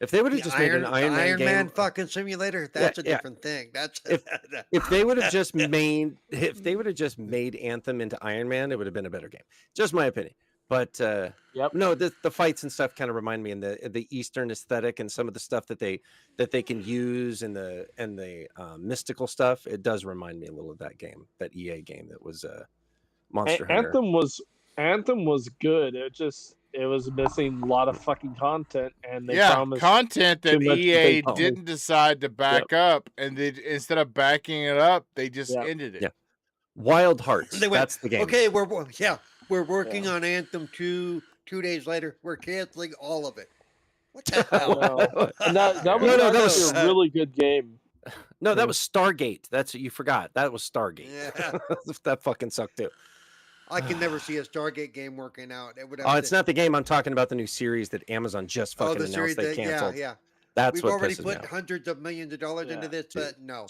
[SPEAKER 3] If they would have just made an Iron Man game,
[SPEAKER 2] Man fucking simulator, that's a
[SPEAKER 3] yeah.
[SPEAKER 2] different thing. That's
[SPEAKER 3] if they would have just made Anthem into Iron Man, it would have been a better game. Just my opinion. But
[SPEAKER 5] Yep.
[SPEAKER 3] no, the fights and stuff kind of remind me in the Eastern aesthetic and some of the stuff that they can use and the mystical stuff. It does remind me a little of that game, that EA game that was Monster Hunter.
[SPEAKER 5] Anthem was good. It was missing a lot of fucking content, and they
[SPEAKER 1] Yeah,
[SPEAKER 5] promised
[SPEAKER 1] content that
[SPEAKER 5] too much
[SPEAKER 1] EA
[SPEAKER 5] debate.
[SPEAKER 1] didn't decide to back up, and they instead of backing it up, they just
[SPEAKER 5] Yep.
[SPEAKER 1] ended it.
[SPEAKER 3] Yeah. Wild Hearts.
[SPEAKER 2] They went,
[SPEAKER 3] That's the game.
[SPEAKER 2] okay, we're working on Anthem 2. 2 days later, we're canceling all of it. What the hell?
[SPEAKER 5] No. And that was
[SPEAKER 3] No, that
[SPEAKER 5] actually
[SPEAKER 3] was-
[SPEAKER 5] a really good game.
[SPEAKER 3] No, that was Stargate. That's what you forgot. That was Stargate.
[SPEAKER 2] Yeah.
[SPEAKER 3] That fucking sucked too.
[SPEAKER 2] I can never see a Stargate game working out. It would have
[SPEAKER 3] Oh,
[SPEAKER 2] to-
[SPEAKER 3] it's not the game. I'm talking about the new series that Amazon just fucking
[SPEAKER 2] the
[SPEAKER 3] announced
[SPEAKER 2] series
[SPEAKER 3] they
[SPEAKER 2] that,
[SPEAKER 3] canceled.
[SPEAKER 2] yeah.
[SPEAKER 3] That's
[SPEAKER 2] We've
[SPEAKER 3] what
[SPEAKER 2] already
[SPEAKER 3] pisses me
[SPEAKER 2] put
[SPEAKER 3] off.
[SPEAKER 2] hundreds of millions of dollars into
[SPEAKER 5] Yeah,
[SPEAKER 2] this,
[SPEAKER 3] dude.
[SPEAKER 2] but no.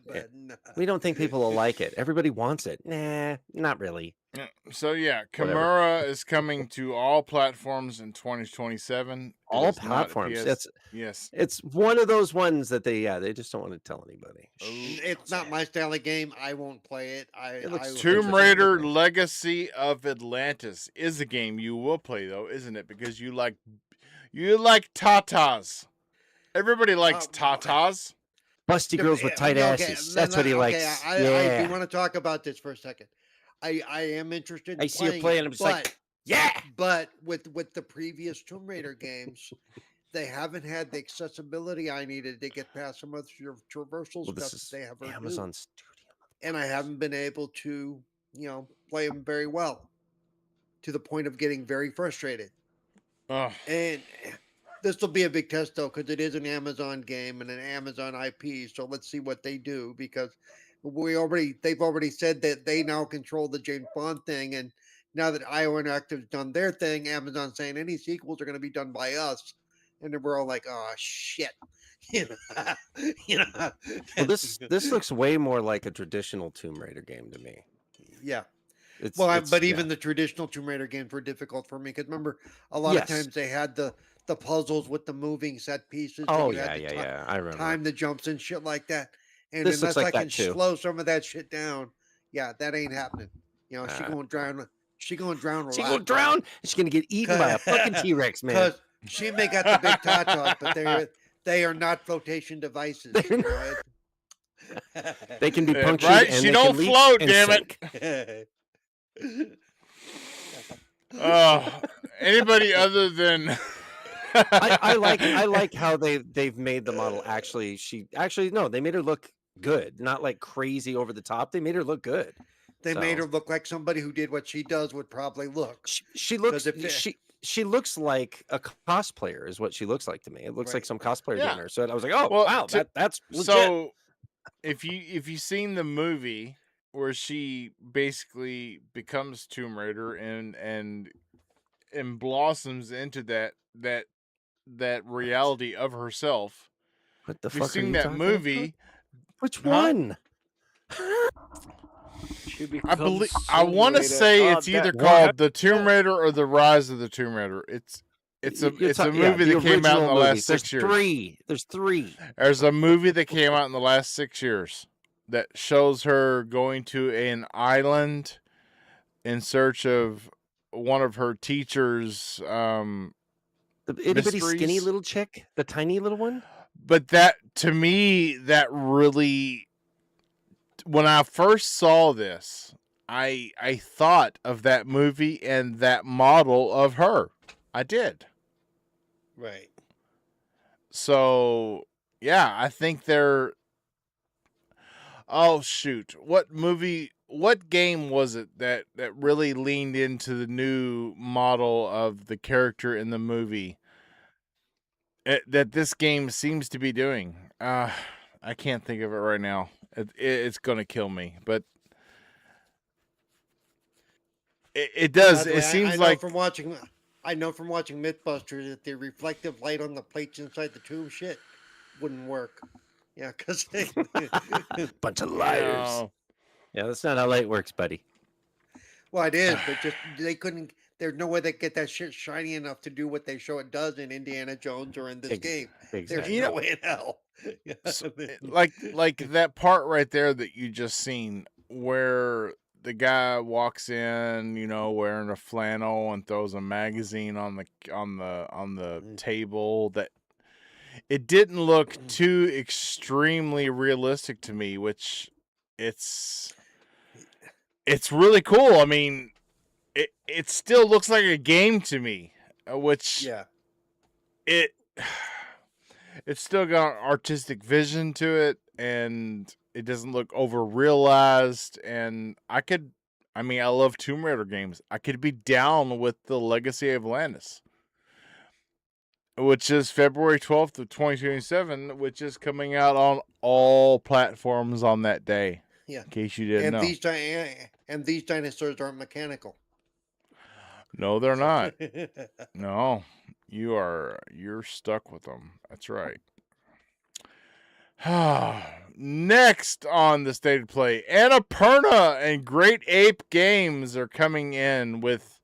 [SPEAKER 2] But no.
[SPEAKER 3] We don't think people will like it. Everybody wants it. Nah, not really.
[SPEAKER 1] So yeah,
[SPEAKER 3] Whatever.
[SPEAKER 1] Kimura is coming to all platforms in 2027. It
[SPEAKER 3] All
[SPEAKER 1] is not
[SPEAKER 3] platforms.
[SPEAKER 1] PS Yes.
[SPEAKER 3] It's one of those ones that they just don't want to tell anybody.
[SPEAKER 2] It's not my style of game. I won't play it.
[SPEAKER 3] It looks
[SPEAKER 2] I will
[SPEAKER 3] It's
[SPEAKER 1] Tomb
[SPEAKER 3] interesting.
[SPEAKER 1] Raider Legacy of Atlantis is a game you will play though, isn't it? Because you like tatas. Everybody likes tatas.
[SPEAKER 3] Busty girls with tight asses. That's what he likes.
[SPEAKER 2] I
[SPEAKER 3] Yeah.
[SPEAKER 2] do want to talk about this for a second. I am interested in
[SPEAKER 3] I see you
[SPEAKER 2] playing
[SPEAKER 3] playing.
[SPEAKER 2] it,
[SPEAKER 3] I'm just like, yeah.
[SPEAKER 2] but with the previous Tomb Raider games, they haven't had the accessibility I needed to get past some of the traversal
[SPEAKER 3] Well, this
[SPEAKER 2] stuff
[SPEAKER 3] is
[SPEAKER 2] that they have.
[SPEAKER 3] Amazon Studio.
[SPEAKER 2] And I haven't been able to, play them very well, to the point of getting very frustrated.
[SPEAKER 1] Ugh.
[SPEAKER 2] And this will be a big test though, because it is an Amazon game and an Amazon IP. So let's see what they do, because they've already said that they now control the James Bond thing, and now that IO Interactive's done their thing, Amazon's saying any sequels are going to be done by us, and then we're all like, oh shit,
[SPEAKER 3] Well, this looks way more like a traditional Tomb Raider game to me.
[SPEAKER 2] Yeah.
[SPEAKER 3] It's
[SPEAKER 2] Well,
[SPEAKER 3] it's
[SPEAKER 2] but
[SPEAKER 3] yeah.
[SPEAKER 2] even the traditional Tomb Raider games were difficult for me because remember, a lot of
[SPEAKER 3] Yes.
[SPEAKER 2] times they had the puzzles with the moving set pieces that
[SPEAKER 3] Oh
[SPEAKER 2] you
[SPEAKER 3] yeah,
[SPEAKER 2] had to
[SPEAKER 3] yeah. I remember.
[SPEAKER 2] time the jumps and shit like that. And
[SPEAKER 3] This looks
[SPEAKER 2] unless I
[SPEAKER 3] like
[SPEAKER 2] can
[SPEAKER 3] that too.
[SPEAKER 2] slow some of that shit down, yeah, that ain't happening. You know, she
[SPEAKER 3] Uh,
[SPEAKER 2] gonna drown. She gonna drown a
[SPEAKER 3] She
[SPEAKER 2] lot.
[SPEAKER 3] gonna drown. She's gonna get eaten by a fucking T-Rex, man.
[SPEAKER 2] Because she may got the big tatas, but they are not flotation devices.
[SPEAKER 3] They're
[SPEAKER 2] You know,
[SPEAKER 3] They can be
[SPEAKER 1] Yeah,
[SPEAKER 3] punctured
[SPEAKER 1] right?
[SPEAKER 3] and
[SPEAKER 1] She
[SPEAKER 3] they
[SPEAKER 1] don't
[SPEAKER 3] can leak
[SPEAKER 1] float,
[SPEAKER 3] and
[SPEAKER 1] damn it.
[SPEAKER 3] sink.
[SPEAKER 1] Anybody other than
[SPEAKER 3] I like how they've made the model actually. No, they made her look good, not like crazy over the top. They made her look good.
[SPEAKER 2] They
[SPEAKER 3] So,
[SPEAKER 2] made her look like somebody who did what she does would probably look.
[SPEAKER 3] She looks
[SPEAKER 2] 'Cause if they-
[SPEAKER 3] she looks like a cosplayer is what she looks like to me. It looks like
[SPEAKER 2] Right.
[SPEAKER 3] some cosplayer
[SPEAKER 1] Yeah.
[SPEAKER 3] doing her. So I was like, oh
[SPEAKER 1] Well,
[SPEAKER 3] wow, that's legit.
[SPEAKER 1] so if you seen the movie where she basically becomes Tomb Raider and blossoms into that reality of herself.
[SPEAKER 3] What the
[SPEAKER 1] If you've
[SPEAKER 3] fuck are
[SPEAKER 1] seen
[SPEAKER 3] you
[SPEAKER 1] that
[SPEAKER 3] talking
[SPEAKER 1] movie,
[SPEAKER 3] Which
[SPEAKER 1] Huh?
[SPEAKER 3] one?
[SPEAKER 4] She
[SPEAKER 1] I
[SPEAKER 4] becomes
[SPEAKER 1] I
[SPEAKER 4] Tomb
[SPEAKER 1] want to
[SPEAKER 4] Raider.
[SPEAKER 1] say it's either
[SPEAKER 3] What?
[SPEAKER 1] called The Tomb Raider or The Rise of the Tomb Raider. It's a movie that came out in the last 6 years.
[SPEAKER 3] There's three.
[SPEAKER 1] There's a movie that came out in the last 6 years that shows her going to an island in search of one of her teachers'
[SPEAKER 3] The itty bitty skinny
[SPEAKER 1] mysteries.
[SPEAKER 3] little chick, the tiny little one.
[SPEAKER 1] But that, to me, that really, when I first saw this, I thought of that movie and that model of her. I did.
[SPEAKER 2] Right.
[SPEAKER 1] So, yeah, I think they're. Oh shoot! What game was it that really leaned into the new model of the character in the movie? That this game seems to be doing. I can't think of it right now. It's gonna kill me, but it does.
[SPEAKER 2] By the way,
[SPEAKER 1] It seems
[SPEAKER 2] I know
[SPEAKER 1] like
[SPEAKER 2] from watching. I know from watching Mythbusters that the reflective light on the plates inside the tomb shit wouldn't work. Yeah, because
[SPEAKER 3] Bunch of
[SPEAKER 1] you
[SPEAKER 3] liars.
[SPEAKER 1] know,
[SPEAKER 3] Yeah, that's not how light works, buddy.
[SPEAKER 2] well, it is, but just they couldn't. There's no way they get that shit shiny enough to do what they show it does in Indiana Jones or in this game. There's
[SPEAKER 3] Exactly.
[SPEAKER 1] You
[SPEAKER 2] no
[SPEAKER 1] know-
[SPEAKER 2] way in hell. Yeah.
[SPEAKER 1] like that part right there that you just seen where the guy walks in, wearing a flannel and throws a magazine on the table. That it didn't look too extremely realistic to me, which it's really cool. I mean, it still looks like a game to me, which
[SPEAKER 2] Yeah.
[SPEAKER 1] it's still got an artistic vision to it, and it doesn't look over realized. And I love Tomb Raider games. I could be down with the Legacy of Atlantis, which is February 12th of 2027, which is coming out on all platforms on that day.
[SPEAKER 2] Yeah.
[SPEAKER 1] In case you didn't know.
[SPEAKER 2] And these dinosaurs aren't mechanical.
[SPEAKER 1] No, they're not. No, you're stuck with them. That's right. Next on the State of Play, Annapurna and Great Ape Games are coming in with.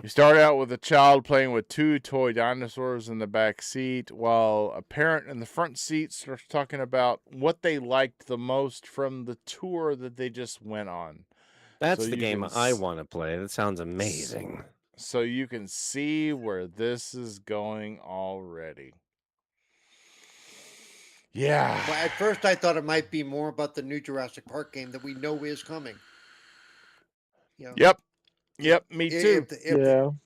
[SPEAKER 1] You start out with a child playing with two toy dinosaurs in the back seat, while a parent in the front seat starts talking about what they liked the most from the tour that they just went on.
[SPEAKER 3] That's
[SPEAKER 1] So
[SPEAKER 3] the
[SPEAKER 1] you
[SPEAKER 3] game
[SPEAKER 1] can
[SPEAKER 3] I want to play. That sounds amazing.
[SPEAKER 1] So you can see where this is going already. Yeah.
[SPEAKER 2] Well, at first I thought it might be more about the new Jurassic Park game that we know is coming. You know,
[SPEAKER 1] Yep, me too.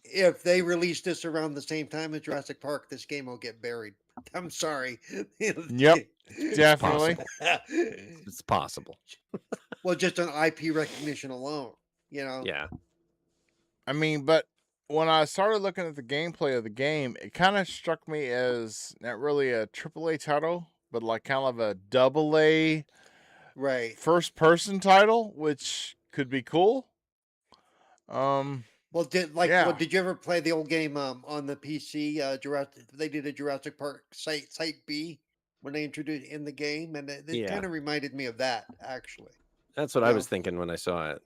[SPEAKER 2] If they release this around the same time as Jurassic Park, this game will get buried. I'm sorry.
[SPEAKER 1] Yep, definitely.
[SPEAKER 3] It's possible.
[SPEAKER 2] Well, just on IP recognition alone,
[SPEAKER 3] Yeah.
[SPEAKER 1] I mean, but when I started looking at the gameplay of the game, it kind of struck me as not really a AAA title, but like kind of a AA
[SPEAKER 2] right
[SPEAKER 1] first-person title, which could be cool.
[SPEAKER 2] Well, did you ever play the old game on the PC? Jurassic. They did a Jurassic Park Site B when they introduced in the game, and it kind of reminded me of that actually.
[SPEAKER 3] That's what I was thinking when I saw it.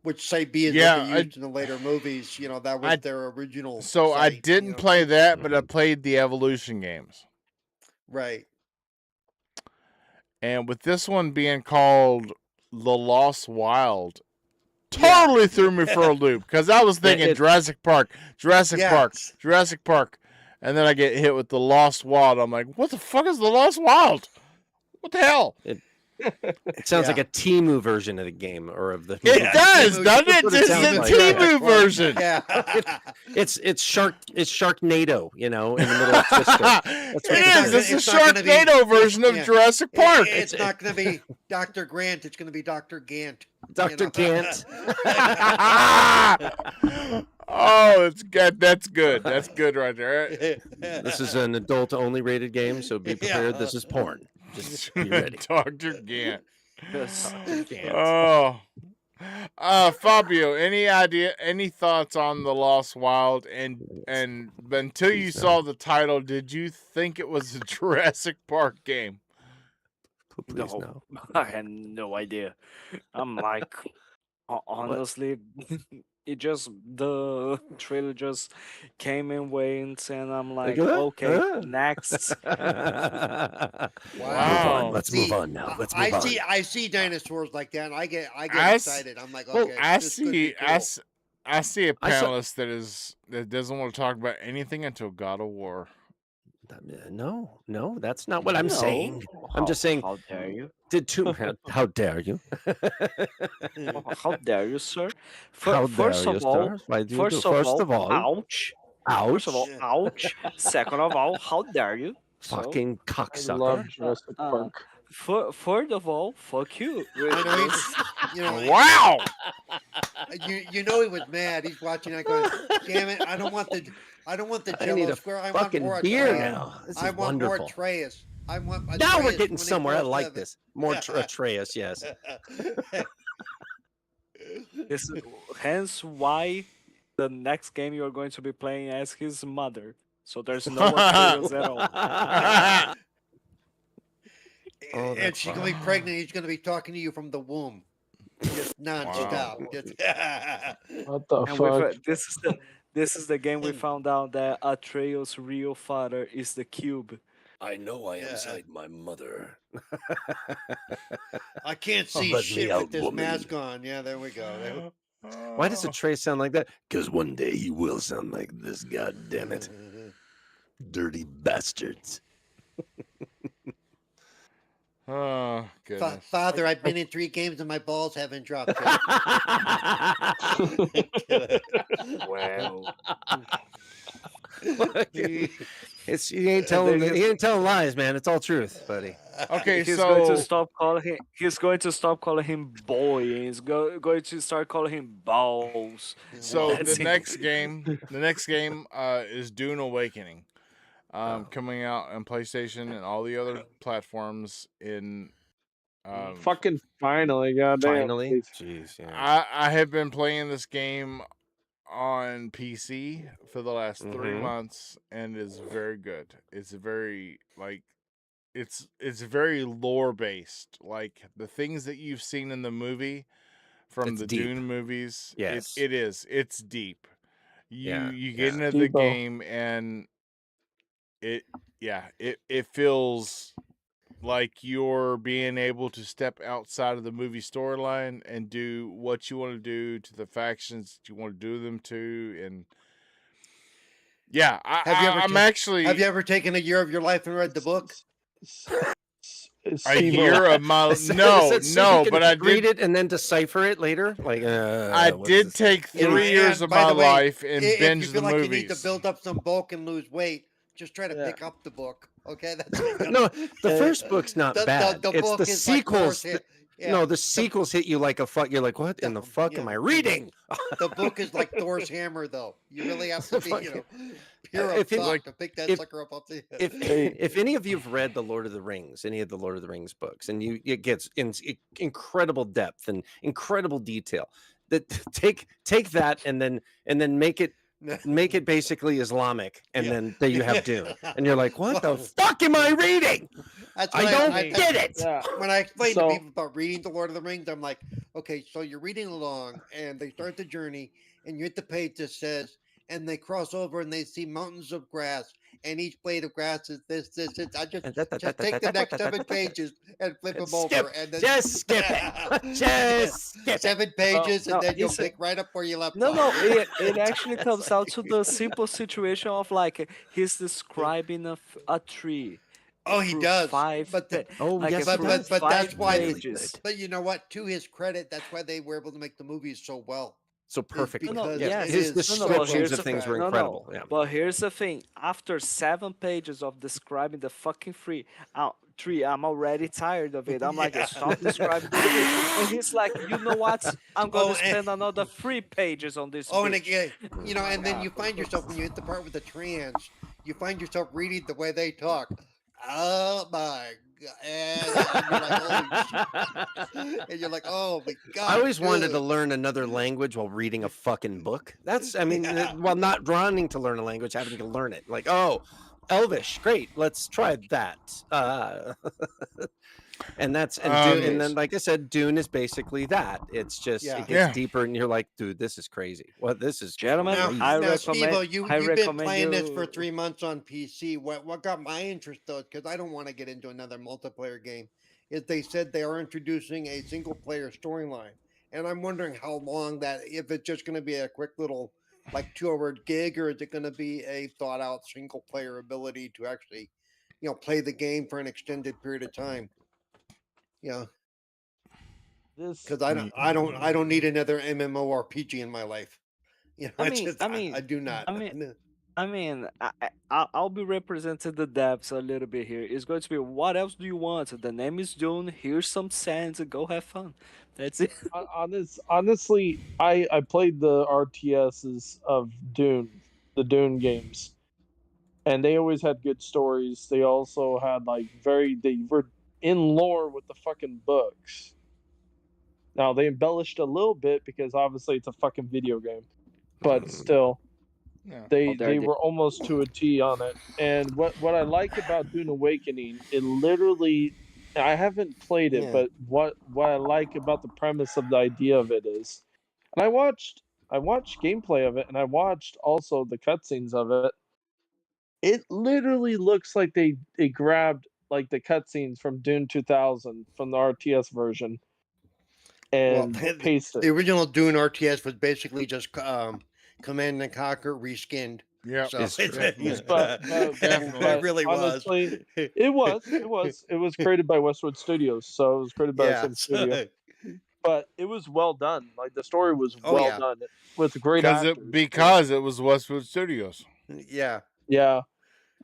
[SPEAKER 2] Which Site B is
[SPEAKER 1] Yeah,
[SPEAKER 2] what they used in the later movies. You know, that was their original.
[SPEAKER 1] So I
[SPEAKER 2] site,
[SPEAKER 1] didn't
[SPEAKER 2] you know.
[SPEAKER 1] play that, but I played the Evolution games.
[SPEAKER 2] Right.
[SPEAKER 1] And with this one being called The Lost Wild,
[SPEAKER 2] Yeah.
[SPEAKER 1] totally threw me for a loop because I was thinking Jurassic Park,
[SPEAKER 2] Yes.
[SPEAKER 1] Jurassic Park. And then I get hit with The Lost Wild. I'm like, what the fuck is The Lost Wild? What the hell?
[SPEAKER 3] It sounds like a Temu version of the game or of the.
[SPEAKER 1] It does, doesn't it?
[SPEAKER 3] That's what it
[SPEAKER 1] It's
[SPEAKER 3] sounds
[SPEAKER 1] the
[SPEAKER 3] like.
[SPEAKER 1] Temu version.
[SPEAKER 2] Yeah.
[SPEAKER 3] It's Sharknado, you know, in the middle of Twister.
[SPEAKER 1] It is. It's
[SPEAKER 2] it's
[SPEAKER 1] the
[SPEAKER 2] not gonna be-
[SPEAKER 1] Sharknado version of
[SPEAKER 2] yeah.
[SPEAKER 1] Jurassic Park.
[SPEAKER 2] It's not going to be Dr. Grant. It's going to be Dr. Gant.
[SPEAKER 3] Dr. Gant.
[SPEAKER 1] Oh, it's good. That's good. That's good right there.
[SPEAKER 3] This is an adult-only rated game, so be prepared. This is porn. Just be ready.
[SPEAKER 1] Dr. Gant.
[SPEAKER 4] Dr. Gant.
[SPEAKER 1] Oh. Fabio, any thoughts on The Lost Wild? And until you saw the title, did you think it was a Jurassic Park game?
[SPEAKER 3] Please no.
[SPEAKER 4] I had no idea. I'm like, honestly, the trailer just came in waves, and I'm like, okay, next.
[SPEAKER 2] Wow.
[SPEAKER 3] Let's move on now. Let's move on.
[SPEAKER 2] I see dinosaurs like that, and I get excited. I'm like,
[SPEAKER 1] Well,
[SPEAKER 2] okay.
[SPEAKER 1] I
[SPEAKER 2] this could
[SPEAKER 1] see
[SPEAKER 2] be cool.
[SPEAKER 1] I see a panelist that doesn't want to talk about anything until God of War.
[SPEAKER 3] No, that's not what I'm saying. I'm just saying.
[SPEAKER 4] How dare you?
[SPEAKER 3] How dare you?
[SPEAKER 4] How dare you, sir?
[SPEAKER 3] How
[SPEAKER 4] First
[SPEAKER 3] dare
[SPEAKER 4] of
[SPEAKER 3] you,
[SPEAKER 4] all,
[SPEAKER 3] sir? Why do you
[SPEAKER 4] first
[SPEAKER 3] do-
[SPEAKER 4] of
[SPEAKER 3] first
[SPEAKER 4] all,
[SPEAKER 3] of all,
[SPEAKER 4] ouch.
[SPEAKER 3] ouch,
[SPEAKER 4] First of all, ouch. Second of all, how dare you?
[SPEAKER 3] fucking
[SPEAKER 5] I
[SPEAKER 3] cocksucker.
[SPEAKER 5] love Jurassic Park.
[SPEAKER 4] Third of all, fuck you.
[SPEAKER 2] I know you know,
[SPEAKER 1] Wow!
[SPEAKER 2] you know he was mad. He's watching that going, damn it! I don't want the
[SPEAKER 3] I
[SPEAKER 2] Jello
[SPEAKER 3] need a
[SPEAKER 2] square. I want
[SPEAKER 3] fucking
[SPEAKER 2] more
[SPEAKER 3] beer
[SPEAKER 2] Atreus.
[SPEAKER 3] now. This is
[SPEAKER 2] I want
[SPEAKER 3] wonderful.
[SPEAKER 2] more Atreus. I want
[SPEAKER 3] Now we're
[SPEAKER 2] Atreus
[SPEAKER 3] getting
[SPEAKER 2] when he
[SPEAKER 3] somewhere. I
[SPEAKER 2] grows
[SPEAKER 3] like
[SPEAKER 2] up.
[SPEAKER 3] this. More Atreus, yes.
[SPEAKER 4] Hence why the next game you're going to be playing as his mother. So there's no Atreus at all.
[SPEAKER 3] Oh,
[SPEAKER 2] And
[SPEAKER 3] that's
[SPEAKER 2] she's gonna be pregnant. He's gonna be talking to you from the womb, just nonstop. Just
[SPEAKER 5] What the
[SPEAKER 4] And
[SPEAKER 5] fuck?
[SPEAKER 4] this is the game we found out that Atreus' real father is the cube.
[SPEAKER 3] I know I am
[SPEAKER 2] Yeah.
[SPEAKER 3] inside my mother.
[SPEAKER 2] I can't
[SPEAKER 3] Oh,
[SPEAKER 2] see
[SPEAKER 3] let me
[SPEAKER 2] shit
[SPEAKER 3] out,
[SPEAKER 2] with this
[SPEAKER 3] woman.
[SPEAKER 2] mask on. Yeah, there we go.
[SPEAKER 3] Why does Atreus sound like that? Because one day he will sound like this. God damn it, dirty bastards!
[SPEAKER 1] Oh, goodness.
[SPEAKER 2] Father, I've been in 3 games and my balls haven't dropped yet.
[SPEAKER 4] Wow.
[SPEAKER 3] It's he ain't telling lies, man. It's all truth, buddy.
[SPEAKER 1] Okay,
[SPEAKER 4] He's
[SPEAKER 1] so
[SPEAKER 4] going to stop calling him. He's going to stop calling him boy. And he's going to start calling him balls.
[SPEAKER 1] so
[SPEAKER 4] That's
[SPEAKER 1] the
[SPEAKER 4] it.
[SPEAKER 1] next game is Dune Awakening. Coming out on PlayStation and all the other platforms in
[SPEAKER 5] Fucking finally, goddamn.
[SPEAKER 3] Finally, jeez, yeah.
[SPEAKER 1] I have been playing this game on PC for the last 3 months, and it's very good. It's very it's very lore based. Like the things that you've seen in the movie from
[SPEAKER 3] It's
[SPEAKER 1] the
[SPEAKER 3] deep.
[SPEAKER 1] Dune movies.
[SPEAKER 3] Yes.
[SPEAKER 1] it is. It's deep.
[SPEAKER 3] Yeah,
[SPEAKER 1] You get
[SPEAKER 3] yeah.
[SPEAKER 1] into the
[SPEAKER 5] Deepo.
[SPEAKER 1] game and it feels like you're being able to step outside of the movie storyline and do what you want to do to the factions that you want to do them to. And yeah,
[SPEAKER 2] Have you ever taken a year of your life and read the book?
[SPEAKER 1] a year of my no, but I
[SPEAKER 3] read
[SPEAKER 1] did
[SPEAKER 3] it and then decipher it later. Like
[SPEAKER 1] I
[SPEAKER 3] what
[SPEAKER 1] did
[SPEAKER 3] is this?
[SPEAKER 1] take
[SPEAKER 2] You know,
[SPEAKER 1] 3 years
[SPEAKER 2] and
[SPEAKER 1] of
[SPEAKER 2] by
[SPEAKER 1] my
[SPEAKER 2] the way,
[SPEAKER 1] life and
[SPEAKER 2] If
[SPEAKER 1] binge
[SPEAKER 2] you
[SPEAKER 1] the
[SPEAKER 2] feel like
[SPEAKER 1] movies.
[SPEAKER 2] you need to build up some bulk and lose weight, just try to
[SPEAKER 5] Yeah.
[SPEAKER 2] pick up the book. Okay, that's
[SPEAKER 3] No, the first book's not bad. It's
[SPEAKER 2] book
[SPEAKER 3] the
[SPEAKER 2] is like
[SPEAKER 3] sequels.
[SPEAKER 2] Thor's
[SPEAKER 3] No, the sequels hit you like a fuck. You're like, what in the fuck am I reading?
[SPEAKER 2] The book is like Thor's hammer, though. You really have to be, pure of
[SPEAKER 3] If it-
[SPEAKER 2] thought to pick that
[SPEAKER 3] if-
[SPEAKER 2] sucker up the.
[SPEAKER 3] If any of you've read the Lord of the Rings, any of the Lord of the Rings books, and it gets incredible depth and incredible detail. That take that and then make it make it basically Islamic, and
[SPEAKER 2] Yeah.
[SPEAKER 3] then there you have Dune, and you're like, what the
[SPEAKER 2] Well,
[SPEAKER 3] fuck am I reading?
[SPEAKER 2] That's
[SPEAKER 3] I
[SPEAKER 2] what
[SPEAKER 3] don't
[SPEAKER 5] I-
[SPEAKER 3] get it.
[SPEAKER 5] Yeah.
[SPEAKER 2] when I explain to
[SPEAKER 5] So-
[SPEAKER 2] people about reading the Lord of the Rings, I'm like, okay, so you're reading along, and they start the journey, and you're at the page that says, and they cross over, and they see mountains of grass, and each blade of grass is this. I just take the next 7 pages and flip them
[SPEAKER 3] Skip.
[SPEAKER 2] over, and then
[SPEAKER 3] Just skip it. Just skip it.
[SPEAKER 2] 7 pages,
[SPEAKER 4] no,
[SPEAKER 2] and then you'll
[SPEAKER 4] it's a-
[SPEAKER 2] pick right up where you left
[SPEAKER 4] No,
[SPEAKER 2] off.
[SPEAKER 4] no, it actually comes out to the simple situation of like he's describing a tree.
[SPEAKER 2] Oh, he
[SPEAKER 4] through
[SPEAKER 2] does.
[SPEAKER 4] 5
[SPEAKER 2] But the,
[SPEAKER 3] Oh,
[SPEAKER 4] like
[SPEAKER 3] yes,
[SPEAKER 4] a
[SPEAKER 3] he
[SPEAKER 4] through
[SPEAKER 3] does.
[SPEAKER 2] but that's
[SPEAKER 4] 5
[SPEAKER 2] why.
[SPEAKER 4] pages.
[SPEAKER 2] But you know what? To his credit, that's why they were able to make the movies so well.
[SPEAKER 3] So perfectly.
[SPEAKER 2] because
[SPEAKER 3] Yeah,
[SPEAKER 2] it
[SPEAKER 3] his
[SPEAKER 2] is-
[SPEAKER 4] No, no, but
[SPEAKER 3] descriptions
[SPEAKER 4] here's
[SPEAKER 3] of
[SPEAKER 4] the
[SPEAKER 3] things were
[SPEAKER 4] no, no.
[SPEAKER 3] incredible. Yeah.
[SPEAKER 4] But here's the thing: after 7 pages of describing the fucking tree, I'm already tired of it. I'm like,
[SPEAKER 2] Yeah.
[SPEAKER 4] stop describing the tree. And he's like, you know what? I'm gonna
[SPEAKER 2] Oh, and-
[SPEAKER 4] spend another 3 pages on this.
[SPEAKER 2] Oh, and
[SPEAKER 4] bitch."
[SPEAKER 2] again, and then you find yourself when you hit the part with the trans, you find yourself reading the way they talk. Oh my god! And you're like, oh my god!
[SPEAKER 3] I always wanted to
[SPEAKER 2] good.
[SPEAKER 3] learn another language while reading a fucking book. That's, I mean,
[SPEAKER 2] Yeah.
[SPEAKER 3] while not wanting to learn a language, having to learn it. Like, oh, Elvish, great, let's try that. And that's and then, like I said, Dune is basically that. It's just
[SPEAKER 2] Yeah.
[SPEAKER 3] it gets
[SPEAKER 1] Yeah.
[SPEAKER 3] deeper, and you're like, dude, this is crazy. What this is,
[SPEAKER 4] Gentlemen,
[SPEAKER 2] Now,
[SPEAKER 3] crazy.
[SPEAKER 4] I
[SPEAKER 2] now,
[SPEAKER 4] recommend-
[SPEAKER 2] Steve-O,
[SPEAKER 4] I
[SPEAKER 2] you've been
[SPEAKER 4] recommend
[SPEAKER 2] playing this for
[SPEAKER 4] you-
[SPEAKER 2] 3 months on PC. What got my interest though, because I don't want to get into another multiplayer game, is they said they are introducing a single player storyline, and I'm wondering how long that, if it's just going to be a quick little like 2-hour gig, or is it going to be a thought out single player ability to actually, play the game for an extended period of time.
[SPEAKER 5] This
[SPEAKER 2] Because I don't need another MMORPG in my life.
[SPEAKER 4] I
[SPEAKER 2] it's
[SPEAKER 4] mean-
[SPEAKER 2] just,
[SPEAKER 4] I mean-
[SPEAKER 2] I do not.
[SPEAKER 4] I mean, I'll be representing the devs a little bit here. It's going to be, what else do you want? The name is Dune. Here's some sands. Go have fun. That's it.
[SPEAKER 5] honestly, I played the RTSs of Dune, the Dune games, and they always had good stories. They also had they were in lore with the fucking books. Now they embellished a little bit because obviously it's a fucking video game, but still,
[SPEAKER 1] Yeah.
[SPEAKER 5] they
[SPEAKER 4] there they-
[SPEAKER 5] were almost to a T on it. And what I like about Dune Awakening, it literally, I haven't played it,
[SPEAKER 2] Yeah.
[SPEAKER 5] but what I like about the premise of the idea of it is, and I watched gameplay of it, and I watched also the cutscenes of it. It literally looks like they grabbed like the cutscenes from Dune 2000 from the RTS version and pasted.
[SPEAKER 2] The original Dune RTS was basically just Command and Conquer reskinned.
[SPEAKER 1] Yeah.
[SPEAKER 2] So
[SPEAKER 3] It's true.
[SPEAKER 2] it really
[SPEAKER 5] honestly,
[SPEAKER 2] was.
[SPEAKER 5] It was created by Westwood Studios, so it was created by the
[SPEAKER 2] Yeah.
[SPEAKER 5] same studio. But it was well done. Like the story was
[SPEAKER 2] Oh,
[SPEAKER 5] well
[SPEAKER 2] yeah.
[SPEAKER 5] done with great actors.
[SPEAKER 1] Because it was Westwood Studios.
[SPEAKER 2] Yeah.
[SPEAKER 5] Yeah.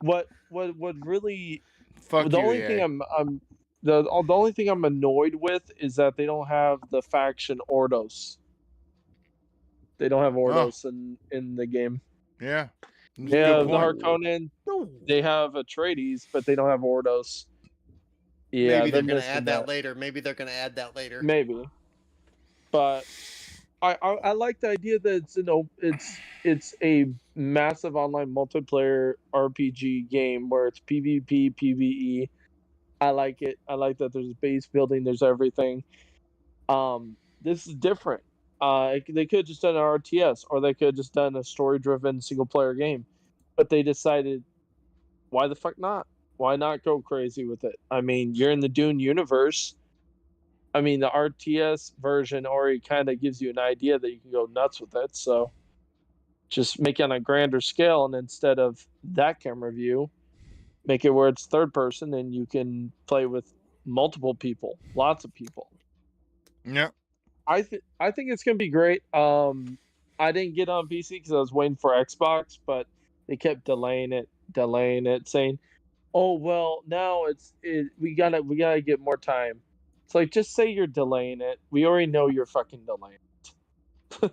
[SPEAKER 5] What really
[SPEAKER 1] Fuck
[SPEAKER 5] the
[SPEAKER 1] you,
[SPEAKER 5] only
[SPEAKER 1] EA.
[SPEAKER 5] thing the only thing I'm annoyed with is that they don't have the faction Ordos. They don't have Ordos in the game.
[SPEAKER 1] Yeah. That's a
[SPEAKER 5] They
[SPEAKER 1] good
[SPEAKER 5] have the
[SPEAKER 1] point.
[SPEAKER 5] Harkonnen. They have Atreides, but they don't have Ordos. Yeah,
[SPEAKER 2] Maybe they're going to
[SPEAKER 5] missing
[SPEAKER 2] add that later. Maybe they're going to add that later.
[SPEAKER 5] Maybe, but I like the idea that it's a massive online multiplayer RPG game where it's PvP, PvE. I like it. I like that there's base building, there's everything. This is different. They could have just done an RTS, or they could have just done a story-driven single-player game, but they decided, why the fuck not? Why not go crazy with it? I mean, you're in the Dune universe. I mean, the RTS version already kind of gives you an idea that you can go nuts with it. So just make it on a grander scale, and instead of that camera view, make it where it's third person and you can play with multiple people, lots of people.
[SPEAKER 1] Yeah.
[SPEAKER 5] I think it's gonna be great. I didn't get on PC because I was waiting for Xbox, but they kept delaying it, saying, "Oh well, now we gotta get more time." It's like, just say you're delaying it. We already know you're fucking delaying it.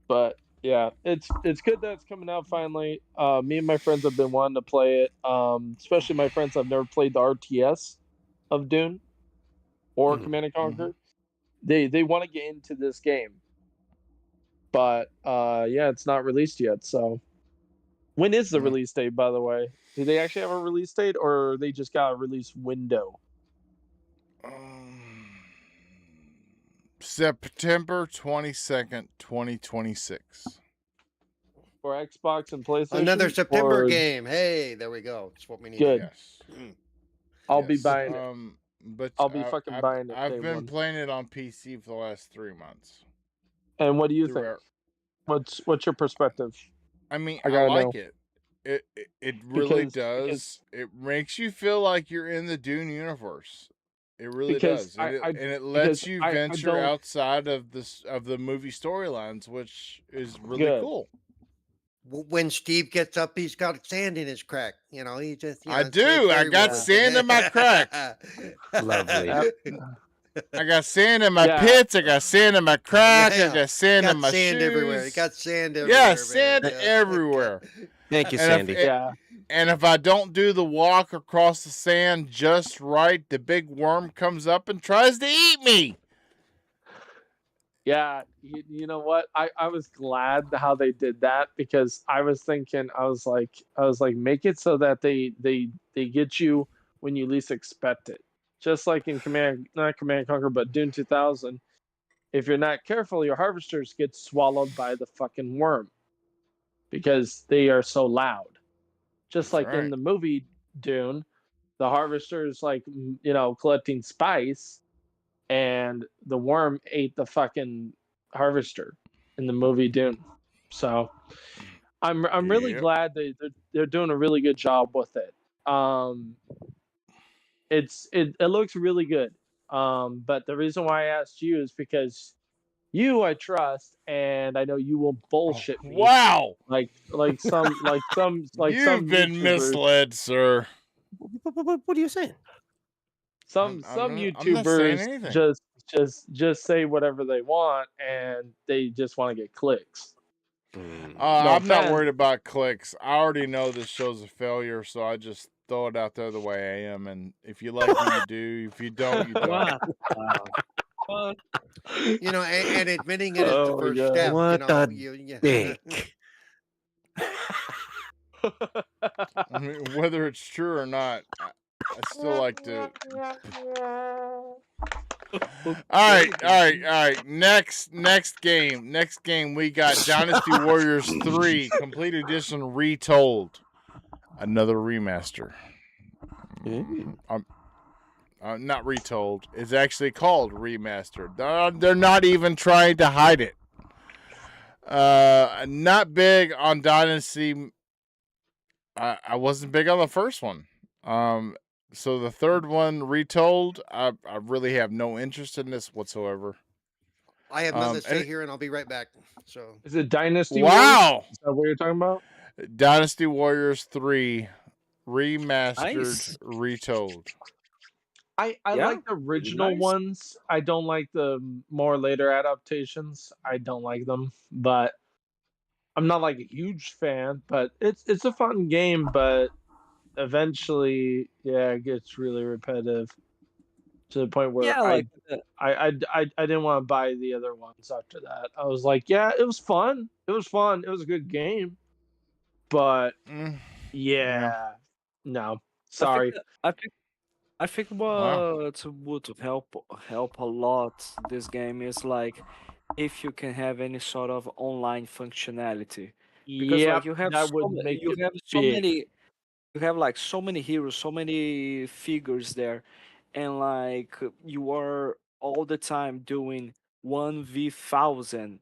[SPEAKER 5] But yeah, it's good that it's coming out finally. Me and my friends have been wanting to play it. Especially my friends have never played the RTS of Dune or Command and Conquer. They want to get into this game. but yeah, it's not released yet. So when is the
[SPEAKER 1] No.
[SPEAKER 5] release date, by the way? Do they actually have a release date, or they just got a release window?
[SPEAKER 1] September 22nd, 2026.
[SPEAKER 5] For Xbox and PlayStation?
[SPEAKER 2] Another September
[SPEAKER 5] Or
[SPEAKER 2] game. Hey, there we go. That's what we need.
[SPEAKER 5] good.
[SPEAKER 1] Yes.
[SPEAKER 5] I'll be
[SPEAKER 1] Yes.
[SPEAKER 5] buying it.
[SPEAKER 1] But
[SPEAKER 5] I'll be fucking buying it
[SPEAKER 1] I've
[SPEAKER 5] day
[SPEAKER 1] been
[SPEAKER 5] one.
[SPEAKER 1] playing it on PC for the last 3 months.
[SPEAKER 5] And what do you think?
[SPEAKER 1] Throughout.
[SPEAKER 5] What's your perspective?
[SPEAKER 1] I mean,
[SPEAKER 5] I
[SPEAKER 1] I
[SPEAKER 5] gotta
[SPEAKER 1] like
[SPEAKER 5] know.
[SPEAKER 1] it. It really
[SPEAKER 5] Because
[SPEAKER 1] does. It makes you feel like you're in the Dune universe. It really
[SPEAKER 5] Because
[SPEAKER 1] does,
[SPEAKER 5] I-
[SPEAKER 1] and
[SPEAKER 5] I-
[SPEAKER 1] it lets
[SPEAKER 5] because
[SPEAKER 1] you
[SPEAKER 5] I
[SPEAKER 1] venture
[SPEAKER 5] don't-
[SPEAKER 1] outside of the movie storylines, which is really
[SPEAKER 5] Good.
[SPEAKER 1] cool.
[SPEAKER 2] When Steve gets up, he's got sand in his crack. You know, he just. You know,
[SPEAKER 1] I
[SPEAKER 2] it's
[SPEAKER 1] do. I
[SPEAKER 2] very
[SPEAKER 1] got
[SPEAKER 2] realistic.
[SPEAKER 1] sand in my crack.
[SPEAKER 3] Lovely.
[SPEAKER 1] I got sand in my
[SPEAKER 5] Yeah.
[SPEAKER 1] pits. I got sand in my crack.
[SPEAKER 2] Yeah.
[SPEAKER 1] I got sand
[SPEAKER 2] got
[SPEAKER 1] in my
[SPEAKER 2] sand
[SPEAKER 1] shoes.
[SPEAKER 2] everywhere. He got sand everywhere.
[SPEAKER 1] Yeah,
[SPEAKER 2] man.
[SPEAKER 1] sand
[SPEAKER 2] Yeah.
[SPEAKER 1] everywhere.
[SPEAKER 3] Thank you,
[SPEAKER 1] And
[SPEAKER 3] Sandy.
[SPEAKER 5] Yeah.
[SPEAKER 1] And if I don't do the walk across the sand just right, the big worm comes up and tries to eat me.
[SPEAKER 5] Yeah, you know what? I was glad how they did that, because I was thinking, I was like, make it so that they get you when you least expect it. Just like in not Command and Conquer, but Dune 2000. If you're not careful, your harvesters get swallowed by the fucking worm because they are so loud. Just
[SPEAKER 1] That's
[SPEAKER 5] like in
[SPEAKER 1] right.
[SPEAKER 5] the movie Dune, the harvesters collecting spice, and the worm ate the fucking harvester in the movie Dune. So I'm really
[SPEAKER 1] Yep.
[SPEAKER 5] glad they're doing a really good job with it. It looks really good. But the reason why I asked you is because you I trust, and I know you will bullshit me
[SPEAKER 1] Wow.
[SPEAKER 5] like some
[SPEAKER 1] You've been
[SPEAKER 5] YouTubers.
[SPEAKER 1] misled, sir.
[SPEAKER 3] What are you saying?
[SPEAKER 5] Some
[SPEAKER 1] I'm not saying
[SPEAKER 5] YouTubers
[SPEAKER 1] anything.
[SPEAKER 5] just say whatever they want, and they just want to get clicks. No
[SPEAKER 1] I'm not
[SPEAKER 5] offense.
[SPEAKER 1] worried about clicks. I already know this show's a failure, so I just throw it out there the way I am. And if you like me, you do. If you don't, you don't.
[SPEAKER 4] What? What?
[SPEAKER 2] You know, and admitting it is the
[SPEAKER 5] Oh,
[SPEAKER 2] first
[SPEAKER 5] yeah.
[SPEAKER 2] step.
[SPEAKER 3] What
[SPEAKER 2] you know,
[SPEAKER 3] a dick.
[SPEAKER 1] I mean, whether it's true or not, I still like to. All right. Next game. We got Dynasty Warriors 3 Complete Edition Retold, another remaster. Not retold. It's actually called remastered. They're not even trying to hide it. Not big on Dynasty. I wasn't big on the first one. So the third one retold, I really have no interest in this whatsoever.
[SPEAKER 2] I have nothing to say
[SPEAKER 1] and-
[SPEAKER 2] here, and I'll be right back. So
[SPEAKER 5] Is it Dynasty Wars?
[SPEAKER 1] Wow!
[SPEAKER 5] Is that what you're talking about?
[SPEAKER 1] Dynasty Warriors 3 remastered,
[SPEAKER 4] Nice.
[SPEAKER 1] retold.
[SPEAKER 5] I
[SPEAKER 4] Yeah,
[SPEAKER 5] like the original
[SPEAKER 4] nice.
[SPEAKER 5] ones. I don't like the more later adaptations. I don't like them, but I'm not like a huge fan. But it's a fun game. But eventually, yeah, it gets really repetitive to the point where
[SPEAKER 4] Yeah, like
[SPEAKER 5] I didn't want to buy the other ones after that. I was like, yeah, it was fun. It was fun. It was a good game, but yeah, no, sorry.
[SPEAKER 4] I think
[SPEAKER 1] Wow.
[SPEAKER 4] what would help a lot this game is like if you can have any sort of online functionality, because
[SPEAKER 5] Yep,
[SPEAKER 4] like you have
[SPEAKER 5] that would make
[SPEAKER 4] you
[SPEAKER 5] it
[SPEAKER 4] have so
[SPEAKER 5] big.
[SPEAKER 4] many, you have like so many heroes, so many figures there, and like you are all the time doing 1v1000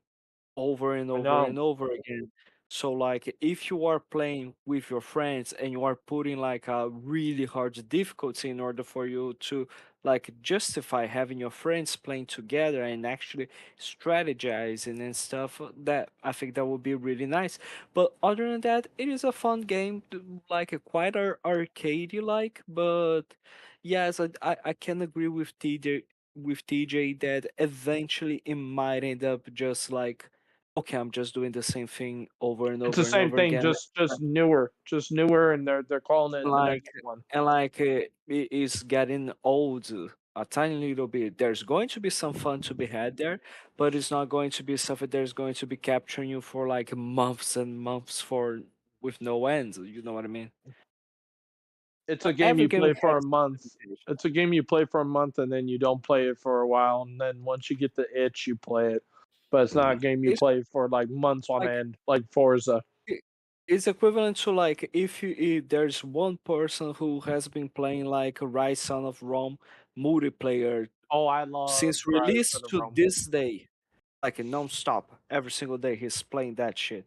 [SPEAKER 4] over and
[SPEAKER 5] I
[SPEAKER 4] over
[SPEAKER 5] know.
[SPEAKER 4] and over again. So like if you are playing with your friends and you are putting like a really hard difficulty in order for you to like justify having your friends playing together and actually strategizing and stuff, that I think that would be really nice. But other than that, it is a fun game, like a quite arcadey like, but yes, I can agree with TJ that eventually it might end up just like, okay, I'm just doing the same thing over and
[SPEAKER 5] It's the
[SPEAKER 4] over and
[SPEAKER 5] same
[SPEAKER 4] over
[SPEAKER 5] thing,
[SPEAKER 4] again.
[SPEAKER 5] just newer, and they're calling it the
[SPEAKER 4] Like
[SPEAKER 5] next one.
[SPEAKER 4] and like it is getting old a tiny little bit. There's going to be some fun to be had there, but it's not going to be something that's going to be capturing you for like months and months for with no end. You know what I mean?
[SPEAKER 5] It's a game
[SPEAKER 4] Every
[SPEAKER 5] you
[SPEAKER 4] game
[SPEAKER 5] play for a
[SPEAKER 4] has
[SPEAKER 5] month.
[SPEAKER 4] its limitations.
[SPEAKER 5] It's a game you play for a month and then you don't play it for a while, and then once you get the itch, you play it. But it's not a game you
[SPEAKER 4] It's
[SPEAKER 5] play for like months on
[SPEAKER 4] like
[SPEAKER 5] end, like Forza.
[SPEAKER 4] it- it's equivalent to like if there's one person who has been playing like Rise Son of Rome multiplayer
[SPEAKER 5] Oh, I love
[SPEAKER 4] since
[SPEAKER 5] Rise
[SPEAKER 4] release
[SPEAKER 5] of the
[SPEAKER 4] to
[SPEAKER 5] Rome.
[SPEAKER 4] this day, like non-stop, every single day he's playing that shit.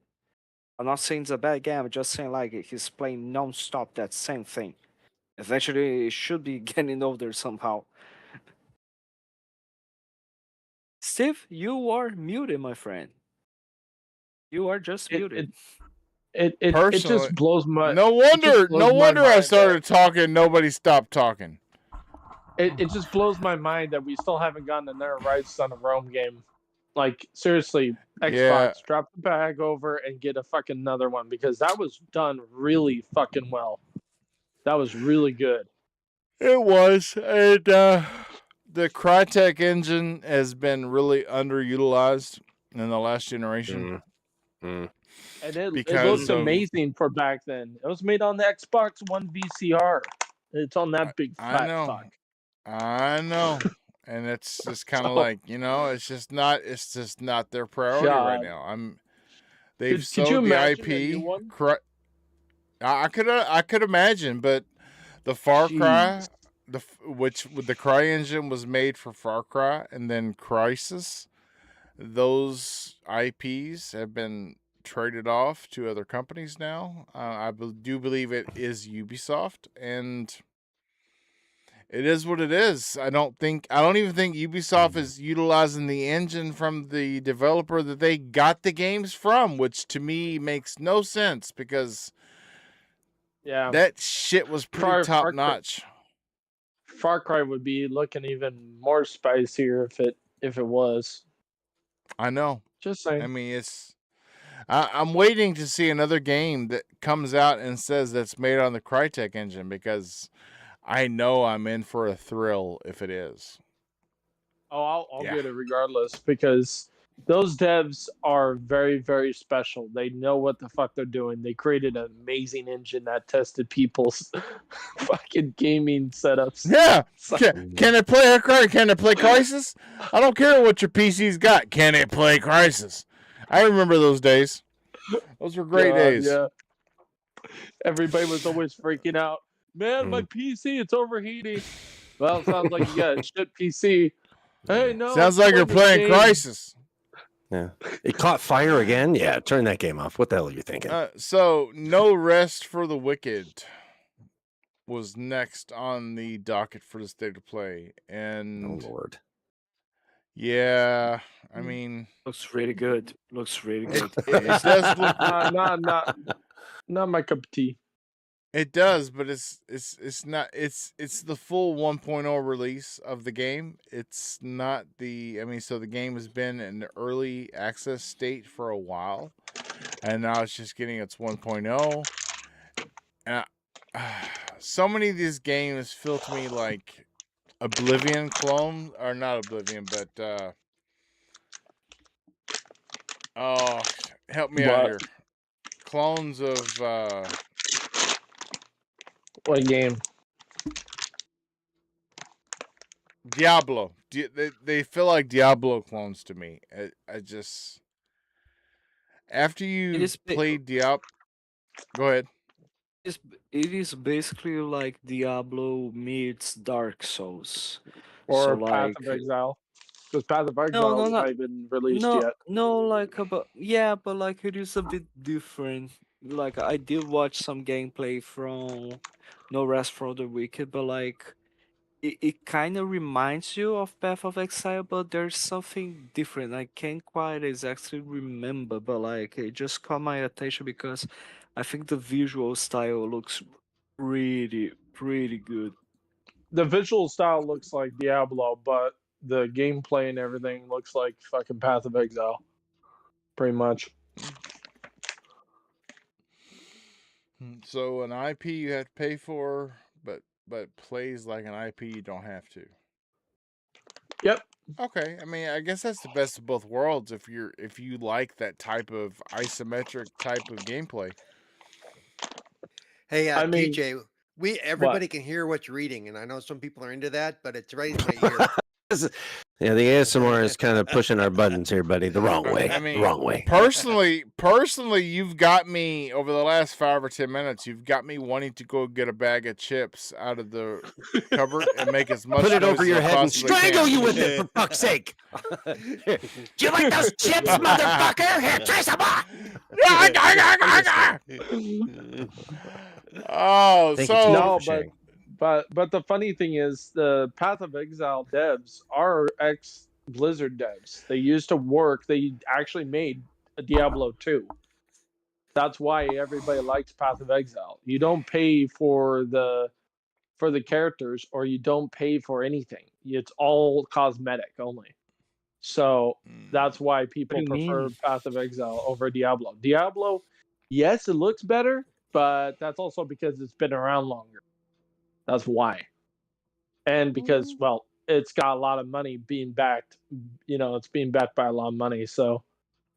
[SPEAKER 4] I'm not saying it's a bad game, I'm just saying like he's playing non-stop that same thing. Eventually it should be getting older somehow. Steve, you are muted, my friend. You are just
[SPEAKER 5] It
[SPEAKER 4] muted.
[SPEAKER 5] it it
[SPEAKER 1] Personally,
[SPEAKER 5] just blows my
[SPEAKER 1] no
[SPEAKER 5] it just
[SPEAKER 1] wonder,
[SPEAKER 5] blows
[SPEAKER 1] no
[SPEAKER 5] my
[SPEAKER 1] wonder I
[SPEAKER 5] mind that
[SPEAKER 1] started talking. Nobody stopped talking.
[SPEAKER 5] it just blows my mind that we still haven't gotten another Rise on a Rome game. Like seriously,
[SPEAKER 1] Yeah,
[SPEAKER 5] Xbox, drop the bag over and get a fucking another one because that was done really fucking well. That was really good.
[SPEAKER 1] it was, and the Crytek engine has been really underutilized in the last generation
[SPEAKER 3] Mm, mm.
[SPEAKER 5] And it
[SPEAKER 1] because
[SPEAKER 5] looked
[SPEAKER 4] Mhm.
[SPEAKER 1] of
[SPEAKER 5] amazing for back then. It was made on the Xbox One VCR. It's on that big
[SPEAKER 1] I
[SPEAKER 5] fat
[SPEAKER 1] know,
[SPEAKER 5] fuck.
[SPEAKER 1] I know, and it's just kind of
[SPEAKER 5] So
[SPEAKER 1] like it's just not their priority right
[SPEAKER 5] God,
[SPEAKER 1] now. They've
[SPEAKER 5] could you
[SPEAKER 1] sold the
[SPEAKER 5] imagine a new
[SPEAKER 1] IP.
[SPEAKER 5] one?
[SPEAKER 1] I could imagine, but the Far
[SPEAKER 5] Jeez.
[SPEAKER 1] Cry, which with the Cry engine was made for Far Cry, and then Crisis, those IPs have been traded off to other companies now. Do believe it is Ubisoft, and it is what it is. I don't even think Ubisoft is utilizing the engine from the developer that they got the games from, which to me makes no sense because
[SPEAKER 5] Yeah.
[SPEAKER 1] that shit was pretty
[SPEAKER 5] Far
[SPEAKER 1] top
[SPEAKER 5] Far Cry,
[SPEAKER 1] notch.
[SPEAKER 5] Far Cry would be looking even more spicier if it was.
[SPEAKER 1] I know.
[SPEAKER 5] Just
[SPEAKER 1] I
[SPEAKER 5] saying.
[SPEAKER 1] mean, I'm waiting to see another game that comes out and says that's made on the Crytek engine because I know I'm in for a thrill if it is.
[SPEAKER 5] Oh, I'll
[SPEAKER 1] Yeah.
[SPEAKER 5] get it regardless because those devs are very special. They know what the fuck they're doing. They created an amazing engine that tested people's fucking gaming setups.
[SPEAKER 1] Yeah.
[SPEAKER 5] So,
[SPEAKER 1] Can it play Can it play Crisis? I don't care what your PC's got. Can it play Crisis? I remember those days. Those were great
[SPEAKER 5] God,
[SPEAKER 1] days.
[SPEAKER 5] yeah. Everybody was always freaking out. Man, my
[SPEAKER 3] Mm.
[SPEAKER 5] PC, it's overheating. Well, it sounds like you got a shit PC. Hey, no,
[SPEAKER 1] Sounds
[SPEAKER 5] it's
[SPEAKER 1] like you're
[SPEAKER 5] playing this
[SPEAKER 1] playing
[SPEAKER 5] game.
[SPEAKER 1] Crisis.
[SPEAKER 3] Yeah. It caught fire again? Yeah, turn that game off. What the hell are you thinking?
[SPEAKER 1] So, No Rest for the Wicked was next on the docket for the state of play,
[SPEAKER 3] Oh,
[SPEAKER 1] and
[SPEAKER 3] Lord.
[SPEAKER 1] yeah, I mean,
[SPEAKER 4] Looks really good. Looks really good.
[SPEAKER 1] it does look
[SPEAKER 5] Not my cup of tea.
[SPEAKER 1] it does, but it's not it's the full 1.0 release of the game. It's not the I mean, so the game has been in the early access state for a while, and now it's just getting its 1.0. And so many of these games feel to me like Oblivion clone, or not Oblivion, but oh, help me out
[SPEAKER 5] What?
[SPEAKER 1] here. Clones of
[SPEAKER 5] What game?
[SPEAKER 1] Diablo. They feel like Diablo clones to me. I just after
[SPEAKER 4] It
[SPEAKER 1] you
[SPEAKER 4] is ba-
[SPEAKER 1] played Diablo, go ahead.
[SPEAKER 4] is it is basically like Diablo meets Dark Souls. So
[SPEAKER 5] Or Path
[SPEAKER 4] like
[SPEAKER 5] of Exile? Because Path of
[SPEAKER 4] no
[SPEAKER 5] Exile
[SPEAKER 4] no
[SPEAKER 5] has
[SPEAKER 4] no
[SPEAKER 5] not been released
[SPEAKER 4] no
[SPEAKER 5] yet.
[SPEAKER 4] no like about yeah, but like it is a bit different. Like I did watch some gameplay from No Rest for the Wicked, but like it kind of reminds you of Path of Exile, but there's something different. I can't quite exactly remember, but like it just caught my attention because I think the visual style looks pretty good.
[SPEAKER 5] The visual style looks like Diablo, but the gameplay and everything looks like fucking Path of Exile. Pretty much.
[SPEAKER 1] So an IP you have to pay for, but plays like an IP you don't have to.
[SPEAKER 5] Yep.
[SPEAKER 1] Okay, I mean, I guess that's the best of both worlds if you like that type of isometric type of gameplay.
[SPEAKER 2] Hey,
[SPEAKER 5] I mean,
[SPEAKER 2] TJ, everybody can hear what you're reading, and I know some people are into that, but it's right in my ear.
[SPEAKER 3] Yeah, the ASMR is kind of pushing our buttons here, buddy. The wrong way.
[SPEAKER 1] I mean,
[SPEAKER 3] the wrong way.
[SPEAKER 1] personally, you've got me over the last 5 or 10 minutes. You've got me wanting to go get a bag of chips out of the cupboard and make as much
[SPEAKER 3] Put it
[SPEAKER 1] noise
[SPEAKER 3] over
[SPEAKER 1] as
[SPEAKER 3] your
[SPEAKER 1] I
[SPEAKER 3] head and
[SPEAKER 1] possibly
[SPEAKER 3] strangle
[SPEAKER 1] can.
[SPEAKER 3] you with it, for fuck's sake. Do you like those chips, motherfucker? Here, try some more.
[SPEAKER 1] Oh,
[SPEAKER 3] Thank
[SPEAKER 1] so
[SPEAKER 3] you, TJ,
[SPEAKER 5] no,
[SPEAKER 3] for sharing.
[SPEAKER 5] but the funny thing is, the Path of Exile devs are ex Blizzard devs. They used to work. They actually made a Diablo 2. That's why everybody likes Path of Exile. You don't pay for the characters, or you don't pay for anything. It's all cosmetic only. So that's why people
[SPEAKER 4] do you
[SPEAKER 5] prefer
[SPEAKER 4] mean?
[SPEAKER 5] Path of Exile over Diablo. Diablo, yes, it looks better, but that's also because it's been around longer. That's why. And because, well, it's got a lot of money being backed. It's being backed by a lot of money. So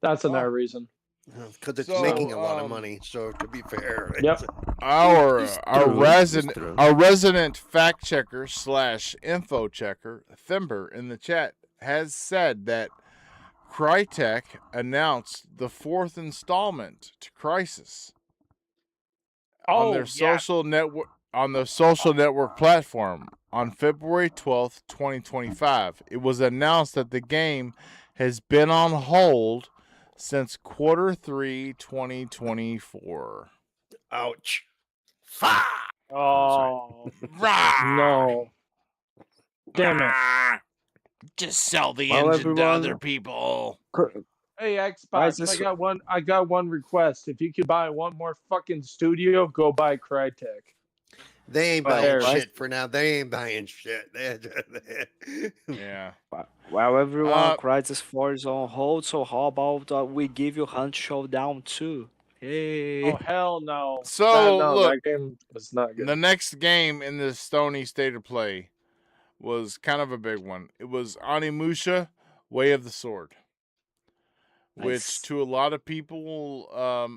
[SPEAKER 5] that's another reason.
[SPEAKER 2] Because it's
[SPEAKER 1] So,
[SPEAKER 2] making a lot of money. So to be fair,
[SPEAKER 5] Yep.
[SPEAKER 1] our
[SPEAKER 3] true.
[SPEAKER 1] resident fact checker / info checker Thimber in the chat has said that Crytek announced the 4th installment to Crisis on
[SPEAKER 5] Oh,
[SPEAKER 1] their
[SPEAKER 5] yeah.
[SPEAKER 1] social network platform on February 12th, 2025. It was announced that the game has been on hold since Q3 2024.
[SPEAKER 2] ouch.
[SPEAKER 5] Oh,
[SPEAKER 1] Rah!
[SPEAKER 5] no. Damn it.
[SPEAKER 1] Rah! Just sell the
[SPEAKER 4] Well,
[SPEAKER 1] engine to other
[SPEAKER 4] everyone,
[SPEAKER 1] people.
[SPEAKER 5] Hey,
[SPEAKER 4] why is
[SPEAKER 5] Xbox, I
[SPEAKER 4] this?
[SPEAKER 5] got one request. If you could buy one more fucking studio, go buy Crytek.
[SPEAKER 2] They ain't
[SPEAKER 4] Well,
[SPEAKER 2] buying
[SPEAKER 5] There.
[SPEAKER 2] shit for now. They ain't buying shit.
[SPEAKER 1] Yeah.
[SPEAKER 4] Well, everyone,
[SPEAKER 1] Uh,
[SPEAKER 4] Crisis 4 is on hold, so how about we give you Hunt Showdown 2? Hey.
[SPEAKER 5] Oh, hell no.
[SPEAKER 1] So, look,
[SPEAKER 5] that game was not good.
[SPEAKER 1] the next game in the Stony State of Play was kind of a big one. It was Onimusha, Way of the Sword, which
[SPEAKER 4] Nice.
[SPEAKER 1] to a lot of people,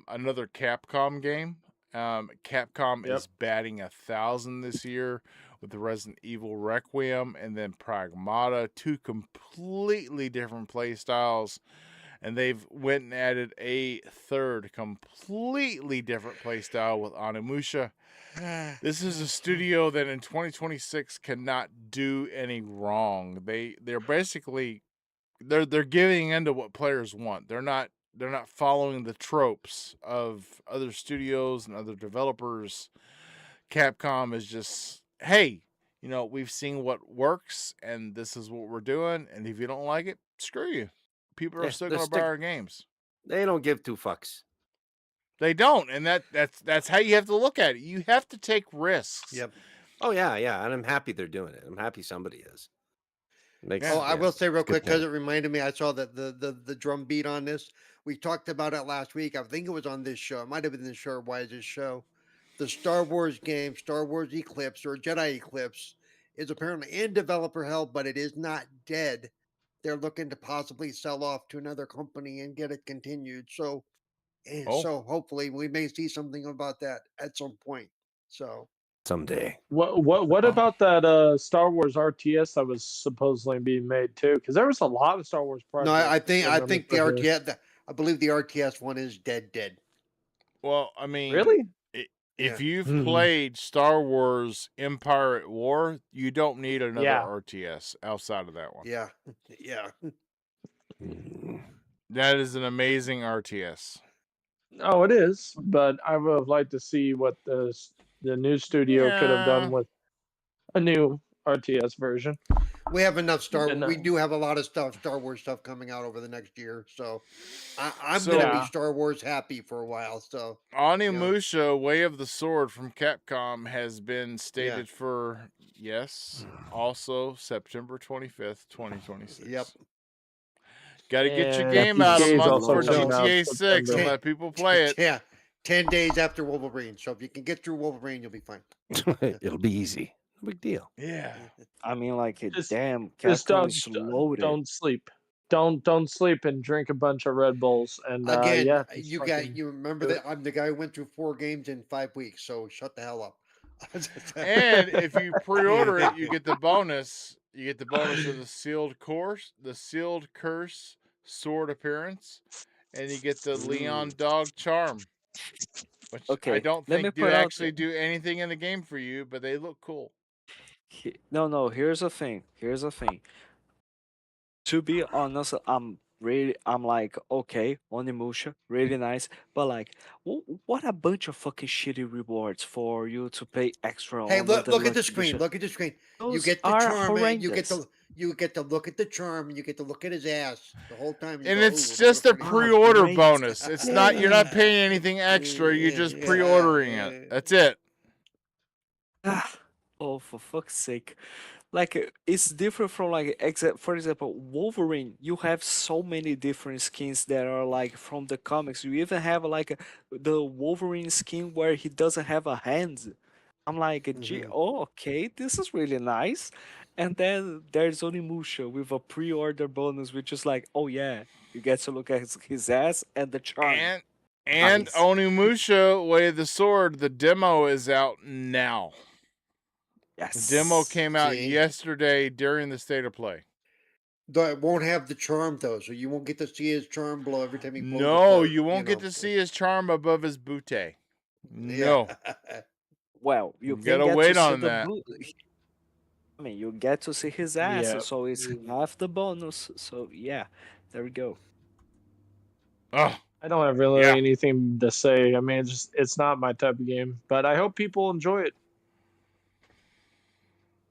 [SPEAKER 1] another Capcom game. Capcom
[SPEAKER 5] Yep.
[SPEAKER 1] is batting 1,000 this year with the Resident Evil Requiem and then Pragmata, 2 completely different play styles. And they've went and added a third completely different play style with Onimusha. This is a studio that in 2026 cannot do any wrong. They're basically they're giving into what players want. They're not following the tropes of other studios and other developers. Capcom is just, hey, we've seen what works and this is what we're doing, and if you don't like it, screw you. People are
[SPEAKER 3] Yeah,
[SPEAKER 1] still
[SPEAKER 3] they're
[SPEAKER 1] going to buy our games.
[SPEAKER 3] They don't give 2 fucks.
[SPEAKER 1] They don't, and that's how you have to look at it. You have to take risks.
[SPEAKER 2] Yep.
[SPEAKER 3] Oh, yeah, and I'm happy they're doing it. I'm happy somebody is.
[SPEAKER 2] I will say real quick, because
[SPEAKER 3] point.
[SPEAKER 2] it reminded me, I saw that the drum beat on this. We talked about it last week. I think it was on this show. It might have been the show. Why is this show? The Star Wars game, Star Wars Eclipse or Jedi Eclipse, is apparently in developer hell, but it is not dead. They're looking to possibly sell off to another company and get it continued. So hopefully we may see something about that at some point. So
[SPEAKER 3] Someday.
[SPEAKER 5] What about that Star Wars RTS that was supposedly being made too? Because there was a lot of Star Wars projects.
[SPEAKER 2] no, I think
[SPEAKER 5] on
[SPEAKER 2] the
[SPEAKER 5] for here.
[SPEAKER 2] RTS. I believe the RTS one is dead.
[SPEAKER 1] Well, I mean,
[SPEAKER 5] Really?
[SPEAKER 1] if
[SPEAKER 2] Yeah.
[SPEAKER 1] you've played Star Wars Empire at War, you don't need another
[SPEAKER 5] Yeah.
[SPEAKER 1] RTS outside of that one.
[SPEAKER 2] Yeah.
[SPEAKER 1] That is an amazing RTS.
[SPEAKER 5] Oh, it is. But I would have liked to see what the new studio could have done with a new RTS version.
[SPEAKER 2] We have enough
[SPEAKER 5] And,
[SPEAKER 2] we do have a lot of Star Wars stuff coming out over the next year, so I'm
[SPEAKER 1] So-
[SPEAKER 2] going to
[SPEAKER 5] Yeah.
[SPEAKER 2] be Star Wars happy for a while. So
[SPEAKER 1] Onimusha, Way of the Sword from Capcom has been stated for, also September 25th, 2026.
[SPEAKER 2] Yep.
[SPEAKER 1] Got to get your
[SPEAKER 5] And
[SPEAKER 1] game out a
[SPEAKER 5] GTA is
[SPEAKER 1] month
[SPEAKER 5] also
[SPEAKER 1] for
[SPEAKER 5] coming out
[SPEAKER 1] GTA 6 and
[SPEAKER 5] September.
[SPEAKER 1] let people play it.
[SPEAKER 2] Yeah, 10 days after Wolverine. So if you can get through Wolverine, you'll be fine.
[SPEAKER 3] It'll be easy. Big deal.
[SPEAKER 1] Yeah.
[SPEAKER 4] I mean, like,
[SPEAKER 5] Just-
[SPEAKER 4] damn,
[SPEAKER 5] Just
[SPEAKER 4] Capcom is loaded.
[SPEAKER 5] don't sleep. Don't sleep and drink a bunch of Red Bulls and
[SPEAKER 2] Again,
[SPEAKER 5] yeah, just
[SPEAKER 2] you
[SPEAKER 5] fucking
[SPEAKER 2] you remember
[SPEAKER 5] do
[SPEAKER 2] that I'm the guy who went through 4 games in 5 weeks, so shut the hell up.
[SPEAKER 1] And if you pre-order it, you get the bonus. You get the bonus of the sealed curse sword appearance, and you get the Leon dog charm, which I
[SPEAKER 4] Okay,
[SPEAKER 1] don't
[SPEAKER 4] let me
[SPEAKER 1] think do
[SPEAKER 4] put out
[SPEAKER 1] actually do anything in the game for you, but they look cool.
[SPEAKER 4] no, here's the thing. To be honest, I'm like, okay, Onimusha, really nice, but like, what a bunch of fucking shitty rewards for you to pay extra
[SPEAKER 2] Hey,
[SPEAKER 4] on
[SPEAKER 2] look!
[SPEAKER 4] the
[SPEAKER 2] Look at the
[SPEAKER 4] Lucky
[SPEAKER 2] screen.
[SPEAKER 4] Edition.
[SPEAKER 2] Look at the screen. You
[SPEAKER 4] Those
[SPEAKER 2] get the
[SPEAKER 4] are
[SPEAKER 2] charm. You get
[SPEAKER 4] horrendous.
[SPEAKER 2] to look at the charm. And you get to look at his ass the whole time. You
[SPEAKER 1] And
[SPEAKER 2] go,
[SPEAKER 1] it's
[SPEAKER 2] "Ooh,
[SPEAKER 1] just a
[SPEAKER 2] pretty
[SPEAKER 1] pre-order
[SPEAKER 4] great.
[SPEAKER 1] bonus. It's not you're not paying anything extra. You're just pre-ordering it. That's it.
[SPEAKER 4] Oh, for fuck's sake. Like, it's different from, like, for example, Wolverine. You have so many different skins that are like from the comics. You even have like the Wolverine skin where he doesn't have a hand. I'm like, gee,
[SPEAKER 2] Mhm.
[SPEAKER 4] oh, okay, this is really nice. And then there's Onimusha with a pre-order bonus, which is like, oh yeah, you get to look at his ass and the charm.
[SPEAKER 1] And
[SPEAKER 4] Nice.
[SPEAKER 1] Onimusha Way of the Sword, the demo is out now. The
[SPEAKER 4] Yes.
[SPEAKER 1] demo came out
[SPEAKER 2] See?
[SPEAKER 1] yesterday during the state of play.
[SPEAKER 2] Though it won't have the charm though, so you won't get to see his charm blow every time he blows. a
[SPEAKER 1] No,
[SPEAKER 2] fart,
[SPEAKER 1] you won't get
[SPEAKER 2] know.
[SPEAKER 1] to see his charm above his bootay. No.
[SPEAKER 2] Yeah.
[SPEAKER 4] Well, you
[SPEAKER 1] You
[SPEAKER 4] can
[SPEAKER 1] gotta
[SPEAKER 4] get to
[SPEAKER 1] wait
[SPEAKER 4] see
[SPEAKER 1] on
[SPEAKER 4] the
[SPEAKER 1] that.
[SPEAKER 4] I mean, you get to see his ass,
[SPEAKER 5] Yeah.
[SPEAKER 4] so it's half the bonus. So yeah, there we go.
[SPEAKER 1] Oh,
[SPEAKER 5] I don't have really
[SPEAKER 1] Yeah.
[SPEAKER 5] anything to say. I mean, it's not my type of game, but I hope people enjoy it.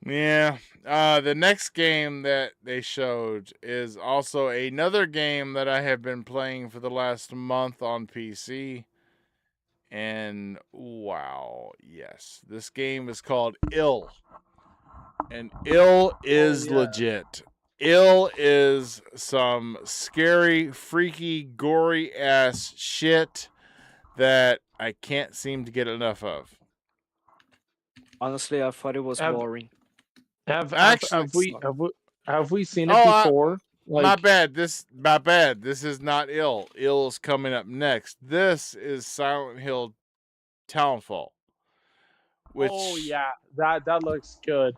[SPEAKER 1] yeah. The next game that they showed is also another game that I have been playing for the last month on PC. And wow, yes. This game is called Ill. And Ill is
[SPEAKER 5] yeah.
[SPEAKER 1] legit. Ill is some scary, freaky, gory ass shit that I can't seem to get enough of.
[SPEAKER 4] Honestly, I thought it was
[SPEAKER 5] Have
[SPEAKER 4] boring.
[SPEAKER 1] Actually,
[SPEAKER 5] have we seen it
[SPEAKER 1] oh,
[SPEAKER 5] before?
[SPEAKER 1] my bad. My bad. This is not Ill. Ill is coming up next. This is Silent Hill Townfall. Which
[SPEAKER 5] oh yeah, that looks good.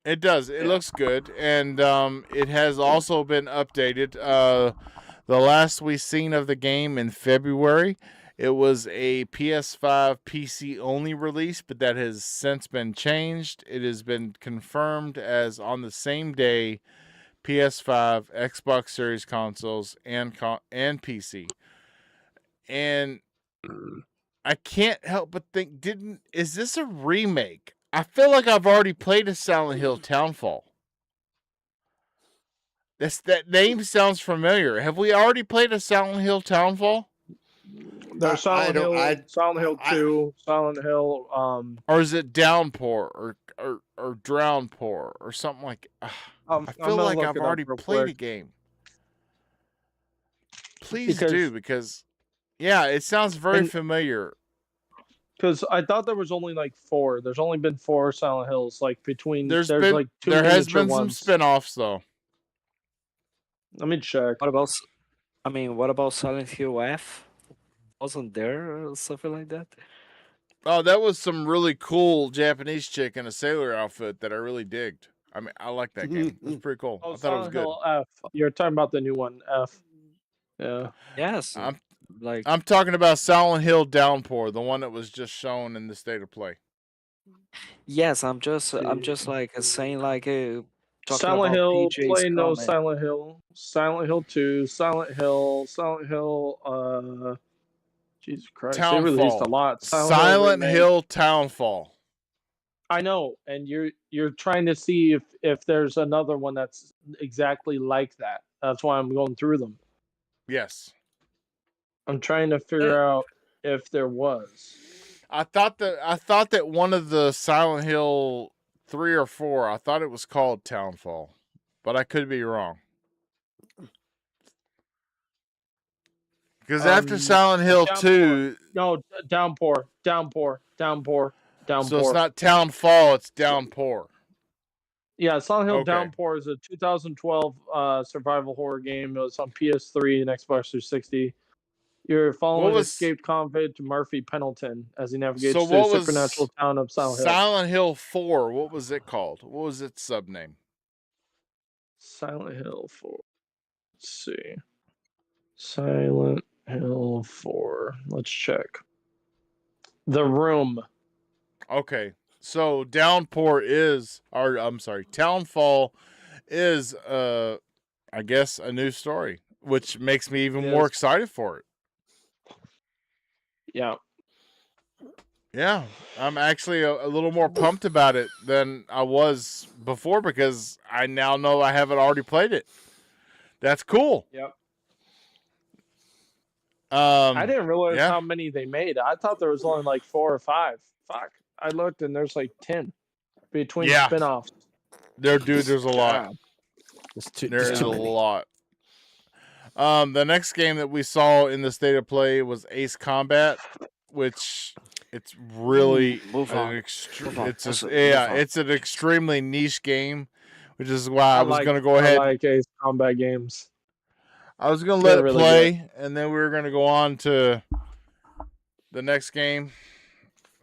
[SPEAKER 1] it does. It looks good, and it has also been updated. The last we seen of the game in February, it was a PS5 PC only release, but that has since been changed. It has been confirmed as on the same day PS5, Xbox Series consoles, and PC. And I can't help but think, is this a remake? I feel like I've already played a Silent Hill Townfall. That name sounds familiar. Have we already played a Silent Hill Townfall?
[SPEAKER 5] There's
[SPEAKER 2] I don't.
[SPEAKER 5] Silent Hill
[SPEAKER 2] I-
[SPEAKER 5] 2, Silent Hill.
[SPEAKER 1] Or is it Downpour or Drownpour or something like? I
[SPEAKER 5] I'm
[SPEAKER 1] feel
[SPEAKER 5] gonna
[SPEAKER 1] like
[SPEAKER 5] look
[SPEAKER 1] I've
[SPEAKER 5] it up
[SPEAKER 1] already
[SPEAKER 5] real
[SPEAKER 1] played
[SPEAKER 5] quick.
[SPEAKER 1] a game. Please
[SPEAKER 5] Because-
[SPEAKER 1] do, because yeah, it sounds very
[SPEAKER 5] And-
[SPEAKER 1] familiar.
[SPEAKER 5] Because I thought there was only like 4. There's only been 4 Silent Hills. Like between
[SPEAKER 1] There's
[SPEAKER 5] like 2
[SPEAKER 1] there has
[SPEAKER 5] miniature
[SPEAKER 1] been some
[SPEAKER 5] ones.
[SPEAKER 1] spin-offs though.
[SPEAKER 5] Let me check.
[SPEAKER 4] What about? What about Silent Hill F? Wasn't there something like that?
[SPEAKER 1] Oh, that was some really cool Japanese chick in a sailor outfit that I really digged. I mean, I like that game. It was pretty cool.
[SPEAKER 5] Oh,
[SPEAKER 1] I thought it was
[SPEAKER 5] Silent
[SPEAKER 1] good.
[SPEAKER 5] Hill F. You're talking about the new one, F. Yeah.
[SPEAKER 4] Yes.
[SPEAKER 1] I'm
[SPEAKER 4] Like,
[SPEAKER 1] I'm talking about Silent Hill Downpour, the one that was just shown in the state of play.
[SPEAKER 4] yes, I'm just
[SPEAKER 5] See.
[SPEAKER 4] like saying like talking
[SPEAKER 5] Silent
[SPEAKER 4] about
[SPEAKER 5] Hill,
[SPEAKER 4] PJ's
[SPEAKER 5] play no
[SPEAKER 4] comment.
[SPEAKER 5] Silent Hill, Silent Hill 2, Silent Hill, Jesus Christ, they released a
[SPEAKER 1] Townfall.
[SPEAKER 5] lot.
[SPEAKER 1] Silent
[SPEAKER 5] Remake.
[SPEAKER 1] Hill Townfall.
[SPEAKER 5] I know, and you're trying to see if there's another one that's exactly like that. That's why I'm going through them.
[SPEAKER 1] Yes.
[SPEAKER 5] I'm trying to figure out if there was.
[SPEAKER 1] I thought that one of the Silent Hill 3 or 4, I thought it was called Townfall, but I could be wrong. Because after Silent Hill
[SPEAKER 5] Downpour.
[SPEAKER 1] 2,
[SPEAKER 5] No, Downpour. Downpour.
[SPEAKER 1] So it's not Townfall, it's Downpour.
[SPEAKER 5] Yeah, Silent Hill
[SPEAKER 1] Okay.
[SPEAKER 5] Downpour is a 2012 survival horror game. It was on PS3 and Xbox 360. You're following
[SPEAKER 1] What
[SPEAKER 5] an
[SPEAKER 1] was-
[SPEAKER 5] escaped convict Murphy Pendleton as he navigates
[SPEAKER 1] So
[SPEAKER 5] through the
[SPEAKER 1] what was
[SPEAKER 5] supernatural town of Silent Hill.
[SPEAKER 1] Silent Hill 4, what was it called? What was its subname?
[SPEAKER 5] Silent Hill 4. Let's see. Silent Hill 4. Let's check. The Room.
[SPEAKER 1] Okay. So Downpour is, or I'm sorry, Townfall is, I guess, a new story, which makes me even more
[SPEAKER 5] Yes.
[SPEAKER 1] excited for it.
[SPEAKER 5] Yeah.
[SPEAKER 1] Yeah, I'm actually a little more pumped about it than I was before because I now know I haven't already played it. That's cool.
[SPEAKER 5] Yep.
[SPEAKER 1] I
[SPEAKER 5] I didn't realize
[SPEAKER 1] yeah.
[SPEAKER 5] how many they made. I thought there was only like 4 or 5. Fuck. I looked and there's like 10 between
[SPEAKER 1] Yeah.
[SPEAKER 5] spin-offs.
[SPEAKER 1] There's a lot.
[SPEAKER 5] God.
[SPEAKER 1] There's a lot. The next game that we saw in the state of play was Ace Combat, which it's really
[SPEAKER 4] Move on.
[SPEAKER 1] it's an extremely niche game, which is why I was going to go
[SPEAKER 5] I
[SPEAKER 1] ahead.
[SPEAKER 5] like Ace Combat games.
[SPEAKER 1] I was going to let
[SPEAKER 5] They're
[SPEAKER 1] it
[SPEAKER 5] really
[SPEAKER 1] play, and then we were going to go on to the next game.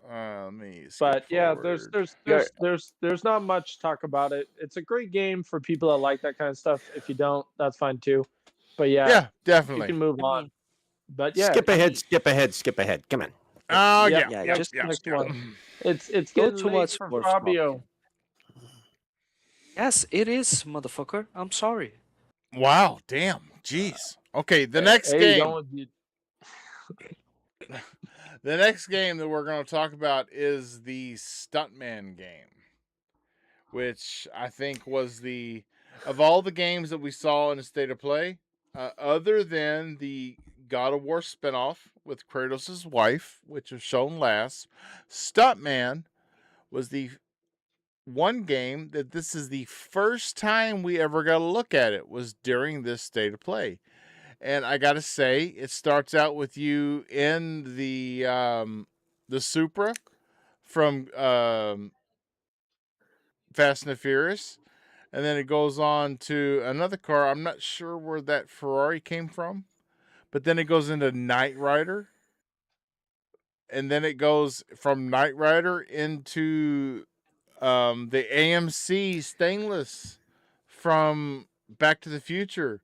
[SPEAKER 1] Let me skip
[SPEAKER 5] But yeah,
[SPEAKER 1] forward.
[SPEAKER 5] there's not much to talk about it. It's a great game for people that like that kind of stuff. If you don't, that's fine too. But yeah,
[SPEAKER 1] you
[SPEAKER 5] definitely
[SPEAKER 1] can
[SPEAKER 5] move on. But yeah,
[SPEAKER 3] skip ahead. Come on.
[SPEAKER 1] Oh
[SPEAKER 5] Yep,
[SPEAKER 1] yeah,
[SPEAKER 4] yeah,
[SPEAKER 5] yep,
[SPEAKER 4] just
[SPEAKER 5] next
[SPEAKER 1] yeah.
[SPEAKER 5] one. It's
[SPEAKER 4] Go
[SPEAKER 5] getting
[SPEAKER 4] to
[SPEAKER 5] late
[SPEAKER 4] what's
[SPEAKER 5] for
[SPEAKER 4] worth
[SPEAKER 5] Fabio.
[SPEAKER 4] Yes, it is, motherfucker. I'm sorry.
[SPEAKER 1] Wow, damn, jeez. Okay, the next
[SPEAKER 5] Hey,
[SPEAKER 1] game.
[SPEAKER 5] don't-
[SPEAKER 1] The next game that we're going to talk about is the Stuntman game, which I think was of all the games that we saw in the state of play, other than the God of War spinoff with Kratos' wife, which was shown last, Stuntman was the one game that this is the first time we ever got to look at it was during this state of play. And I gotta say, it starts out with you in the Supra from Fast and the Furious, and then it goes on to another car. I'm not sure where that Ferrari came from, but then it goes into Knight Rider, and then it goes from Knight Rider into the AMC stainless from Back to the Future.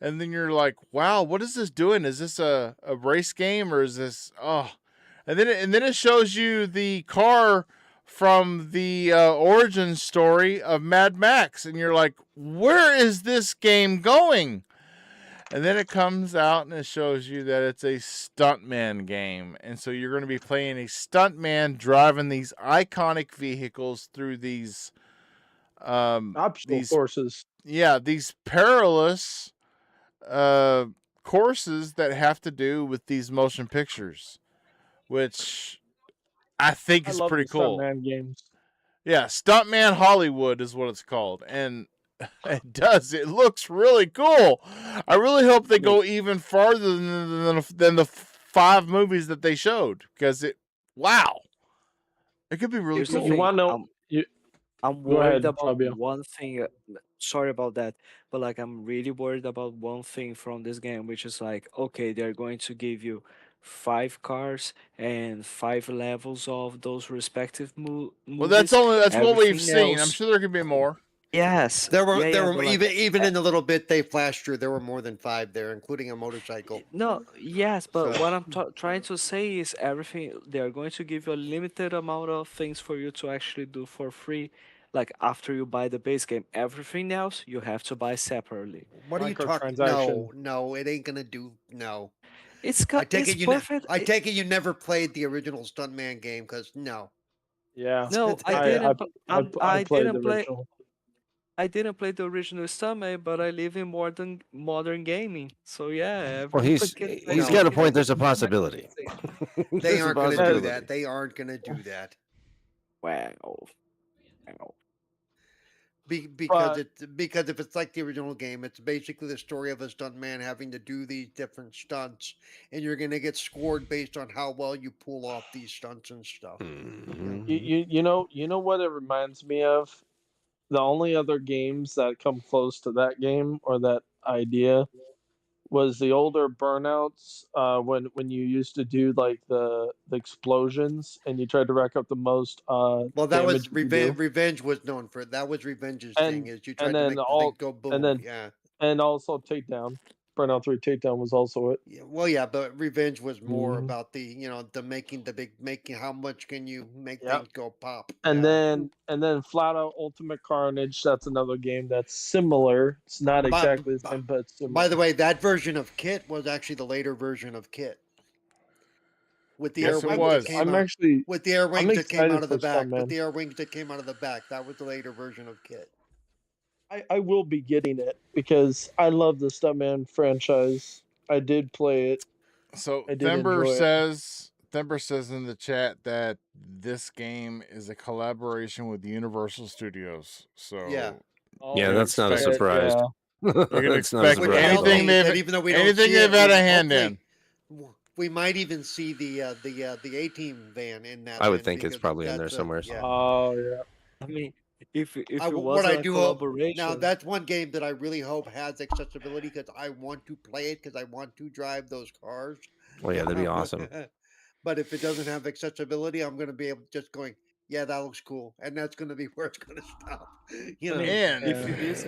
[SPEAKER 1] And then you're like, wow, what is this doing? Is this a race game or is this and then it shows you the car from the origin story of Mad Max, and you're like, where is this game going? And then it comes out and it shows you that it's a stuntman game, and so you're going to be playing a stuntman driving these iconic vehicles through these
[SPEAKER 5] obstacle courses.
[SPEAKER 1] Yeah, these perilous courses that have to do with these motion pictures, which I think is pretty cool.
[SPEAKER 5] Stuntman games.
[SPEAKER 1] Yeah, Stuntman Hollywood is what it's called, and it does. It looks really cool. I really hope they go even farther than the 5 movies that they showed, because it could be really
[SPEAKER 4] Here's the
[SPEAKER 1] cool.
[SPEAKER 5] You
[SPEAKER 4] thing,
[SPEAKER 5] want to know?
[SPEAKER 4] I'm
[SPEAKER 5] Go
[SPEAKER 4] worried
[SPEAKER 5] ahead,
[SPEAKER 4] about
[SPEAKER 5] Fabio.
[SPEAKER 4] one thing. Sorry about that, but like I'm really worried about one thing from this game, which is like, okay, they're going to give you 5 cars and 5 levels of those respective
[SPEAKER 1] Well,
[SPEAKER 4] movies.
[SPEAKER 1] that's what we've
[SPEAKER 4] Everything
[SPEAKER 1] seen. I'm
[SPEAKER 4] else-
[SPEAKER 1] sure there could be more.
[SPEAKER 4] Yes,
[SPEAKER 2] There were
[SPEAKER 4] but like,
[SPEAKER 2] even in the little bit they flashed through, there were more than 5 there, including a motorcycle.
[SPEAKER 4] no, yes, but
[SPEAKER 2] So-
[SPEAKER 4] what I'm trying to say is everything they're going to give you a limited amount of things for you to actually do for free. Like after you buy the base game, everything else you have to buy separately.
[SPEAKER 2] What are you talking?
[SPEAKER 5] Microtransaction.
[SPEAKER 2] No, it ain't gonna do. No,
[SPEAKER 4] It's
[SPEAKER 2] I take
[SPEAKER 4] it's
[SPEAKER 2] it you.
[SPEAKER 4] perfect.
[SPEAKER 2] I take it you never played the original Stuntman game, because no.
[SPEAKER 5] Yeah.
[SPEAKER 4] No, I
[SPEAKER 2] I-
[SPEAKER 4] didn't.
[SPEAKER 5] I played the
[SPEAKER 4] didn't play.
[SPEAKER 5] original.
[SPEAKER 4] I didn't play the original Stuntman, but I live in modern gaming. So yeah,
[SPEAKER 3] Well,
[SPEAKER 4] everyone can play
[SPEAKER 3] he's
[SPEAKER 2] No.
[SPEAKER 3] got a
[SPEAKER 4] it.
[SPEAKER 3] point. There's a possibility.
[SPEAKER 2] They
[SPEAKER 3] There's a
[SPEAKER 2] aren't gonna do
[SPEAKER 3] possibility.
[SPEAKER 2] that. They aren't gonna do that.
[SPEAKER 4] Wow. Wow.
[SPEAKER 2] because
[SPEAKER 5] But
[SPEAKER 2] because if it's like the original game, it's basically the story of a stuntman having to do these different stunts, and you're gonna get scored based on how well you pull off these stunts and stuff.
[SPEAKER 5] you know what it reminds me of? The only other games that come close to that game or that idea was the older burnouts when you used to do like the explosions and you tried to rack up the most
[SPEAKER 2] Well, that
[SPEAKER 5] damage
[SPEAKER 2] was
[SPEAKER 5] you could do.
[SPEAKER 2] Revenge was known for. That was Revenge's thing
[SPEAKER 5] and
[SPEAKER 2] is you
[SPEAKER 5] and
[SPEAKER 2] tried to
[SPEAKER 5] then
[SPEAKER 2] make the thing
[SPEAKER 5] all
[SPEAKER 2] go
[SPEAKER 5] and
[SPEAKER 2] boom.
[SPEAKER 5] then
[SPEAKER 2] Yeah.
[SPEAKER 5] and also Takedown. Burnout 3 Takedown was also it.
[SPEAKER 2] Yeah, well, yeah, but Revenge was more
[SPEAKER 5] Mhm.
[SPEAKER 2] about the making the big making how much can you make
[SPEAKER 5] Yep.
[SPEAKER 2] things go pop.
[SPEAKER 5] And
[SPEAKER 2] Yeah.
[SPEAKER 5] then Flat Out Ultimate Carnage. That's another game that's similar. It's not
[SPEAKER 2] By,
[SPEAKER 5] exactly the same, but it's
[SPEAKER 2] by the
[SPEAKER 5] similar.
[SPEAKER 2] way, that version of Kit was actually the later version of Kit with the air
[SPEAKER 1] Yes, it
[SPEAKER 2] wings that
[SPEAKER 1] was.
[SPEAKER 2] came
[SPEAKER 5] I'm
[SPEAKER 2] out
[SPEAKER 5] actually
[SPEAKER 2] with the air
[SPEAKER 5] I'm
[SPEAKER 2] wings that came out
[SPEAKER 5] excited
[SPEAKER 2] of
[SPEAKER 5] for
[SPEAKER 2] the back. With
[SPEAKER 5] Stuntman.
[SPEAKER 2] the air wings that came out of the back, that was the later version of Kit.
[SPEAKER 5] I will be getting it because I love the Stuntman franchise. I did play it.
[SPEAKER 1] So
[SPEAKER 5] I did enjoy it.
[SPEAKER 1] Thember says in the chat that this game is a collaboration with Universal Studios.
[SPEAKER 2] Yeah.
[SPEAKER 1] So
[SPEAKER 5] Oh
[SPEAKER 3] Yeah,
[SPEAKER 1] you can
[SPEAKER 3] that's not a
[SPEAKER 1] expect
[SPEAKER 5] shit,
[SPEAKER 3] surprise.
[SPEAKER 5] yeah.
[SPEAKER 1] you can
[SPEAKER 3] That's not a
[SPEAKER 1] expect
[SPEAKER 2] Which
[SPEAKER 3] surprise at
[SPEAKER 2] tells
[SPEAKER 3] all.
[SPEAKER 1] anything
[SPEAKER 2] me that
[SPEAKER 1] they've
[SPEAKER 2] even though we don't
[SPEAKER 1] anything
[SPEAKER 2] see
[SPEAKER 1] they've
[SPEAKER 2] it,
[SPEAKER 1] had
[SPEAKER 2] we
[SPEAKER 1] a hand in.
[SPEAKER 2] we might even see the A-Team van in that
[SPEAKER 3] I would
[SPEAKER 2] then
[SPEAKER 3] think it's
[SPEAKER 2] because
[SPEAKER 3] probably in there
[SPEAKER 2] that's a
[SPEAKER 3] somewhere.
[SPEAKER 2] yeah.
[SPEAKER 5] Oh yeah.
[SPEAKER 4] I mean, if
[SPEAKER 2] I
[SPEAKER 4] it
[SPEAKER 2] what
[SPEAKER 4] wasn't
[SPEAKER 2] I
[SPEAKER 4] a
[SPEAKER 2] do hope now
[SPEAKER 4] collaboration,
[SPEAKER 2] that's one game that I really hope has accessibility because I want to play it because I want to drive those cars.
[SPEAKER 3] Well, yeah, that'd be awesome.
[SPEAKER 2] But if it doesn't have accessibility, I'm going to be able just going, yeah, that looks cool, and that's going to be where it's going to stop. You
[SPEAKER 4] I
[SPEAKER 2] know,
[SPEAKER 4] mean,
[SPEAKER 1] And
[SPEAKER 4] if it is,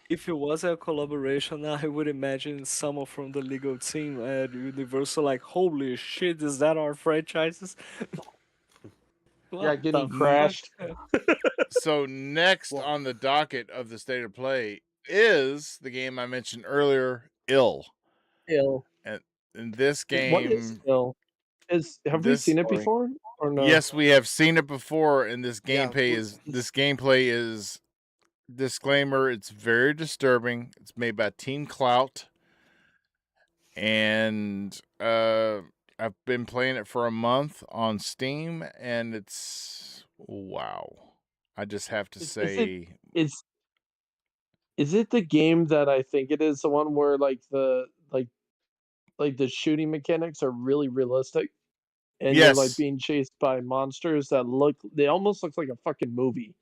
[SPEAKER 4] if it was a collaboration, I would imagine someone from the legal team at Universal like, holy shit, is that our franchises?
[SPEAKER 5] Yeah,
[SPEAKER 4] What
[SPEAKER 5] getting
[SPEAKER 4] the fuck?
[SPEAKER 5] crashed.
[SPEAKER 1] so next
[SPEAKER 2] well,
[SPEAKER 1] on the docket of the state of play is the game I mentioned earlier, Ill.
[SPEAKER 5] Ill.
[SPEAKER 1] And in this
[SPEAKER 5] What is
[SPEAKER 1] game,
[SPEAKER 5] ill? Have we
[SPEAKER 1] this
[SPEAKER 5] seen it
[SPEAKER 3] Boring.
[SPEAKER 5] before or no?
[SPEAKER 1] yes, we have seen it before, and
[SPEAKER 2] yeah,
[SPEAKER 1] this gameplay is disclaimer, it's very disturbing. It's made by Team Clout, and I've been playing it for a month on Steam, and it's wow. I just have to
[SPEAKER 5] Is it
[SPEAKER 1] say,
[SPEAKER 5] is is it the game that I think it is? The one where like the shooting mechanics are really realistic, and you're like
[SPEAKER 1] yes,
[SPEAKER 5] being chased by monsters that they almost look like a fucking movie.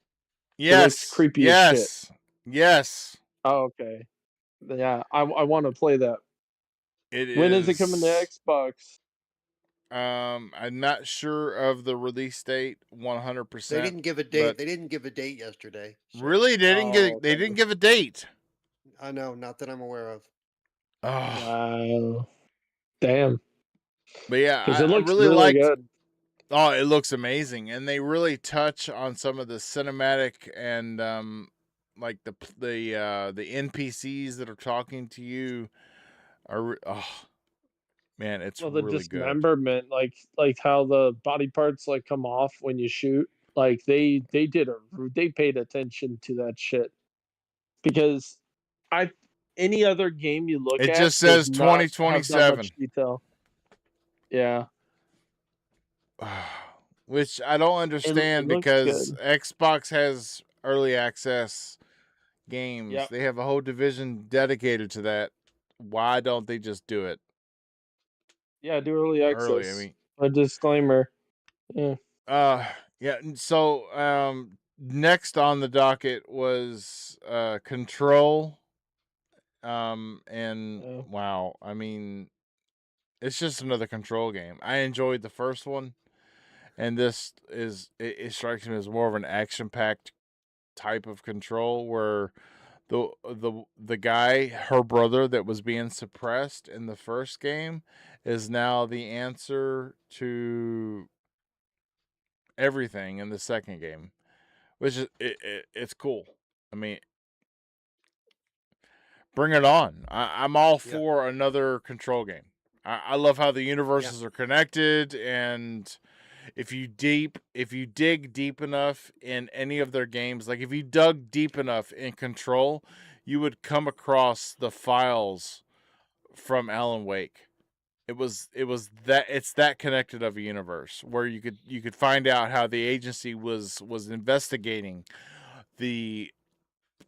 [SPEAKER 5] It looks
[SPEAKER 1] yes,
[SPEAKER 5] creepy as shit.
[SPEAKER 1] yes, yes.
[SPEAKER 5] Oh, okay. Yeah, I want to play that.
[SPEAKER 1] It
[SPEAKER 5] When is it coming to
[SPEAKER 1] is.
[SPEAKER 5] Xbox?
[SPEAKER 1] I'm not sure of the release date
[SPEAKER 2] they
[SPEAKER 1] 100%,
[SPEAKER 2] didn't give a date.
[SPEAKER 1] but
[SPEAKER 2] They didn't give a date yesterday. So
[SPEAKER 1] really
[SPEAKER 5] Oh,
[SPEAKER 1] they
[SPEAKER 5] okay.
[SPEAKER 1] didn't give a date.
[SPEAKER 2] I know, not that I'm aware of.
[SPEAKER 1] Oh,
[SPEAKER 5] Wow. Damn.
[SPEAKER 1] but yeah,
[SPEAKER 5] Because it
[SPEAKER 1] I
[SPEAKER 5] looks
[SPEAKER 1] really
[SPEAKER 5] really
[SPEAKER 1] liked.
[SPEAKER 5] good.
[SPEAKER 1] Oh, it looks amazing, and they really touch on some of the cinematic and like the NPCs that are talking to you oh man, it's
[SPEAKER 5] Well, the
[SPEAKER 1] really good.
[SPEAKER 5] dismemberment, like how the body parts like come off when you shoot, like they paid attention to that shit because I any other game you look
[SPEAKER 1] It
[SPEAKER 5] at
[SPEAKER 1] just
[SPEAKER 5] does
[SPEAKER 1] says
[SPEAKER 5] not have that
[SPEAKER 1] 2027,
[SPEAKER 5] much detail. Yeah,
[SPEAKER 1] which I don't
[SPEAKER 5] it
[SPEAKER 1] understand
[SPEAKER 5] looks
[SPEAKER 1] because
[SPEAKER 5] good.
[SPEAKER 1] Xbox has early access games.
[SPEAKER 5] Yep.
[SPEAKER 1] They have a whole division dedicated to that. Why don't they just do it
[SPEAKER 5] Yeah, do early
[SPEAKER 1] early? I
[SPEAKER 5] access.
[SPEAKER 1] mean,
[SPEAKER 5] A disclaimer. Yeah.
[SPEAKER 1] yeah. So next on the docket was Control. And
[SPEAKER 5] Yeah.
[SPEAKER 1] wow, I mean, it's just another Control game. I enjoyed the first one, and this it strikes me as more of an action packed type of Control where the guy, her brother that was being suppressed in the first game is now the answer to everything in the second game, which is it's cool. I mean, bring it on. I'm all
[SPEAKER 2] Yeah,
[SPEAKER 1] for another Control game. I love how the
[SPEAKER 2] yeah.
[SPEAKER 1] universes are connected, and if you dig deep enough in any of their games, like if you dug deep enough in Control, you would come across the files from Alan Wake. It's that connected of a universe where you could find out how the agency was investigating the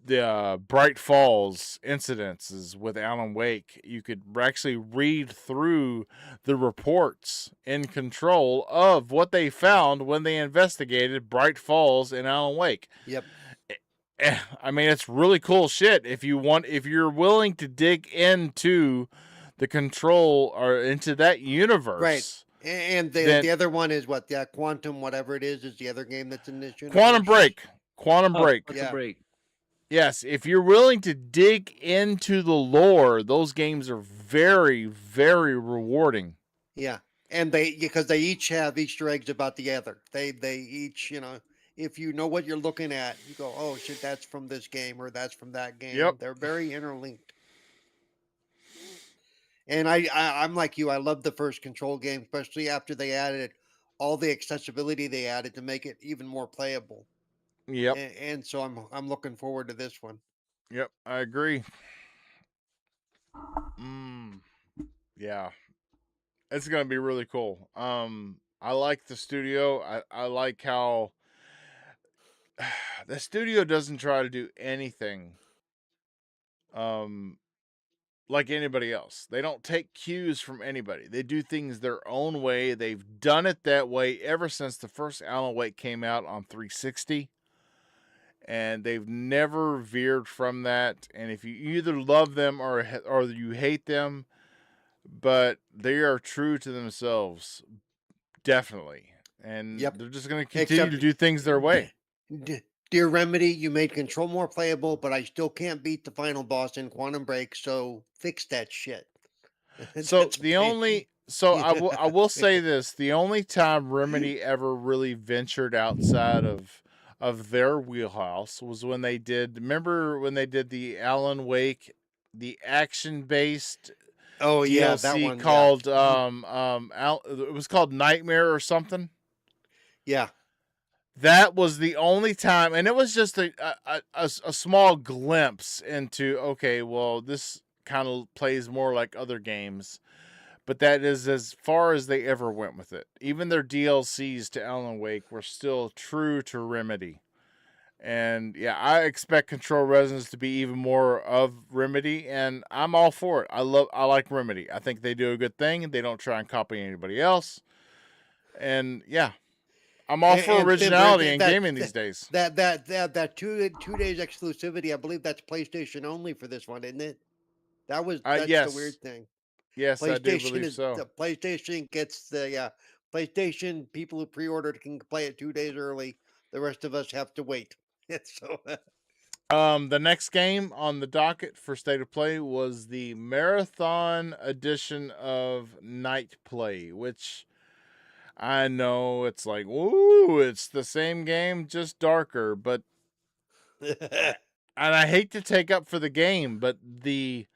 [SPEAKER 1] Bright Falls incidences with Alan Wake, you could actually read through the reports in Control of what they found when they investigated Bright Falls and Alan Wake.
[SPEAKER 2] Yep.
[SPEAKER 1] I mean, it's really cool shit. If you're willing to dig into the Control or into that universe,
[SPEAKER 2] Right. And the other one is what? Yeah, Quantum, whatever it is the other game that's in this universe.
[SPEAKER 1] Quantum Break. Quantum
[SPEAKER 4] Oh,
[SPEAKER 1] Break.
[SPEAKER 4] Quantum
[SPEAKER 2] Yeah.
[SPEAKER 4] Break.
[SPEAKER 1] Yes, if you're willing to dig into the lore, those games are very, very rewarding.
[SPEAKER 2] Yeah, and because they each have Easter eggs about the other. They each, if you know what you're looking at, you go, oh shit, that's from this game or that's from that game.
[SPEAKER 1] Yep.
[SPEAKER 2] They're very interlinked. And I'm like you. I love the first Control game, especially after they added all the accessibility they added to make it even more playable.
[SPEAKER 1] Yep.
[SPEAKER 2] And so I'm looking forward to this one.
[SPEAKER 1] Yep, I agree. Yeah. It's going to be really cool. I like the studio. I like how the studio doesn't try to do anything like anybody else. They don't take cues from anybody. They do things their own way. They've done it that way ever since the first Alan Wake came out on 360. And they've never veered from that. And if you either love them or you hate them, but they are true to themselves, definitely. And
[SPEAKER 2] Yep.
[SPEAKER 1] they're just going to continue to do things their way.
[SPEAKER 2] Dear Remedy, you made Control more playable, but I still can't beat the final boss in Quantum Break, so fix that shit.
[SPEAKER 1] So
[SPEAKER 2] That's
[SPEAKER 1] I will say this: the only time Remedy ever really ventured outside of their wheelhouse was when they did. Remember when they did the Alan Wake, the action based
[SPEAKER 2] Oh yeah, that
[SPEAKER 1] DLC
[SPEAKER 2] one.
[SPEAKER 1] called it was called Nightmare or something.
[SPEAKER 2] Yeah.
[SPEAKER 1] That was the only time, and it was just a small glimpse into, okay, well, this kind of plays more like other games, but that is as far as they ever went with it. Even their DLCs to Alan Wake were still true to Remedy. And yeah, I expect Control Resonance to be even more of Remedy, and I'm all for it. I like Remedy. I think they do a good thing. They don't try and copy anybody else. And yeah, I'm all for originality in gaming these days.
[SPEAKER 2] That 2 days exclusivity, I believe that's PlayStation only for this one, isn't it? That's
[SPEAKER 1] yes.
[SPEAKER 2] the weird thing.
[SPEAKER 1] Yes, I do believe so.
[SPEAKER 2] The PlayStation gets the PlayStation people who pre-ordered can play it 2 days early. The rest of us have to wait. So
[SPEAKER 1] the next game on the docket for State of Play was the Marathon edition of Night Play, which I know it's like, ooh, it's the same game, just darker, but and I hate to take up for the game, but the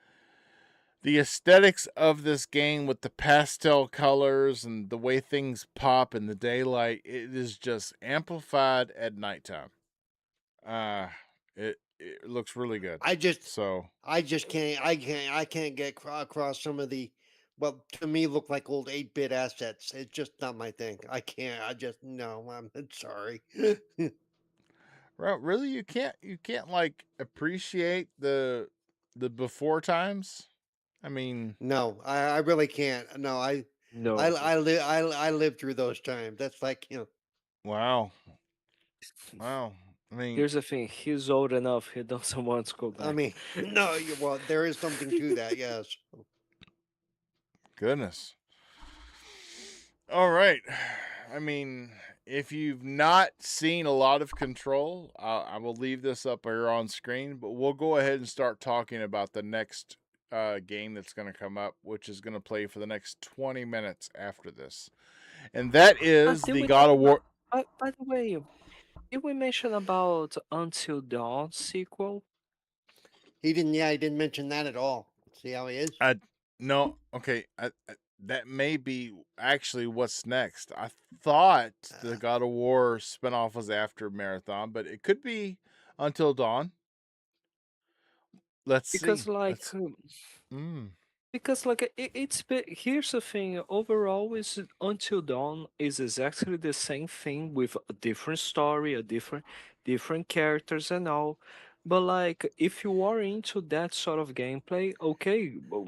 [SPEAKER 1] aesthetics of this game with the pastel colors and the way things pop in the daylight, it is just amplified at nighttime. It looks really good.
[SPEAKER 2] I just can't get across some of the to me look like old 8-bit assets. It's just not my thing. I can't. I just no. I'm sorry.
[SPEAKER 1] Well, really, you can't like appreciate the before times. I mean,
[SPEAKER 2] No, I really can't. No,
[SPEAKER 4] No.
[SPEAKER 2] I lived through those times. That's like
[SPEAKER 1] wow. I mean,
[SPEAKER 4] Here's the thing: he's old enough. He doesn't want to go back.
[SPEAKER 2] I mean, no. Well, there is something to that. Yes.
[SPEAKER 1] goodness. All right. I mean, if you've not seen a lot of Control, I will leave this up here on screen, but we'll go ahead and start talking about the next game that's going to come up, which is going to play for the next 20 minutes after this. And that is the God of War.
[SPEAKER 4] By the way, did we mention about Until Dawn sequel?
[SPEAKER 2] He didn't. Yeah, he didn't mention that at all. See how he is.
[SPEAKER 1] No, okay. That may be actually what's next. I thought the God of War spinoff was after Marathon, but it could be Until Dawn. Let's
[SPEAKER 4] Because
[SPEAKER 1] see.
[SPEAKER 4] like, here's the thing. Overall, is Until Dawn is exactly the same thing with a different story, a different characters and all. But like, if you are into that sort of gameplay, okay, well,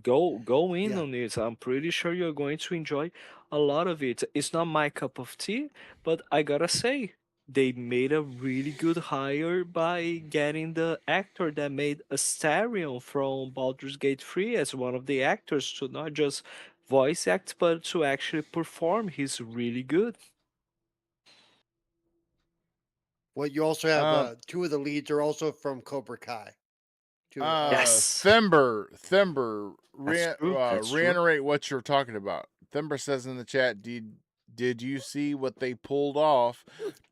[SPEAKER 4] go in
[SPEAKER 2] Yeah.
[SPEAKER 4] on it. I'm pretty sure you're going to enjoy a lot of it. It's not my cup of tea, but I gotta say, they made a really good hire by getting the actor that made Astarion from Baldur's Gate 3 as one of the actors to not just voice act, but to actually perform. He's really good.
[SPEAKER 2] Well, you also have
[SPEAKER 1] Um,
[SPEAKER 2] two of the leads are also from Cobra Kai. Two,
[SPEAKER 4] Yes,
[SPEAKER 1] Thember,
[SPEAKER 4] that's true. That's true.
[SPEAKER 1] reiterate what you're talking about. Thember says in the chat, did you see what they pulled off?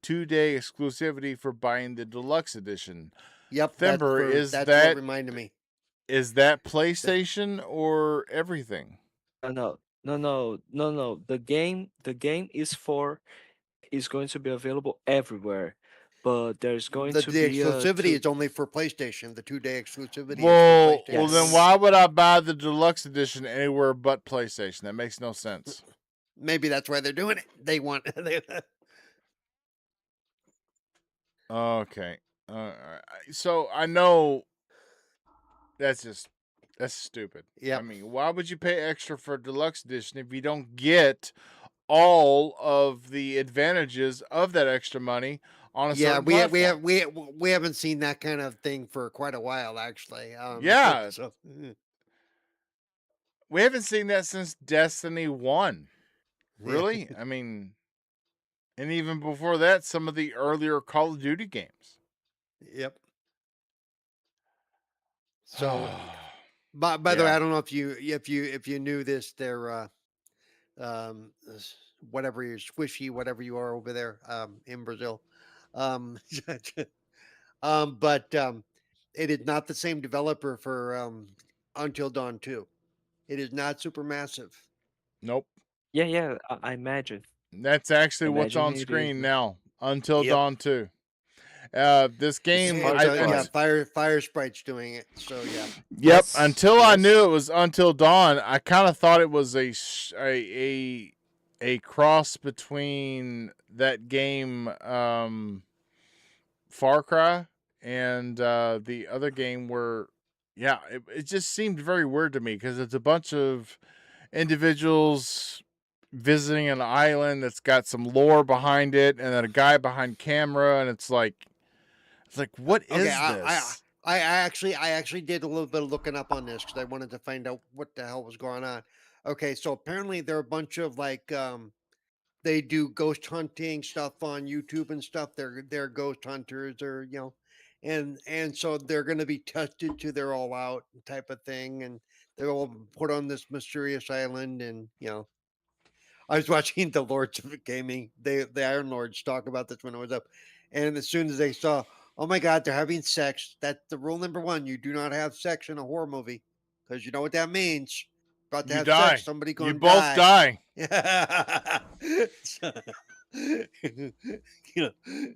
[SPEAKER 1] 2-day exclusivity for buying the deluxe edition.
[SPEAKER 2] yep,
[SPEAKER 1] Thember,
[SPEAKER 2] that's what reminded me.
[SPEAKER 1] is that
[SPEAKER 2] That-
[SPEAKER 1] PlayStation or everything?
[SPEAKER 4] No. The game is going to be available everywhere, but there's going to
[SPEAKER 2] the
[SPEAKER 4] be a
[SPEAKER 2] exclusivity
[SPEAKER 4] two.
[SPEAKER 2] is only for PlayStation. The 2-day exclusivity is for
[SPEAKER 1] Well,
[SPEAKER 2] PlayStation
[SPEAKER 1] then
[SPEAKER 2] only.
[SPEAKER 4] Yes.
[SPEAKER 1] why would I buy the deluxe edition anywhere but PlayStation? That makes no sense.
[SPEAKER 2] Maybe that's why they're doing it. They want they,
[SPEAKER 1] Okay. So I know that's stupid. I
[SPEAKER 2] Yep.
[SPEAKER 1] mean, why would you pay extra for a deluxe edition if you don't get all of the advantages of that extra money on a
[SPEAKER 2] Yeah,
[SPEAKER 1] certain platform?
[SPEAKER 2] we haven't seen that kind of thing for quite a while actually.
[SPEAKER 1] Yeah,
[SPEAKER 2] So
[SPEAKER 1] we haven't seen that since Destiny 1.
[SPEAKER 2] yeah.
[SPEAKER 1] Really? I mean, and even before that, some of the earlier Call of Duty games.
[SPEAKER 2] Yep. So by the way,
[SPEAKER 1] Yeah.
[SPEAKER 2] I don't know if you knew this, they're whatever you're squishy, whatever you are over there in Brazil. Um, but it is not the same developer for Until Dawn 2. It is not Supermassive.
[SPEAKER 1] Nope.
[SPEAKER 4] Yeah. I imagine.
[SPEAKER 1] That's actually what's
[SPEAKER 4] Imagine
[SPEAKER 1] on
[SPEAKER 4] it is.
[SPEAKER 1] screen now. Until
[SPEAKER 2] Yep.
[SPEAKER 1] Dawn 2. This
[SPEAKER 4] It's
[SPEAKER 1] game,
[SPEAKER 4] hard to
[SPEAKER 2] Yeah,
[SPEAKER 4] find.
[SPEAKER 2] Fire Sprite's doing it. So yeah.
[SPEAKER 1] Yep.
[SPEAKER 4] Yes.
[SPEAKER 1] Until I knew
[SPEAKER 4] Yes.
[SPEAKER 1] it was Until Dawn, I kind of thought it was a cross between that game, Far Cry, and the other game where, yeah, it just seemed very weird to me because it's a bunch of individuals visiting an island that's got some lore behind it, and then a guy behind camera, and it's like, what
[SPEAKER 2] Okay,
[SPEAKER 1] is this?
[SPEAKER 2] I actually did a little bit of looking up on this because I wanted to find out what the hell was going on. Okay, so apparently there are a bunch of like they do ghost hunting stuff on YouTube and stuff. They're ghost hunters or and so they're going to be tested to their all out type of thing, and they're all put on this mysterious island, and I was watching the Lords of Gaming, the Iron Lords talk about this when it was up, and as soon as they saw, oh my God, they're having sex. That's the rule number one. You do not have sex in a horror movie because you know what that means. About to
[SPEAKER 1] You
[SPEAKER 2] have sex,
[SPEAKER 1] die.
[SPEAKER 2] somebody
[SPEAKER 1] You
[SPEAKER 2] gonna
[SPEAKER 1] both
[SPEAKER 2] die.
[SPEAKER 1] die.
[SPEAKER 2] So, you know,
[SPEAKER 1] I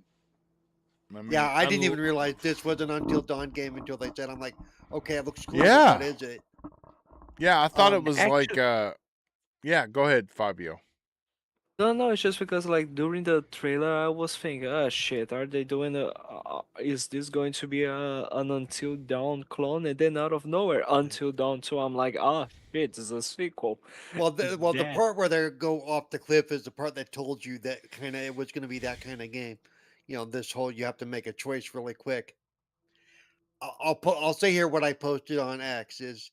[SPEAKER 2] yeah,
[SPEAKER 1] mean,
[SPEAKER 2] I didn't even realize this was an Until Dawn game until they said. I'm like, okay, it looks cool, but what
[SPEAKER 1] yeah,
[SPEAKER 2] is it?
[SPEAKER 1] yeah. I thought it was like,
[SPEAKER 4] Actually,
[SPEAKER 1] yeah. Go ahead, Fabio.
[SPEAKER 4] no. It's just because like during the trailer, I was thinking, oh shit, are they doing a? Is this going to be an Until Dawn clone? And then out of nowhere, Until Dawn 2, I'm like, oh shit, it's a sequel.
[SPEAKER 2] Well, the
[SPEAKER 4] Damn.
[SPEAKER 2] part where they go off the cliff is the part that told you that kind of it was going to be that kind of game. This whole you have to make a choice really quick. I'll say here what I posted on X is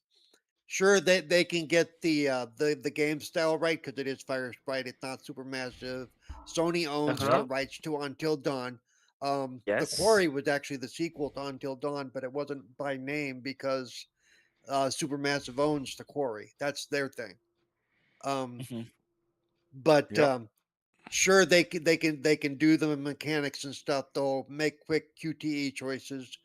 [SPEAKER 2] sure that they can get the game style right because it is Fire Sprite. It's not super massive. Sony
[SPEAKER 4] Uh
[SPEAKER 2] owns the
[SPEAKER 4] huh.
[SPEAKER 2] rights to Until Dawn. The
[SPEAKER 4] Yes.
[SPEAKER 2] Quarry was actually the sequel to Until Dawn, but it wasn't by name because Supermassive owns the Quarry. That's their thing. Um,
[SPEAKER 4] Mhm.
[SPEAKER 2] but
[SPEAKER 1] Yep.
[SPEAKER 2] sure they can do the mechanics and stuff. They'll make quick QTE choices.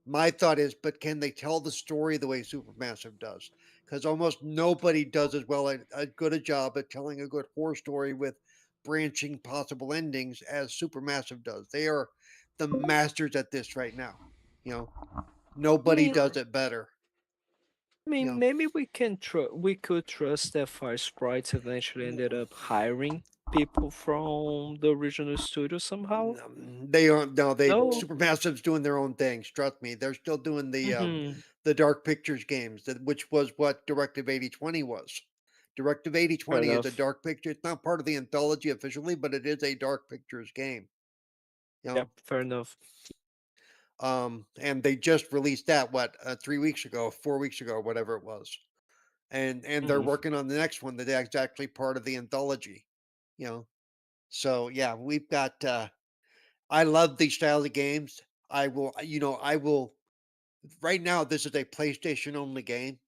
[SPEAKER 2] My thought is, but can they tell the story the way Supermassive does? Because almost nobody does as well a good a job at telling a good horror story with branching possible endings as Supermassive does. They are the masters at this right now. You know,
[SPEAKER 4] I
[SPEAKER 2] nobody
[SPEAKER 4] mean,
[SPEAKER 2] does it better. You know,
[SPEAKER 4] maybe we could trust that Fire Sprites eventually ended up hiring. people from the original studio somehow.
[SPEAKER 2] They aren't. No, they
[SPEAKER 4] No.
[SPEAKER 2] Supermassive's doing their own things. Trust me, they're still doing
[SPEAKER 4] Hmm.
[SPEAKER 2] the Dark Pictures games, which was what Directive 8020 was. Directive
[SPEAKER 4] Fair
[SPEAKER 2] 8020 is a
[SPEAKER 4] enough.
[SPEAKER 2] Dark Picture. It's not part of the anthology officially, but it is a Dark Pictures game. You
[SPEAKER 4] Yep.
[SPEAKER 2] know,
[SPEAKER 4] Fair enough.
[SPEAKER 2] and they just released that 3 weeks ago, 4 weeks ago, whatever it was, and they're
[SPEAKER 4] Hmm.
[SPEAKER 2] working on the next one that's actually part of the anthology. You know, so yeah, we've got. I love these style of games. I will. Right now, this is a PlayStation only game,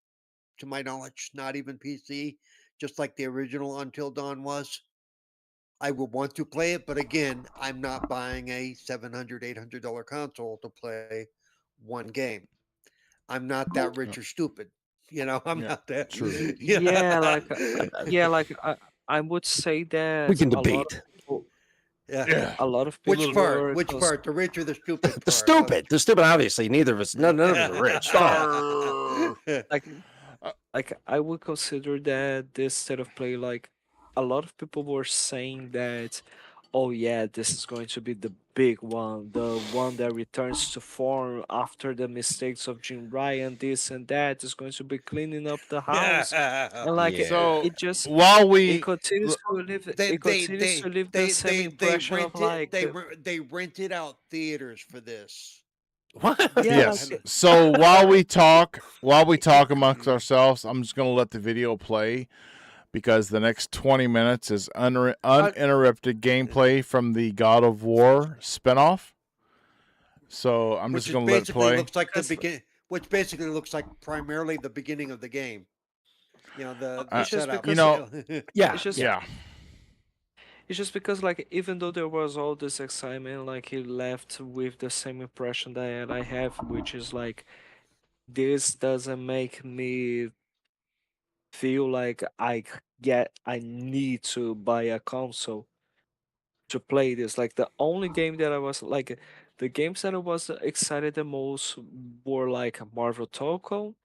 [SPEAKER 2] to my knowledge, not even PC, just like the original Until Dawn was. I would want to play it, but again, I'm not buying a $700, $800 console to play one game. I'm not that
[SPEAKER 1] Yeah.
[SPEAKER 2] rich or stupid. I'm
[SPEAKER 1] Yeah.
[SPEAKER 2] not that.
[SPEAKER 1] True.
[SPEAKER 4] Yeah, like
[SPEAKER 3] Uh,
[SPEAKER 4] yeah, like I would say
[SPEAKER 3] we
[SPEAKER 4] that
[SPEAKER 3] can
[SPEAKER 4] a lot of
[SPEAKER 3] debate.
[SPEAKER 4] people,
[SPEAKER 2] Yeah.
[SPEAKER 1] Yeah.
[SPEAKER 4] a lot of
[SPEAKER 1] A
[SPEAKER 2] Which
[SPEAKER 1] little
[SPEAKER 4] people
[SPEAKER 1] bit.
[SPEAKER 2] part?
[SPEAKER 4] were
[SPEAKER 2] Which part? The rich or the stupid
[SPEAKER 3] The
[SPEAKER 2] part?
[SPEAKER 3] stupid. The stupid. Obviously, neither of us. None of us are rich. Come on.
[SPEAKER 1] Arr.
[SPEAKER 4] like
[SPEAKER 1] Uh,
[SPEAKER 4] I would consider that this state of play, like a lot of people were saying that, oh yeah, this is going to be the big one, the one that returns to form after the mistakes of Jim Ryan, this and that is going to be cleaning up the house, and like
[SPEAKER 3] Yeah.
[SPEAKER 1] so
[SPEAKER 4] it just
[SPEAKER 1] while
[SPEAKER 4] it
[SPEAKER 1] we
[SPEAKER 4] continues
[SPEAKER 1] l-
[SPEAKER 4] to live
[SPEAKER 2] they
[SPEAKER 4] it
[SPEAKER 2] they
[SPEAKER 4] continues
[SPEAKER 2] they
[SPEAKER 4] to leave the
[SPEAKER 2] they
[SPEAKER 4] same
[SPEAKER 2] they they
[SPEAKER 4] impression of
[SPEAKER 2] rented
[SPEAKER 4] like
[SPEAKER 2] they rented out theaters for this.
[SPEAKER 3] What?
[SPEAKER 4] yeah,
[SPEAKER 2] Yeah.
[SPEAKER 4] like
[SPEAKER 1] yes. So while we talk amongst ourselves, I'm just gonna let the video play because the next 20 minutes is uninterrupted gameplay from the God of War spinoff. So I'm
[SPEAKER 2] which
[SPEAKER 1] just
[SPEAKER 2] is
[SPEAKER 1] gonna let it
[SPEAKER 2] basically
[SPEAKER 1] play.
[SPEAKER 2] looks like the
[SPEAKER 4] because
[SPEAKER 2] begin which basically looks like primarily the beginning of the game. The
[SPEAKER 1] Uh,
[SPEAKER 4] it's just
[SPEAKER 2] setup.
[SPEAKER 1] you
[SPEAKER 4] because
[SPEAKER 1] know,
[SPEAKER 3] Yeah.
[SPEAKER 4] it's just
[SPEAKER 3] Yeah.
[SPEAKER 1] yeah.
[SPEAKER 4] It's just because, like, even though there was all this excitement, like, he left with the same impression that I have, which is like, this doesn't make me feel like I need to buy a console to play this. Like, the only game that I was like, the games that I was excited the most were like Marvel Toko,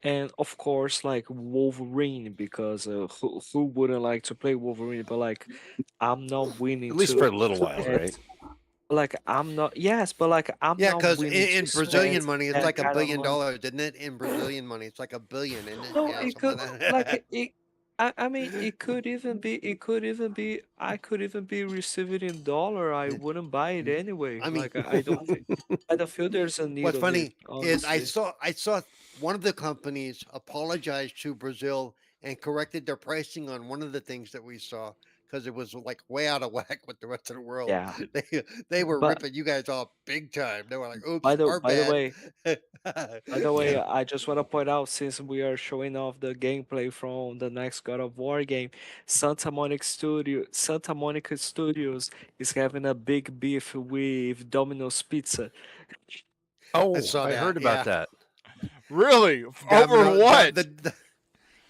[SPEAKER 4] and of course, like Wolverine, because who wouldn't like to play Wolverine? But like, I'm not willing
[SPEAKER 3] At least for a
[SPEAKER 4] to
[SPEAKER 3] little while,
[SPEAKER 4] spend
[SPEAKER 3] right?
[SPEAKER 4] like I'm not yes, but like I'm
[SPEAKER 2] Yeah,
[SPEAKER 4] not
[SPEAKER 2] because
[SPEAKER 4] willing
[SPEAKER 2] in
[SPEAKER 4] to spend
[SPEAKER 2] Brazilian money, it's
[SPEAKER 4] that
[SPEAKER 2] like a
[SPEAKER 4] kind of
[SPEAKER 2] billion
[SPEAKER 4] money.
[SPEAKER 2] dollars, isn't it? In Brazilian money, it's like a billion, isn't it?
[SPEAKER 4] No,
[SPEAKER 2] Yeah,
[SPEAKER 4] it
[SPEAKER 2] something
[SPEAKER 4] could
[SPEAKER 2] like
[SPEAKER 4] like
[SPEAKER 2] that.
[SPEAKER 4] it. I mean, it could even be. I could even be receiving in dollar. I wouldn't buy it anyway.
[SPEAKER 2] I mean,
[SPEAKER 4] Like I don't feel there's a need
[SPEAKER 2] what's
[SPEAKER 4] of it,
[SPEAKER 2] funny is I
[SPEAKER 4] honestly.
[SPEAKER 2] saw I saw one of the companies apologize to Brazil and corrected their pricing on one of the things that we saw because it was like way out of whack with the rest of the world.
[SPEAKER 4] Yeah,
[SPEAKER 2] They were
[SPEAKER 4] but
[SPEAKER 2] ripping you guys off big time. They were like,
[SPEAKER 4] by
[SPEAKER 2] "Oops,
[SPEAKER 4] the
[SPEAKER 2] our
[SPEAKER 4] by the
[SPEAKER 2] bad."
[SPEAKER 4] way, By the way,
[SPEAKER 3] Yeah.
[SPEAKER 4] I just want to point out since we are showing off the gameplay from the next God of War game, Santa Monica Studios is having a big beef with Domino's Pizza.
[SPEAKER 2] I
[SPEAKER 3] Oh,
[SPEAKER 2] saw
[SPEAKER 3] I heard
[SPEAKER 2] that.
[SPEAKER 3] about
[SPEAKER 2] Yeah,
[SPEAKER 3] that.
[SPEAKER 1] Really? Over
[SPEAKER 2] Domino.
[SPEAKER 1] what?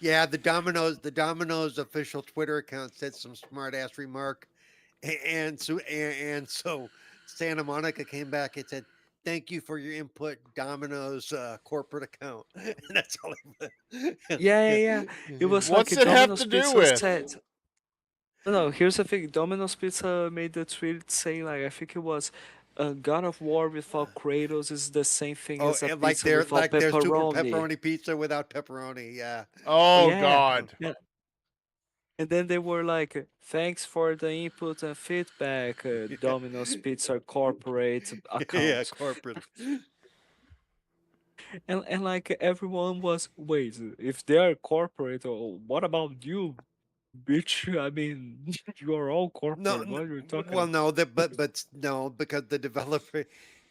[SPEAKER 2] Yeah, the Domino's official Twitter account said some smart ass remark, and so Santa Monica came back and said, "Thank you for your input, Domino's corporate account," and that's all he
[SPEAKER 4] Yeah, yeah, yeah. It
[SPEAKER 2] put.
[SPEAKER 4] was like
[SPEAKER 1] What's
[SPEAKER 4] a
[SPEAKER 1] it have
[SPEAKER 4] Domino's
[SPEAKER 1] to do
[SPEAKER 4] Pizza
[SPEAKER 1] with?
[SPEAKER 4] said. No, no, here's the thing. Domino's Pizza made the tweet saying like I think it was God of War without Kratos is the same thing
[SPEAKER 2] Oh,
[SPEAKER 4] as a
[SPEAKER 2] and like
[SPEAKER 4] pizza
[SPEAKER 2] their
[SPEAKER 4] without
[SPEAKER 2] like their super
[SPEAKER 4] pepperoni.
[SPEAKER 2] pepperoni pizza without pepperoni. Yeah.
[SPEAKER 1] Oh
[SPEAKER 4] Yeah.
[SPEAKER 1] God.
[SPEAKER 4] Yeah. And then they were like, "Thanks for the input and feedback, Domino's Pizza corporate
[SPEAKER 2] Yeah,
[SPEAKER 4] account."
[SPEAKER 2] corporate.
[SPEAKER 4] And like everyone was, "Wait, if they are corporate, what about you, bitch? I mean, you are all
[SPEAKER 2] No,
[SPEAKER 4] corporate. What are you talking
[SPEAKER 2] well,
[SPEAKER 4] about?"
[SPEAKER 2] no, no, because the developer,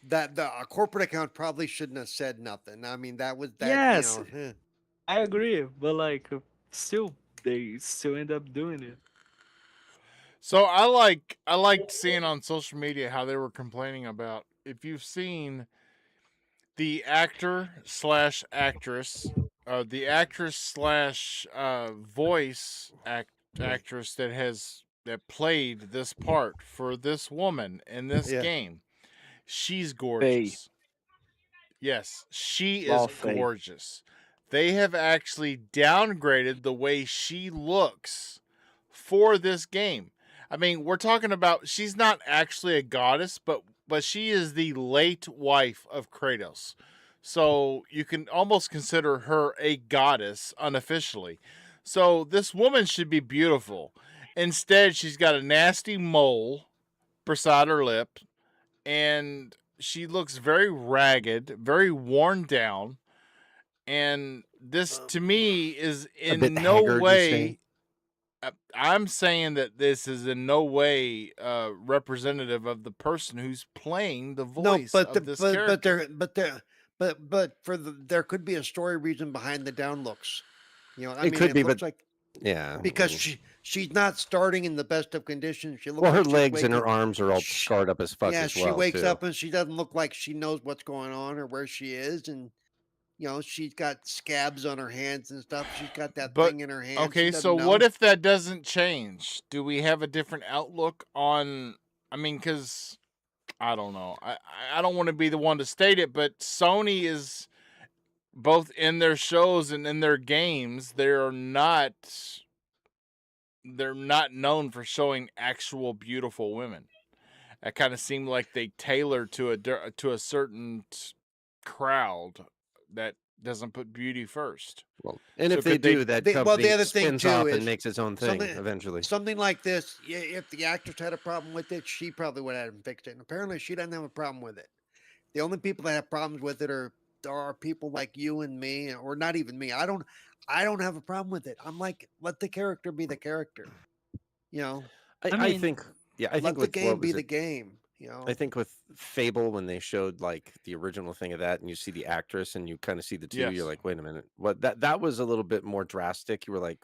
[SPEAKER 2] that the corporate account probably shouldn't have said nothing. I mean, that was that,
[SPEAKER 4] Yes, I agree, but like, still, they still end up doing it.
[SPEAKER 1] So I liked seeing on social media how they were complaining about if you've seen the actor slash actress, the actress slash voice actress that played this part for this woman in this
[SPEAKER 2] yeah,
[SPEAKER 1] game. She's
[SPEAKER 4] Faye,
[SPEAKER 1] gorgeous. Yes, she is
[SPEAKER 4] love Faye.
[SPEAKER 1] gorgeous. They have actually downgraded the way she looks for this game. I mean, we're talking about she's not actually a goddess, but she is the late wife of Kratos. So you can almost consider her a goddess unofficially. So this woman should be beautiful. Instead, she's got a nasty mole beside her lip, and she looks very ragged, very worn down. And this, to me, is
[SPEAKER 3] A bit
[SPEAKER 1] in no
[SPEAKER 3] haggard, you say?
[SPEAKER 1] way. I'm saying that this is in no way representative of the person who's playing the
[SPEAKER 2] No,
[SPEAKER 1] voice
[SPEAKER 2] but the
[SPEAKER 1] of this
[SPEAKER 2] but
[SPEAKER 1] character.
[SPEAKER 2] there but there but for there could be a story reason behind the down looks. I
[SPEAKER 3] It
[SPEAKER 2] mean,
[SPEAKER 3] could
[SPEAKER 2] it
[SPEAKER 3] be, but
[SPEAKER 2] looks like
[SPEAKER 3] yeah.
[SPEAKER 2] because she's not starting in the best of conditions. She looks
[SPEAKER 3] Well, her
[SPEAKER 2] like she's
[SPEAKER 3] legs and
[SPEAKER 2] waking.
[SPEAKER 3] her arms are all
[SPEAKER 2] Sh
[SPEAKER 3] scarred up as fuck
[SPEAKER 2] Yeah,
[SPEAKER 3] as
[SPEAKER 2] she
[SPEAKER 3] well,
[SPEAKER 2] wakes
[SPEAKER 3] too.
[SPEAKER 2] up and she doesn't look like she knows what's going on or where she is, and she's got scabs on her hands and stuff. She's got that
[SPEAKER 1] But
[SPEAKER 2] thing in her hand. She
[SPEAKER 1] okay,
[SPEAKER 2] doesn't
[SPEAKER 1] so what
[SPEAKER 2] know.
[SPEAKER 1] if that doesn't change? Do we have a different outlook on? I mean, because I don't know. I don't want to be the one to state it, but Sony is both in their shows and in their games. They're not known for showing actual beautiful women. That kind of seemed like they tailor to a certain crowd that doesn't put beauty first.
[SPEAKER 3] Well, and
[SPEAKER 1] So
[SPEAKER 3] if they
[SPEAKER 1] could they?
[SPEAKER 3] do, that
[SPEAKER 2] Well, the
[SPEAKER 3] company
[SPEAKER 2] other thing
[SPEAKER 3] spins
[SPEAKER 2] too
[SPEAKER 3] off and
[SPEAKER 2] is
[SPEAKER 3] makes its own thing
[SPEAKER 2] something
[SPEAKER 3] eventually.
[SPEAKER 2] something like this. If the actress had a problem with it, she probably would have fixed it. And apparently, she doesn't have a problem with it. The only people that have problems with it are people like you and me, or not even me. I don't have a problem with it. I'm like, let the character be the character. You know,
[SPEAKER 4] I
[SPEAKER 3] I
[SPEAKER 4] mean,
[SPEAKER 3] think, yeah, I think
[SPEAKER 2] let the
[SPEAKER 3] with what
[SPEAKER 2] game be
[SPEAKER 3] was
[SPEAKER 2] the
[SPEAKER 3] it?
[SPEAKER 2] game.
[SPEAKER 3] I think with Fable, when they showed like the original thing of that, and you see the actress, and you kind of see the two, you're
[SPEAKER 1] Yes.
[SPEAKER 3] like, wait a minute, what? That was a little bit more drastic. You were like,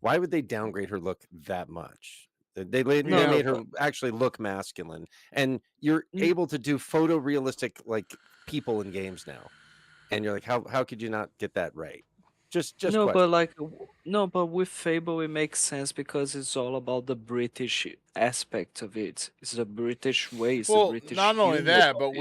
[SPEAKER 3] why would they downgrade her look that much? They
[SPEAKER 1] Yeah,
[SPEAKER 3] made her
[SPEAKER 4] but
[SPEAKER 3] actually look masculine, and you're
[SPEAKER 4] n-
[SPEAKER 3] able to do photorealistic like people in games now, and you're like, how could you not get that right? Just
[SPEAKER 4] no, but
[SPEAKER 3] question.
[SPEAKER 4] like no, but with Fable it makes sense because it's all about the British aspect of it. It's the British way, it's the
[SPEAKER 1] well,
[SPEAKER 4] British
[SPEAKER 1] not only
[SPEAKER 4] humor
[SPEAKER 1] that,
[SPEAKER 4] of
[SPEAKER 1] but
[SPEAKER 4] it.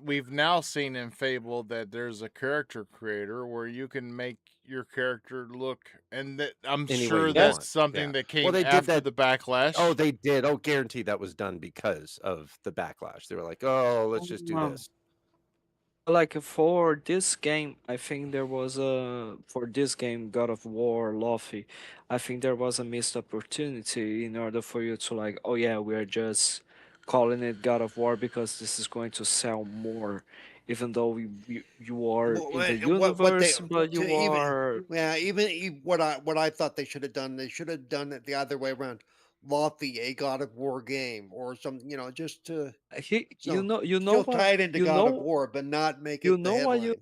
[SPEAKER 1] we've now seen in Fable that there's a character creator where you can make your character look, and that I'm
[SPEAKER 3] Any way
[SPEAKER 1] sure
[SPEAKER 3] you
[SPEAKER 4] Yes,
[SPEAKER 3] want.
[SPEAKER 1] that's
[SPEAKER 3] Yeah.
[SPEAKER 1] something that
[SPEAKER 3] Well,
[SPEAKER 1] came
[SPEAKER 3] they did
[SPEAKER 1] after
[SPEAKER 3] that.
[SPEAKER 1] the
[SPEAKER 3] Oh,
[SPEAKER 1] backlash.
[SPEAKER 3] they did. Oh, guaranteed that was done because of the backlash. They were like, oh, let's just do
[SPEAKER 4] um,
[SPEAKER 3] this.
[SPEAKER 4] like for this game, I think there was a for this game God of War Luffy, I think there was a missed opportunity in order for you to like, oh yeah, we're just calling it God of War because this is going to sell more, even though you are in the
[SPEAKER 2] what they
[SPEAKER 4] universe, but
[SPEAKER 2] to
[SPEAKER 4] you
[SPEAKER 2] even
[SPEAKER 4] are
[SPEAKER 2] yeah even what I thought they should have done. They should have done it the other way around. Lofty, a God of War game or something. Just to
[SPEAKER 4] he,
[SPEAKER 2] so
[SPEAKER 4] you know
[SPEAKER 2] still
[SPEAKER 4] what
[SPEAKER 2] tie it into
[SPEAKER 4] you
[SPEAKER 2] God of
[SPEAKER 4] know
[SPEAKER 2] War, but not make
[SPEAKER 4] you
[SPEAKER 2] it the
[SPEAKER 4] know what
[SPEAKER 2] headline.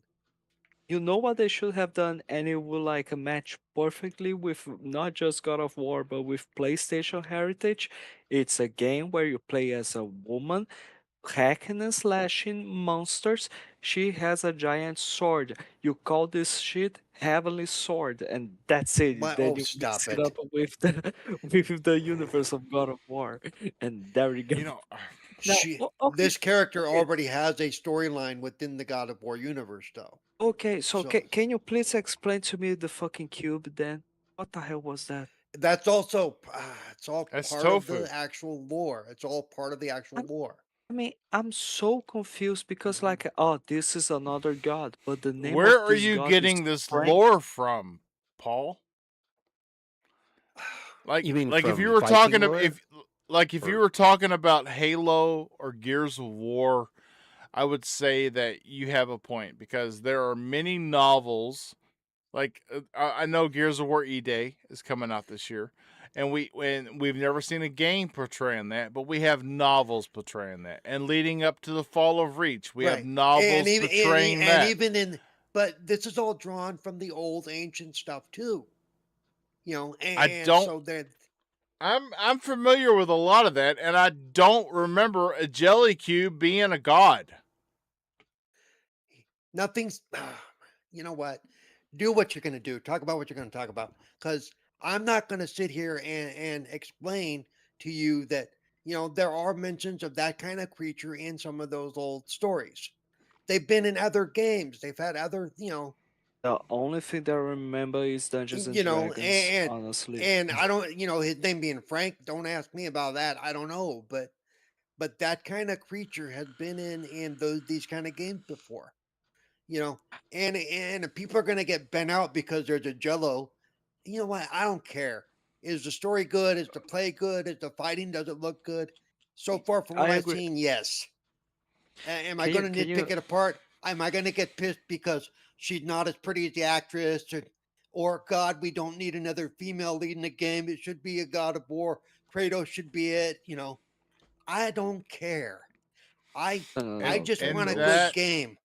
[SPEAKER 4] you know what they should have done, and it will like match perfectly with not just God of War, but with PlayStation Heritage. It's a game where you play as a woman hacking and slashing monsters. She has a giant sword. You call this shit Heavenly Sword, and that's it.
[SPEAKER 2] My
[SPEAKER 4] Then
[SPEAKER 2] oh,
[SPEAKER 4] you mix
[SPEAKER 2] stop
[SPEAKER 4] it
[SPEAKER 2] it!
[SPEAKER 4] up with the with the universe of God of War, and there you go.
[SPEAKER 1] You know,
[SPEAKER 4] Now, okay,
[SPEAKER 2] This character
[SPEAKER 4] okay,
[SPEAKER 2] already has a storyline within the God of War universe, though.
[SPEAKER 4] okay. So
[SPEAKER 2] So
[SPEAKER 4] can you please explain to me the fucking cube then? What the hell was that?
[SPEAKER 2] that's also it's all
[SPEAKER 1] that's
[SPEAKER 2] part of
[SPEAKER 1] tofu.
[SPEAKER 2] the actual lore. It's all part of the actual
[SPEAKER 4] I'm,
[SPEAKER 2] lore.
[SPEAKER 4] I mean, I'm so confused because, like, oh, this is another god, but the name
[SPEAKER 1] Where
[SPEAKER 4] of
[SPEAKER 1] are
[SPEAKER 4] this
[SPEAKER 1] you
[SPEAKER 4] god is
[SPEAKER 1] getting this
[SPEAKER 4] Frank.
[SPEAKER 1] lore from, Paul?
[SPEAKER 3] You mean
[SPEAKER 1] Like if you
[SPEAKER 3] from
[SPEAKER 1] were
[SPEAKER 3] Viking
[SPEAKER 1] talking
[SPEAKER 3] lore?
[SPEAKER 1] if you
[SPEAKER 3] Or
[SPEAKER 1] were talking about Halo or Gears of War, I would say that you have a point because there are many novels. Like I know Gears of War E Day is coming out this year, and we've never seen a game portraying that, but we have novels portraying that. And leading up to the Fall of Reach, we have
[SPEAKER 2] Right. And
[SPEAKER 1] novels
[SPEAKER 2] even
[SPEAKER 1] portraying that.
[SPEAKER 2] even in but this is all drawn from the old ancient stuff too.
[SPEAKER 1] I
[SPEAKER 2] And
[SPEAKER 1] don't.
[SPEAKER 2] so that
[SPEAKER 1] I'm familiar with a lot of that, and I don't remember a jelly cube being a god.
[SPEAKER 2] nothing's you know what? Do what you're gonna do. Talk about what you're gonna talk about. Because I'm not gonna sit here and explain to you that, there are mentions of that kind of creature in some of those old stories. They've been in other games. They've had other,
[SPEAKER 4] The only thing that I remember is Dungeons and
[SPEAKER 2] You know,
[SPEAKER 4] Dragons, honestly.
[SPEAKER 2] and I don't, his name being Frank. Don't ask me about that. I don't know, but that kind of creature has been in these kind of games before. You know, and people are gonna get bent out because there's a Jello. You know what? I don't care. Is the story good? Is the play good? Is the fighting? Does it look good? So far from
[SPEAKER 4] I
[SPEAKER 2] what I've
[SPEAKER 4] agree.
[SPEAKER 2] seen, yes. Am I
[SPEAKER 4] Can
[SPEAKER 2] going
[SPEAKER 4] you
[SPEAKER 2] to
[SPEAKER 4] can
[SPEAKER 2] nitpick
[SPEAKER 4] you
[SPEAKER 2] it apart? Am I going to get pissed because she's not as pretty as the actress? Or God, we don't need another female leading the game. It should be a God of War. Kratos should be it. I don't care. I
[SPEAKER 4] no no
[SPEAKER 2] I
[SPEAKER 1] and
[SPEAKER 4] no
[SPEAKER 2] just
[SPEAKER 1] and
[SPEAKER 2] want a
[SPEAKER 4] Carlos.
[SPEAKER 2] good
[SPEAKER 1] that
[SPEAKER 2] game.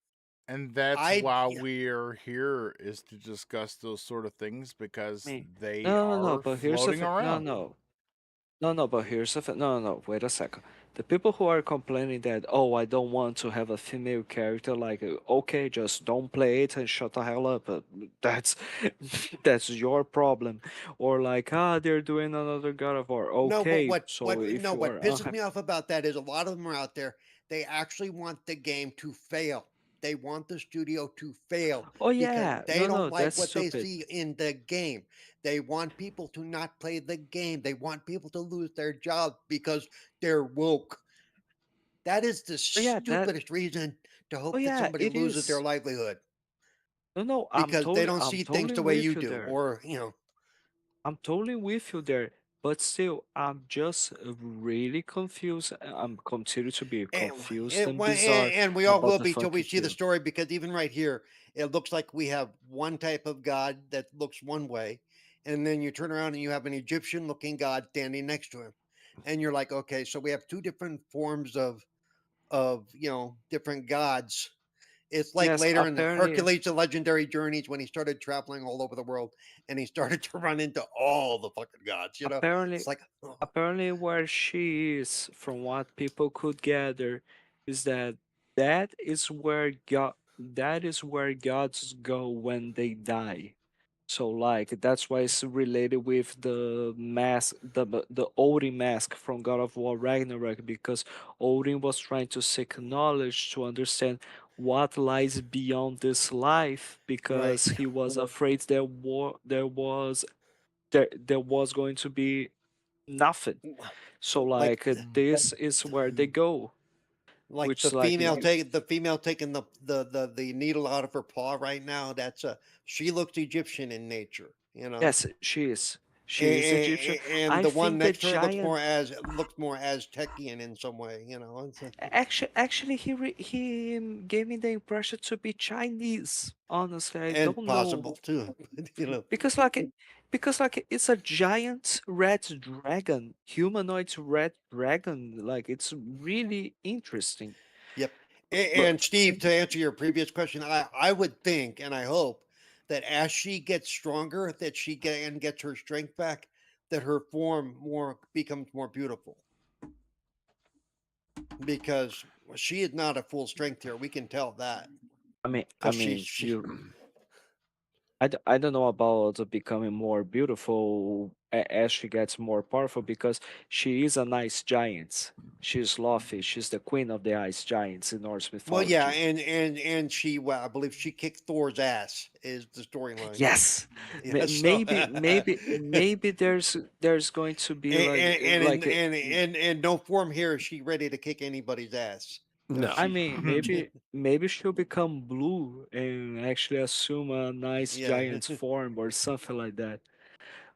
[SPEAKER 1] and that's
[SPEAKER 2] I
[SPEAKER 1] why
[SPEAKER 2] yeah,
[SPEAKER 1] we're here, is to discuss those sort of things, because
[SPEAKER 4] Me.
[SPEAKER 1] they
[SPEAKER 4] No,
[SPEAKER 1] are
[SPEAKER 4] but here's the
[SPEAKER 1] floating
[SPEAKER 4] thing. No,
[SPEAKER 1] around.
[SPEAKER 4] no. No, but here's the thing. No. Wait a second. The people who are complaining that, oh, I don't want to have a female character, like, okay, just don't play it and shut the hell up. That's that's your problem. Or like, they're doing another God of War.
[SPEAKER 2] no, but
[SPEAKER 4] Okay,
[SPEAKER 2] what
[SPEAKER 4] so if
[SPEAKER 2] no,
[SPEAKER 4] you are
[SPEAKER 2] what pisses me
[SPEAKER 4] unhappy,
[SPEAKER 2] off about that is a lot of them are out there. They actually want the game to fail. They want the studio to fail
[SPEAKER 4] oh
[SPEAKER 2] because
[SPEAKER 4] yeah,
[SPEAKER 2] they
[SPEAKER 4] no,
[SPEAKER 2] don't like
[SPEAKER 4] that's
[SPEAKER 2] what they
[SPEAKER 4] stupid.
[SPEAKER 2] see in the game. They want people to not play the game. They want people to lose their jobs because they're woke. That is the
[SPEAKER 4] Oh yeah,
[SPEAKER 2] stupidest reason to
[SPEAKER 4] oh
[SPEAKER 2] hope that
[SPEAKER 4] yeah,
[SPEAKER 2] somebody
[SPEAKER 4] it
[SPEAKER 2] loses their
[SPEAKER 4] is.
[SPEAKER 2] livelihood
[SPEAKER 4] No,
[SPEAKER 2] because they don't
[SPEAKER 4] I'm
[SPEAKER 2] see things
[SPEAKER 4] totally
[SPEAKER 2] the way
[SPEAKER 4] with
[SPEAKER 2] you
[SPEAKER 4] you
[SPEAKER 2] do,
[SPEAKER 4] there.
[SPEAKER 2] or.
[SPEAKER 4] I'm totally with you there, but still, I'm just really confused. I'm continue to be
[SPEAKER 2] And,
[SPEAKER 4] confused
[SPEAKER 2] and,
[SPEAKER 4] and bizarre
[SPEAKER 2] and we all
[SPEAKER 4] about
[SPEAKER 2] will
[SPEAKER 4] the
[SPEAKER 2] be till we
[SPEAKER 4] fucking
[SPEAKER 2] see the
[SPEAKER 4] queue.
[SPEAKER 2] story because even right here, it looks like we have one type of God that looks one way, and then you turn around and you have an Egyptian looking God standing next to him. And you're like, okay, so we have two different forms of different gods. It's like
[SPEAKER 4] Yes,
[SPEAKER 2] later in the
[SPEAKER 4] apparently,
[SPEAKER 2] Hercules the Legendary Journeys when he started traveling all over the world and he started to run into all the fucking gods.
[SPEAKER 4] apparently,
[SPEAKER 2] It's like, oh,
[SPEAKER 4] apparently, where she is, from what people could gather, is that that is where gods go when they die. So like that's why it's related with the mask, the Odin mask from God of War Ragnarok, because Odin was trying to seek knowledge to understand what lies beyond this life,
[SPEAKER 2] right.
[SPEAKER 4] because he was afraid there was going to be nothing. So
[SPEAKER 2] Like
[SPEAKER 4] like this is where they go,
[SPEAKER 2] Like
[SPEAKER 4] which is like you,
[SPEAKER 2] the female taking the needle out of her paw right now. She looks Egyptian in nature.
[SPEAKER 4] yes, she is Egyptian.
[SPEAKER 2] And
[SPEAKER 4] I
[SPEAKER 2] the one
[SPEAKER 4] think the
[SPEAKER 2] next to her
[SPEAKER 4] giant.
[SPEAKER 2] looks more Aztecian in some way. It's like,
[SPEAKER 4] Actually, he gave me the impression to be Chinese. Honestly, I
[SPEAKER 2] and
[SPEAKER 4] don't
[SPEAKER 2] possible
[SPEAKER 4] know
[SPEAKER 2] too. But.
[SPEAKER 4] because like because like it's a giant red dragon, humanoid red dragon. Like it's really interesting.
[SPEAKER 2] Yep.
[SPEAKER 4] But
[SPEAKER 2] And Steve, to answer your previous question, I would think and I hope that as she gets stronger, that gets her strength back, that her form more becomes more beautiful because she is not at full strength here. We can tell that
[SPEAKER 4] I
[SPEAKER 2] because
[SPEAKER 4] mean,
[SPEAKER 2] she
[SPEAKER 4] you I don't know about becoming more beautiful as she gets more powerful, because she is an ice giant. She's Luffy. She's the queen of the ice giants in Norse
[SPEAKER 2] well, yeah,
[SPEAKER 4] mythology.
[SPEAKER 2] and she well, I believe she kicked Thor's ass is the storyline.
[SPEAKER 4] Yes,
[SPEAKER 2] Yeah, so
[SPEAKER 4] maybe there's going to be
[SPEAKER 2] and no form here is she ready to kick anybody's ass. No,
[SPEAKER 3] No.
[SPEAKER 4] I
[SPEAKER 2] she
[SPEAKER 4] mean maybe she'll become blue and actually assume a nice
[SPEAKER 2] yeah.
[SPEAKER 4] giant's form or something like that.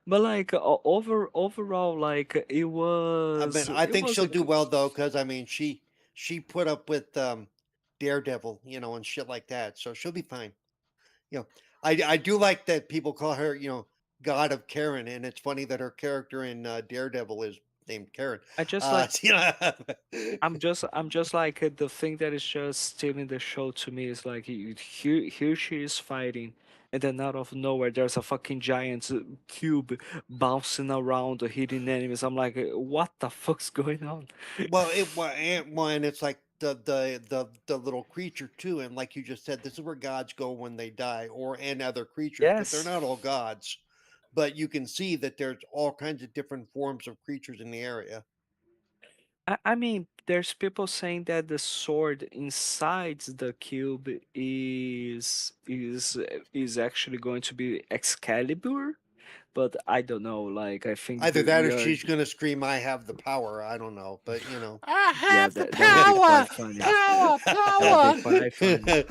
[SPEAKER 4] But like overall, like
[SPEAKER 2] I mean, I
[SPEAKER 4] it
[SPEAKER 2] think
[SPEAKER 4] was
[SPEAKER 2] she'll
[SPEAKER 4] a
[SPEAKER 2] do
[SPEAKER 4] good.
[SPEAKER 2] well though, because I mean, she put up with Daredevil, and shit like that, so she'll be fine. You know, I do like that people call her, God of Karen, and it's funny that her character in Daredevil is named Karen.
[SPEAKER 4] I just like
[SPEAKER 2] You know,
[SPEAKER 4] I'm just like the thing that is just stealing the show to me is like here she is fighting, and then out of nowhere there's a fucking giant cube bouncing around hitting enemies. I'm like, what the fuck's going on?
[SPEAKER 2] and it's like the little creature too, and like you just said, this is where gods go when they die, or and other creatures, because they're
[SPEAKER 4] Yes,
[SPEAKER 2] not all gods, but you can see that there's all kinds of different forms of creatures in the area.
[SPEAKER 4] I mean, there's people saying that the sword inside the cube is actually going to be Excalibur, but I don't know. Like, I think
[SPEAKER 2] Either that
[SPEAKER 4] we
[SPEAKER 2] or
[SPEAKER 4] are.
[SPEAKER 2] she's gonna scream, "I have the power." I don't know, but you know.
[SPEAKER 1] I
[SPEAKER 4] Yeah,
[SPEAKER 1] have the
[SPEAKER 4] that would be
[SPEAKER 1] power,
[SPEAKER 4] quite funny.
[SPEAKER 1] power,
[SPEAKER 4] That would be
[SPEAKER 1] power.
[SPEAKER 4] quite funny.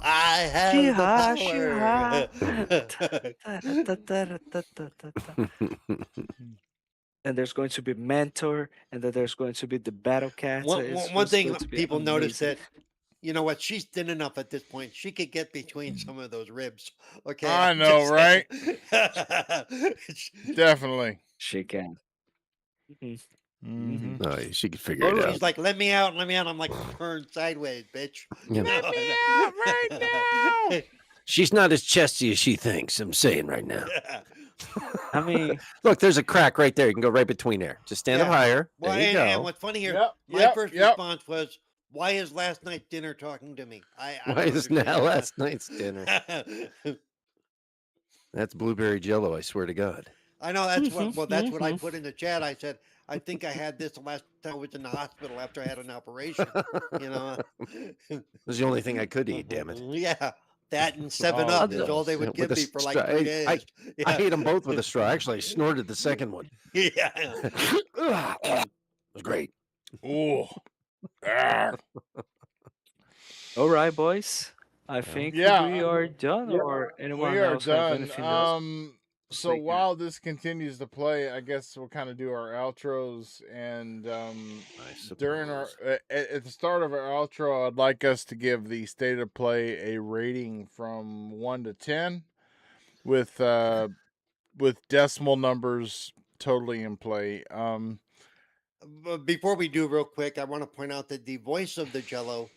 [SPEAKER 2] I have the
[SPEAKER 4] She-ha,
[SPEAKER 2] power.
[SPEAKER 4] she-ha. Ta-ta-ta-ra-ta-ta-ta-ta. And there's going to be mentor, and then there's going to be the battle cat. It's
[SPEAKER 2] One
[SPEAKER 4] just
[SPEAKER 2] thing
[SPEAKER 4] going to be
[SPEAKER 2] people notice
[SPEAKER 4] amazing.
[SPEAKER 2] that, you know what, she's thin enough at this point. She could get between some of those ribs. Okay,
[SPEAKER 1] I
[SPEAKER 2] I'm
[SPEAKER 1] know,
[SPEAKER 2] just saying.
[SPEAKER 1] right? Definitely.
[SPEAKER 4] She can. Mhm.
[SPEAKER 1] Hmm.
[SPEAKER 3] Oh, she could figure
[SPEAKER 4] All
[SPEAKER 3] it
[SPEAKER 4] right.
[SPEAKER 3] out.
[SPEAKER 2] She's like, let me out, let me out. I'm like, turn sideways, bitch.
[SPEAKER 3] Yeah.
[SPEAKER 1] Let me out right now.
[SPEAKER 3] She's not as chesty as she thinks. I'm saying right now.
[SPEAKER 4] I mean,
[SPEAKER 3] Look, there's a crack right there. You can go right between there. Just stand up
[SPEAKER 2] Yeah.
[SPEAKER 3] higher.
[SPEAKER 2] Well,
[SPEAKER 3] There you
[SPEAKER 2] and
[SPEAKER 3] go.
[SPEAKER 2] what's funny here,
[SPEAKER 1] Yep,
[SPEAKER 2] my
[SPEAKER 1] yep,
[SPEAKER 2] first
[SPEAKER 1] yep.
[SPEAKER 2] response was, why is last night's dinner talking to me? I
[SPEAKER 3] Why
[SPEAKER 2] don't
[SPEAKER 3] is now
[SPEAKER 2] understand.
[SPEAKER 3] last night's dinner? That's blueberry jello, I swear to God.
[SPEAKER 2] I know that's what.
[SPEAKER 4] mhm,
[SPEAKER 2] Well, that's what I
[SPEAKER 4] mhm.
[SPEAKER 2] put in the chat. I said I think I had this the last time I was in the hospital after I had an operation. You know.
[SPEAKER 3] It was the only thing I could eat, damn it.
[SPEAKER 2] Yeah, that and Seven
[SPEAKER 1] Oh,
[SPEAKER 2] Up is all they
[SPEAKER 1] goodness.
[SPEAKER 2] would
[SPEAKER 3] With
[SPEAKER 2] give
[SPEAKER 3] a
[SPEAKER 2] me for
[SPEAKER 3] straw.
[SPEAKER 2] like 3
[SPEAKER 3] I
[SPEAKER 2] days. Yeah.
[SPEAKER 3] ate them both with a straw. Actually, I snorted the second one.
[SPEAKER 2] Yeah.
[SPEAKER 3] It was great.
[SPEAKER 1] Ooh. Ah.
[SPEAKER 4] All right, boys. I
[SPEAKER 3] Well,
[SPEAKER 4] think
[SPEAKER 1] Yeah,
[SPEAKER 4] we are done,
[SPEAKER 5] Yeah.
[SPEAKER 4] or
[SPEAKER 1] we
[SPEAKER 4] anyone
[SPEAKER 1] are
[SPEAKER 4] else have
[SPEAKER 1] done.
[SPEAKER 4] anything else to
[SPEAKER 1] So
[SPEAKER 4] say here?
[SPEAKER 1] while this continues to play, I guess we'll kind of do our outros. And
[SPEAKER 3] I
[SPEAKER 1] during our
[SPEAKER 3] suppose.
[SPEAKER 1] at the start of our outro, I'd like us to give the state of play a rating from 1 to 10, with decimal numbers totally in play.
[SPEAKER 2] But before we do, real quick, I want to point out that the voice of the Jello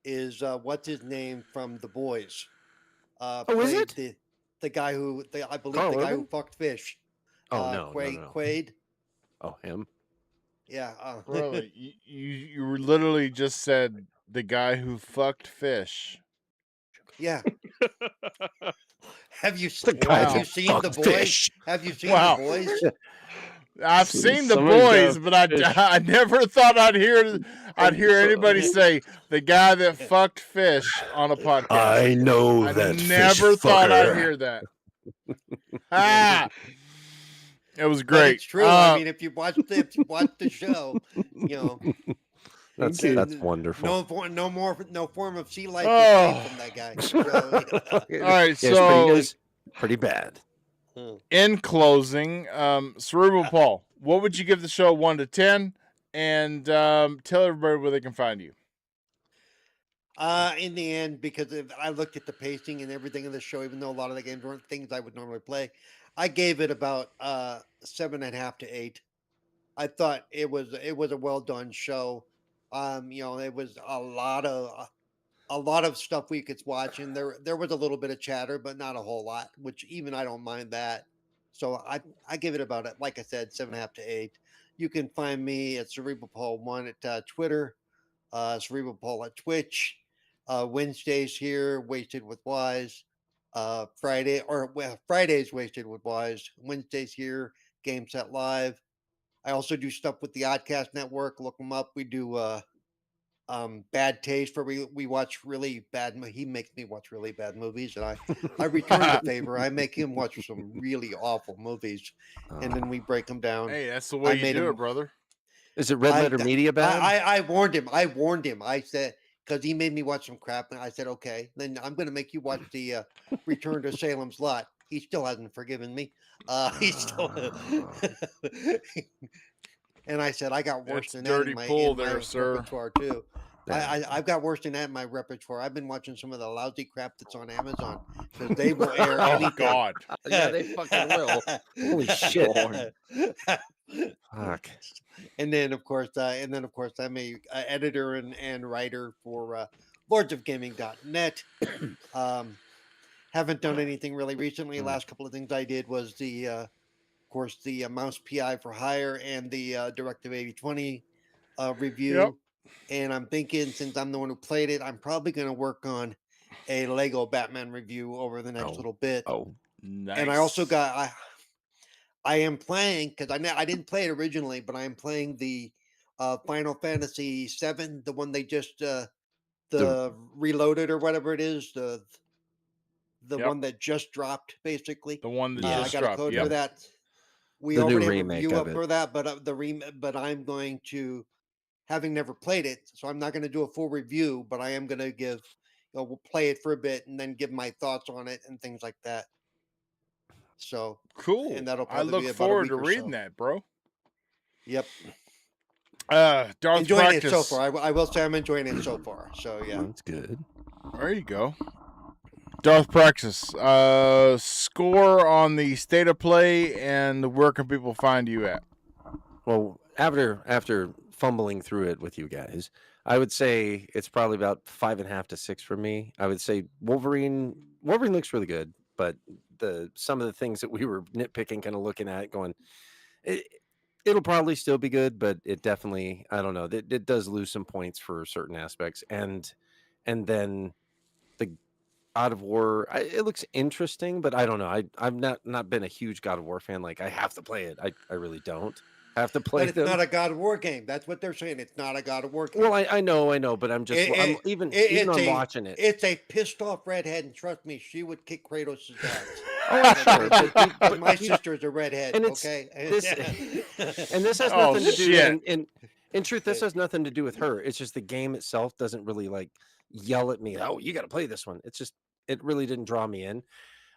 [SPEAKER 2] is what's his name from The Boys.
[SPEAKER 3] Oh, is
[SPEAKER 2] Played
[SPEAKER 3] it?
[SPEAKER 2] the guy who I believe
[SPEAKER 3] Carl
[SPEAKER 2] the guy who
[SPEAKER 3] Urban?
[SPEAKER 2] fucked fish.
[SPEAKER 3] Oh, no.
[SPEAKER 2] Quaid.
[SPEAKER 3] Oh, him?
[SPEAKER 2] Yeah.
[SPEAKER 1] Brother, you literally just said the guy who fucked fish.
[SPEAKER 2] Yeah. Have you
[SPEAKER 3] The guy
[SPEAKER 2] have
[SPEAKER 1] Wow.
[SPEAKER 2] you
[SPEAKER 3] that
[SPEAKER 2] seen The
[SPEAKER 3] fucked
[SPEAKER 2] Boys?
[SPEAKER 3] fish.
[SPEAKER 2] Have you seen The
[SPEAKER 1] Wow.
[SPEAKER 2] Boys?
[SPEAKER 1] I've seen the
[SPEAKER 5] Somebody's got
[SPEAKER 1] boys, but I never thought I'd hear anybody say the guy that fucked fish on a podcast.
[SPEAKER 3] I know
[SPEAKER 1] I
[SPEAKER 3] that fish
[SPEAKER 1] never thought I'd
[SPEAKER 3] fucker.
[SPEAKER 1] hear that. Ah, it was
[SPEAKER 2] But
[SPEAKER 1] great.
[SPEAKER 2] it's true. I mean, if you watch the show, you know,
[SPEAKER 3] That's
[SPEAKER 5] you.
[SPEAKER 3] wonderful.
[SPEAKER 2] no form of sea life is safe
[SPEAKER 1] Oh.
[SPEAKER 2] from that guy. So,
[SPEAKER 1] All right,
[SPEAKER 3] Yeah,
[SPEAKER 1] so
[SPEAKER 3] it's pretty bad.
[SPEAKER 1] in closing, Cerebral Paul, what would you give the show 1 to 10? And tell everybody where they can find you.
[SPEAKER 2] in the end, because I looked at the pacing and everything in the show, even though a lot of the games weren't things I would normally play, I gave it about 7.5 to 8. I thought it was a well done show. You know, it was a lot of stuff we could watch, and there was a little bit of chatter, but not a whole lot, which even I don't mind that. So I give it about, like I said, 7.5 to 8. You can find me at Cerebral Paul 1 at Twitter, Cerebral Paul at Twitch. Wednesdays here, Wasted with Wise. Fridays Wasted with Wise. Wednesdays here, Game Set Live. I also do stuff with the Oddcast Network. Look them up. We do Bad Taste, where we watch really bad. He makes me watch really bad movies, and I return the favor. I make him watch some really awful movies, and then we break them down.
[SPEAKER 1] Hey, that's the
[SPEAKER 2] I
[SPEAKER 1] way you
[SPEAKER 2] made
[SPEAKER 1] do
[SPEAKER 2] him.
[SPEAKER 1] it, brother.
[SPEAKER 3] Is it Red Letter Media bad?
[SPEAKER 2] I warned him. I warned him. I said, because he made me watch some crap, and I said, okay, then I'm going to make you watch the Return to Salem's Lot. He still hasn't forgiven me. He's still. And I said, I got worse
[SPEAKER 1] That's
[SPEAKER 2] than
[SPEAKER 1] a
[SPEAKER 2] that
[SPEAKER 1] dirty
[SPEAKER 2] in my
[SPEAKER 1] pool there, sir.
[SPEAKER 2] repertoire too. I've got worse than that in my repertoire. I've been watching some of the lousy crap that's on Amazon because they will air
[SPEAKER 1] Oh
[SPEAKER 2] anything.
[SPEAKER 1] God.
[SPEAKER 3] Yeah, they fucking will. Holy shit. Fuck.
[SPEAKER 2] And then of course, I'm a editor and writer for lordsofgaming.net. Haven't done anything really recently. Last couple of things I did was of course, the Mouse PI for Hire and the Directive 8020 review.
[SPEAKER 1] Yep.
[SPEAKER 2] And I'm thinking, since I'm the one who played it, I'm probably going to work on a Lego Batman review over the next little bit.
[SPEAKER 3] Oh,
[SPEAKER 1] Nice.
[SPEAKER 2] And I also got I am playing, because I didn't play it originally, but I am playing the Final Fantasy VII, the one they just the reloaded or whatever it is, the
[SPEAKER 1] Yep.
[SPEAKER 2] one that just dropped, basically.
[SPEAKER 1] The one that
[SPEAKER 2] I
[SPEAKER 1] just
[SPEAKER 2] got a
[SPEAKER 1] dropped.
[SPEAKER 2] code
[SPEAKER 1] Yep.
[SPEAKER 2] for that. We
[SPEAKER 3] The new
[SPEAKER 2] already have a
[SPEAKER 3] remake
[SPEAKER 2] review
[SPEAKER 3] of
[SPEAKER 2] up
[SPEAKER 3] it.
[SPEAKER 2] for that, but but I'm going to, having never played it, so I'm not going to do a full review, but I am going to give, we'll play it for a bit and then give my thoughts on it and things like that. So,
[SPEAKER 1] Cool.
[SPEAKER 2] and that'll
[SPEAKER 1] I
[SPEAKER 2] probably
[SPEAKER 1] look
[SPEAKER 2] be about a
[SPEAKER 1] forward
[SPEAKER 2] week
[SPEAKER 1] to
[SPEAKER 2] or
[SPEAKER 1] reading
[SPEAKER 2] so.
[SPEAKER 1] that, bro.
[SPEAKER 2] Yep.
[SPEAKER 1] Darth
[SPEAKER 2] Enjoying
[SPEAKER 1] Practice.
[SPEAKER 2] it so far. I will say I'm enjoying it so far. So yeah.
[SPEAKER 3] That's good.
[SPEAKER 1] There you go. Darth Praxis, score on the state of play, and where can people find you at?
[SPEAKER 3] Well, after fumbling through it with you guys, I would say it's probably about 5.5 to 6 for me. I would say Wolverine looks really good, but some of the things that we were nitpicking, kind of looking at, going, it, it'll probably still be good, but it definitely, I don't know, it does lose some points for certain aspects, and then the God of War, it looks interesting, but I don't know. I've not been a huge God of War fan. Like, I have to play it. I really don't have to play
[SPEAKER 2] But it's
[SPEAKER 3] them.
[SPEAKER 2] not a God of War game. That's what they're saying. It's not a God of War game.
[SPEAKER 3] Well, I know, but I'm just I'm even on watching it.
[SPEAKER 2] It's a pissed off redhead, and trust me, she would kick Kratos' ass.
[SPEAKER 3] Oh, I'm sure,
[SPEAKER 2] But my sister's a redhead.
[SPEAKER 3] and it's
[SPEAKER 2] Okay.
[SPEAKER 3] this, and this has
[SPEAKER 1] Oh,
[SPEAKER 3] nothing to do.
[SPEAKER 1] shit.
[SPEAKER 3] And in truth, this has nothing to do with her. It's just the game itself doesn't really like yell at me. Oh, you got to play this one. It's just it really didn't draw me in.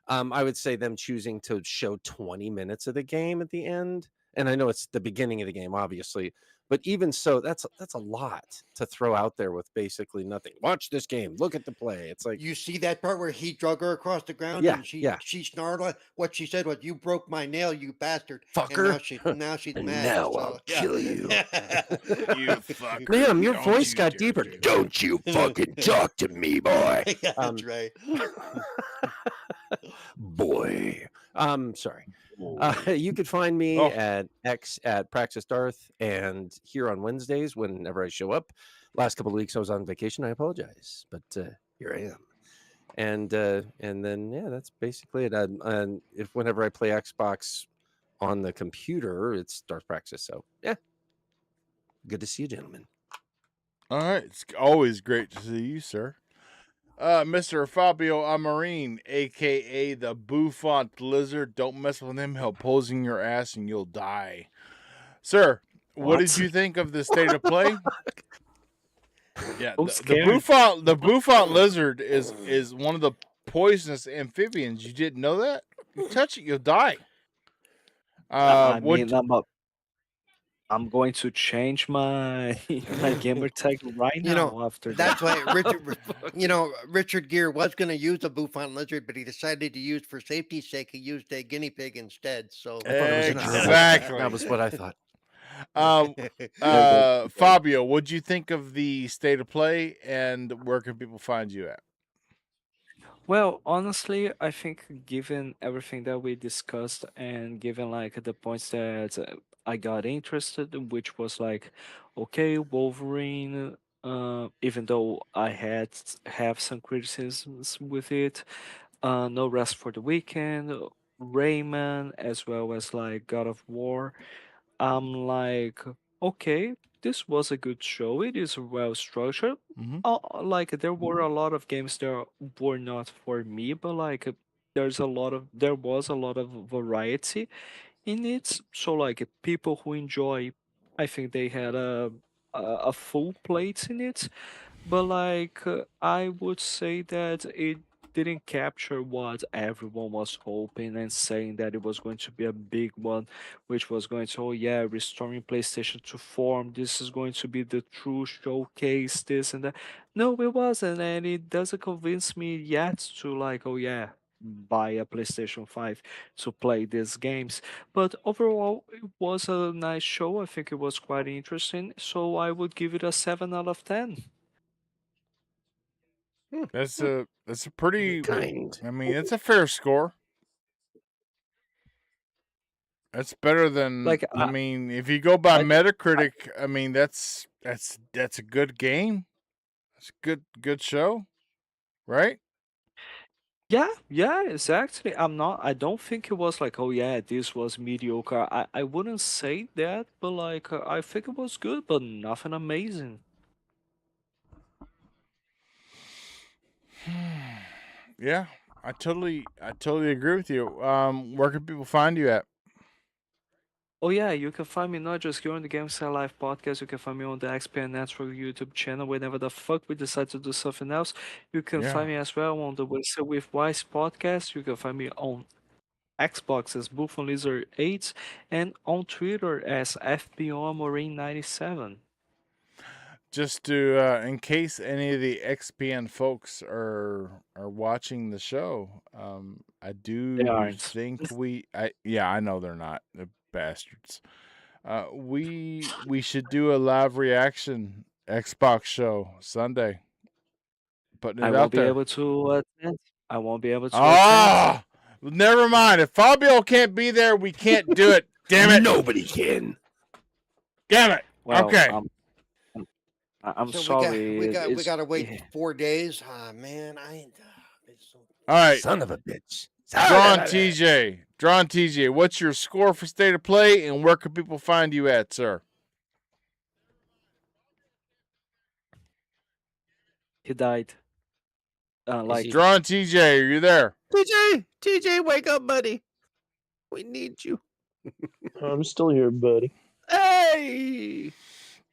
[SPEAKER 3] I would say them choosing to show 20 minutes of the game at the end, and I know it's the beginning of the game, obviously, but even so, that's a lot to throw out there with basically nothing. Watch this game, look at the play. It's like,
[SPEAKER 2] You see that part where he drug her across the ground,
[SPEAKER 3] Yeah,
[SPEAKER 2] and
[SPEAKER 3] yeah.
[SPEAKER 2] she snarled. What she said was, "You broke my nail, you bastard!"
[SPEAKER 3] Fucker.
[SPEAKER 2] And now she's
[SPEAKER 3] And
[SPEAKER 2] mad.
[SPEAKER 3] now
[SPEAKER 2] so,
[SPEAKER 3] I'll
[SPEAKER 2] yeah.
[SPEAKER 3] kill you.
[SPEAKER 1] You fucker.
[SPEAKER 3] Ma'am, your
[SPEAKER 1] Don't
[SPEAKER 3] voice
[SPEAKER 1] you
[SPEAKER 3] got
[SPEAKER 1] dare
[SPEAKER 3] deeper.
[SPEAKER 1] do that.
[SPEAKER 3] Don't you fucking talk to me, boy.
[SPEAKER 2] Yeah, that's right.
[SPEAKER 3] Boy. Sorry. You could find me
[SPEAKER 1] Oh.
[SPEAKER 3] at X at Praxis Darth, and here on Wednesdays whenever I show up. Last couple of weeks I was on vacation. I apologize, but here I am. And then yeah, that's basically it. And if whenever I play Xbox on the computer, it's Darth Praxis. So yeah, good to see you, gentlemen.
[SPEAKER 1] All right. It's always great to see you, sir. Mr. Fabio Amarin, a.k.a. the Bouffant Lizard. Don't mess with him. He'll poison your ass and you'll die. Sir, what did you think of the state of play? Yeah, the Bouffant Lizard is one of the poisonous amphibians. You didn't know that? You touch it, you'll die.
[SPEAKER 4] I mean, I'm going to change my my gamer tag right now after
[SPEAKER 2] That's
[SPEAKER 4] that.
[SPEAKER 2] why Richard Gere was going to use a Bouffant lizard, but he decided to use, for safety's sake, he used a guinea pig instead. So
[SPEAKER 3] I thought it was a gerbil.
[SPEAKER 1] Exactly.
[SPEAKER 3] That was what I thought.
[SPEAKER 1] Fabio, what'd you think of the state of play, and where can people find you at?
[SPEAKER 4] Well, honestly, I think given everything that we discussed and given like the points that I got interested in, which was like, okay, Wolverine, even though have some criticisms with it, No Rest for the Weekend, Rayman, as well as like God of War. I'm like, okay, this was a good show. It is well structured.
[SPEAKER 1] Mhm.
[SPEAKER 4] Like there were a lot of games that were not for me, but like there was a lot of variety in it. So like people who enjoy, I think they had a full plate in it. But like I would say that it didn't capture what everyone was hoping and saying that it was going to be a big one, which was going to, oh yeah, restoring PlayStation to form. This is going to be the true showcase, this and that. No, it wasn't, and it doesn't convince me yet to like, oh yeah, buy a PlayStation 5 to play these games. But overall, it was a nice show. I think it was quite interesting. So I would give it a 7 out of 10.
[SPEAKER 1] That's a pretty.
[SPEAKER 3] Kind.
[SPEAKER 1] I mean, it's a fair score. That's better than.
[SPEAKER 4] Like,
[SPEAKER 1] I mean, if you go by
[SPEAKER 4] I-
[SPEAKER 1] Metacritic, I mean that's a good game. It's a good show, right?
[SPEAKER 4] Yeah, exactly. I don't think it was like, oh yeah, this was mediocre. I wouldn't say that, but like, I think it was good, but nothing amazing.
[SPEAKER 1] Yeah, I totally agree with you. Where can people find you at?
[SPEAKER 4] Oh yeah, you can find me not just here on the GameStar Live podcast, you can find me on the XPN Network YouTube channel whenever the fuck we decide to do something else. You can
[SPEAKER 1] Yeah,
[SPEAKER 4] find me as well on the Whistle with Wise podcast. You can find me on Xbox as Buffon Lizard 8 and on Twitter as FBOMarine97.
[SPEAKER 1] just to in case any of the XPN folks are watching the show, I
[SPEAKER 4] They
[SPEAKER 1] do
[SPEAKER 4] aren't.
[SPEAKER 1] think I know they're not, the bastards. We should do a live reaction Xbox show Sunday. Putting
[SPEAKER 4] I
[SPEAKER 1] it
[SPEAKER 4] won't
[SPEAKER 1] out
[SPEAKER 4] be
[SPEAKER 1] there.
[SPEAKER 4] able to attend. I won't be able to attend.
[SPEAKER 1] Ah, never mind. If Fabio can't be there, we can't do it. Damn it!
[SPEAKER 3] Nobody can.
[SPEAKER 1] Damn it!
[SPEAKER 4] Well,
[SPEAKER 1] Okay.
[SPEAKER 4] I'm
[SPEAKER 2] So
[SPEAKER 4] sorry.
[SPEAKER 2] we got to wait
[SPEAKER 4] Yeah.
[SPEAKER 2] 4 days. Ah, man, it's so,
[SPEAKER 1] All right.
[SPEAKER 3] Son of a bitch.
[SPEAKER 1] Drawn TJ. What's your score for State of Play, and where can people find you at, sir?
[SPEAKER 4] He died. Like
[SPEAKER 1] Drawn TJ, are you there?
[SPEAKER 3] TJ, wake up, buddy. We need you.
[SPEAKER 5] I'm still here, buddy.
[SPEAKER 3] Hey!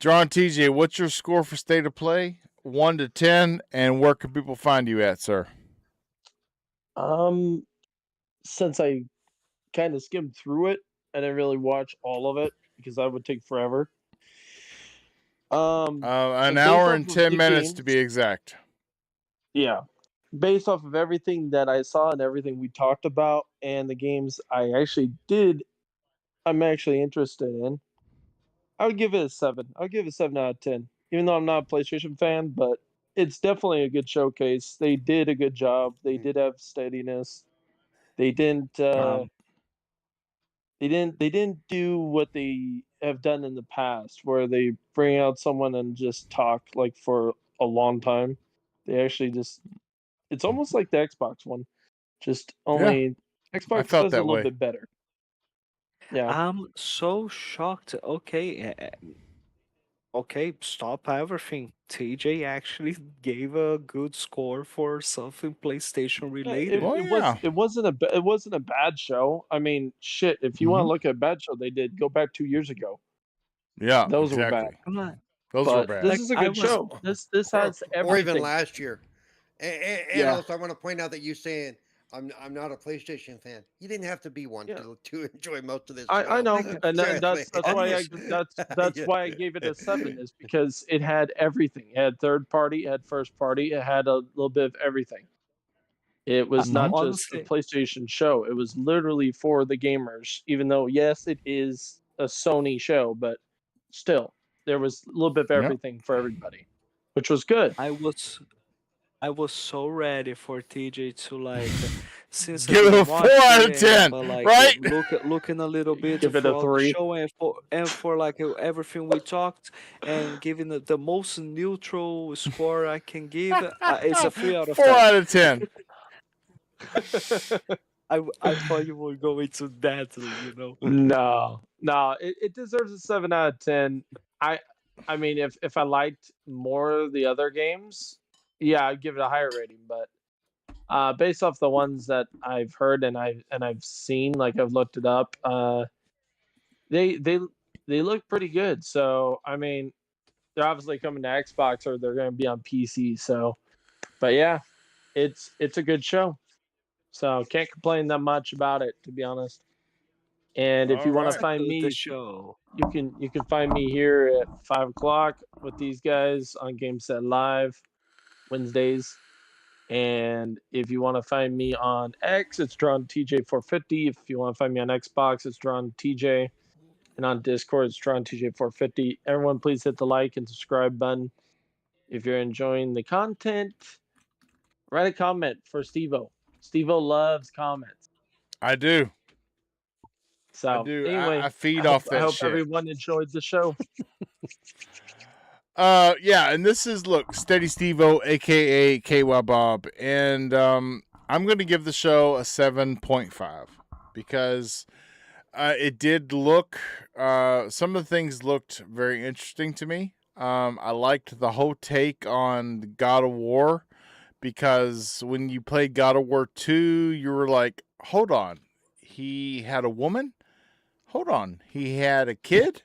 [SPEAKER 1] Drawn TJ, what's your score for State of Play? 1 to 10, and where can people find you at, sir?
[SPEAKER 5] Since I kind of skimmed through it, I didn't really watch all of it because that would take forever.
[SPEAKER 1] An
[SPEAKER 5] based
[SPEAKER 1] hour
[SPEAKER 5] off
[SPEAKER 1] and
[SPEAKER 5] of
[SPEAKER 1] 10
[SPEAKER 5] the
[SPEAKER 1] minutes to
[SPEAKER 5] games-
[SPEAKER 1] be exact.
[SPEAKER 5] Yeah. Based off of everything that I saw and everything we talked about and the games I'm actually interested in, I would give it a 7. I'll give it a 7 out of 10. Even though I'm not a PlayStation fan, but it's definitely a good showcase. They did a good job. They did have steadiness. They didn't
[SPEAKER 4] um,
[SPEAKER 5] they didn't do what they have done in the past where they bring out someone and just talk like for a long time. They actually just it's almost like the Xbox one. Just
[SPEAKER 1] Yeah,
[SPEAKER 5] only
[SPEAKER 1] I
[SPEAKER 5] Xbox
[SPEAKER 1] felt
[SPEAKER 5] does it a
[SPEAKER 1] that
[SPEAKER 5] little
[SPEAKER 1] way.
[SPEAKER 5] bit better. Yeah.
[SPEAKER 4] I'm so shocked. Okay, okay, stop everything. TJ actually gave a good score for something PlayStation
[SPEAKER 5] Yeah,
[SPEAKER 4] related.
[SPEAKER 1] Oh, yeah.
[SPEAKER 5] it wasn't a bad show. I mean, shit, if you want to look at a bad show they did, go back 2 years ago.
[SPEAKER 1] Yeah,
[SPEAKER 5] Those were bad.
[SPEAKER 1] exactly.
[SPEAKER 4] I'm not
[SPEAKER 1] Those were
[SPEAKER 5] But
[SPEAKER 1] bad.
[SPEAKER 5] this
[SPEAKER 4] like
[SPEAKER 5] is a
[SPEAKER 4] I
[SPEAKER 5] good
[SPEAKER 4] was.
[SPEAKER 5] show. This
[SPEAKER 2] or,
[SPEAKER 5] has
[SPEAKER 2] or even
[SPEAKER 5] everything.
[SPEAKER 2] last year. And
[SPEAKER 5] Yeah.
[SPEAKER 2] also, I want to point out that you saying I'm not a PlayStation fan. You didn't have to be one
[SPEAKER 5] Yeah.
[SPEAKER 2] to enjoy most of this.
[SPEAKER 5] I
[SPEAKER 2] show.
[SPEAKER 5] know,
[SPEAKER 4] Like,
[SPEAKER 5] and that's why I
[SPEAKER 4] honestly,
[SPEAKER 5] that's
[SPEAKER 2] Yeah.
[SPEAKER 5] why I gave it a 7 is because it had everything. It had third party, it had first party, it had a little bit of everything. It was not just a
[SPEAKER 4] honestly,
[SPEAKER 5] PlayStation show. It was literally for the gamers. Even though yes, it is a Sony show, but still there was a little bit of
[SPEAKER 1] Yeah.
[SPEAKER 5] everything for everybody, which was good.
[SPEAKER 4] I was I was so ready for TJ to like, since I
[SPEAKER 1] Give it a
[SPEAKER 4] didn't
[SPEAKER 1] 4
[SPEAKER 4] watch
[SPEAKER 1] out of
[SPEAKER 4] it,
[SPEAKER 1] 10,
[SPEAKER 4] but like
[SPEAKER 1] right?
[SPEAKER 4] looking a little bit
[SPEAKER 5] Give it a
[SPEAKER 4] throughout the
[SPEAKER 5] 3.
[SPEAKER 4] show and for like everything we talked and giving the most neutral score I can give, it's a 3 out of
[SPEAKER 1] 4
[SPEAKER 4] 10.
[SPEAKER 1] out of 10.
[SPEAKER 4] I thought you were going to that,
[SPEAKER 5] No, it deserves a 7 out of 10. I mean, if I liked more of the other games, yeah, I'd give it a higher rating. But based off the ones that I've heard and I've seen, like I've looked it up, they look pretty good. So I mean, they're obviously coming to Xbox or they're going to be on PC. So, but yeah, it's a good show. So can't complain that much about it, to be honest. And if
[SPEAKER 1] All
[SPEAKER 5] you want to
[SPEAKER 4] It's
[SPEAKER 1] right.
[SPEAKER 4] a
[SPEAKER 5] find
[SPEAKER 4] good
[SPEAKER 5] me,
[SPEAKER 4] show.
[SPEAKER 5] you can find me here at 5 o'clock with these guys on Game Set Live Wednesdays. And if you want to find me on X, it's drawn TJ450. If you want to find me on Xbox, it's drawn TJ. And on Discord, it's drawn TJ450. Everyone, please hit the like and subscribe button. If you're enjoying the content, write a comment for Steve-O. Steve-O loves comments.
[SPEAKER 1] I do.
[SPEAKER 5] So anyway,
[SPEAKER 1] I feed off that
[SPEAKER 5] I hope
[SPEAKER 1] shit.
[SPEAKER 5] everyone enjoyed the show.
[SPEAKER 1] Yeah, and this is Steady Steve-O, aka KY Bob, and I'm going to give the show a 7.5 because it did look. Some of the things looked very interesting to me. I liked the whole take on God of War because when you played God of War 2, you were like, hold on, he had a woman? Hold on, he had a kid?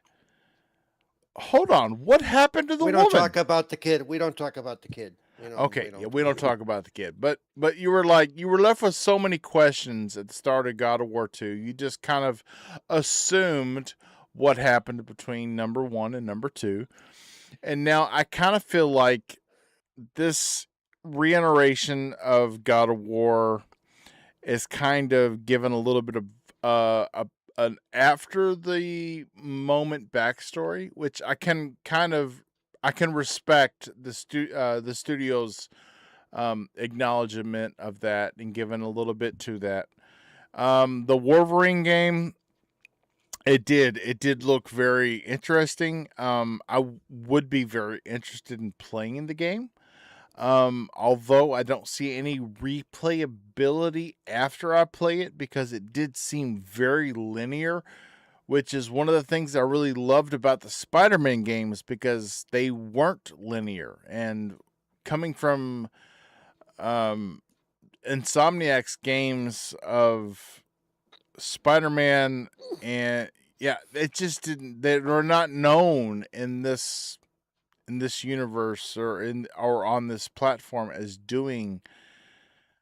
[SPEAKER 1] Hold on, what happened to the
[SPEAKER 2] We don't
[SPEAKER 1] woman?
[SPEAKER 2] talk about the kid. We don't talk about the kid.
[SPEAKER 1] Okay, yeah, we don't talk about the kid, but you were left with so many questions at the start of God of War 2. You just kind of assumed what happened between number 1 and number 2. And now I kind of feel like this reiteration of God of War is kind of given a little bit of an after the moment backstory, which I can respect the studio's acknowledgement of that and giving a little bit to that. The Wolverine game, it did look very interesting. I would be very interested in playing the game. Although I don't see any replayability after I play it because it did seem very linear, which is one of the things I really loved about the Spider-Man games because they weren't linear. And coming from Insomniac's games of Spider-Man, and yeah, it just didn't. They were not known in this universe or on this platform as doing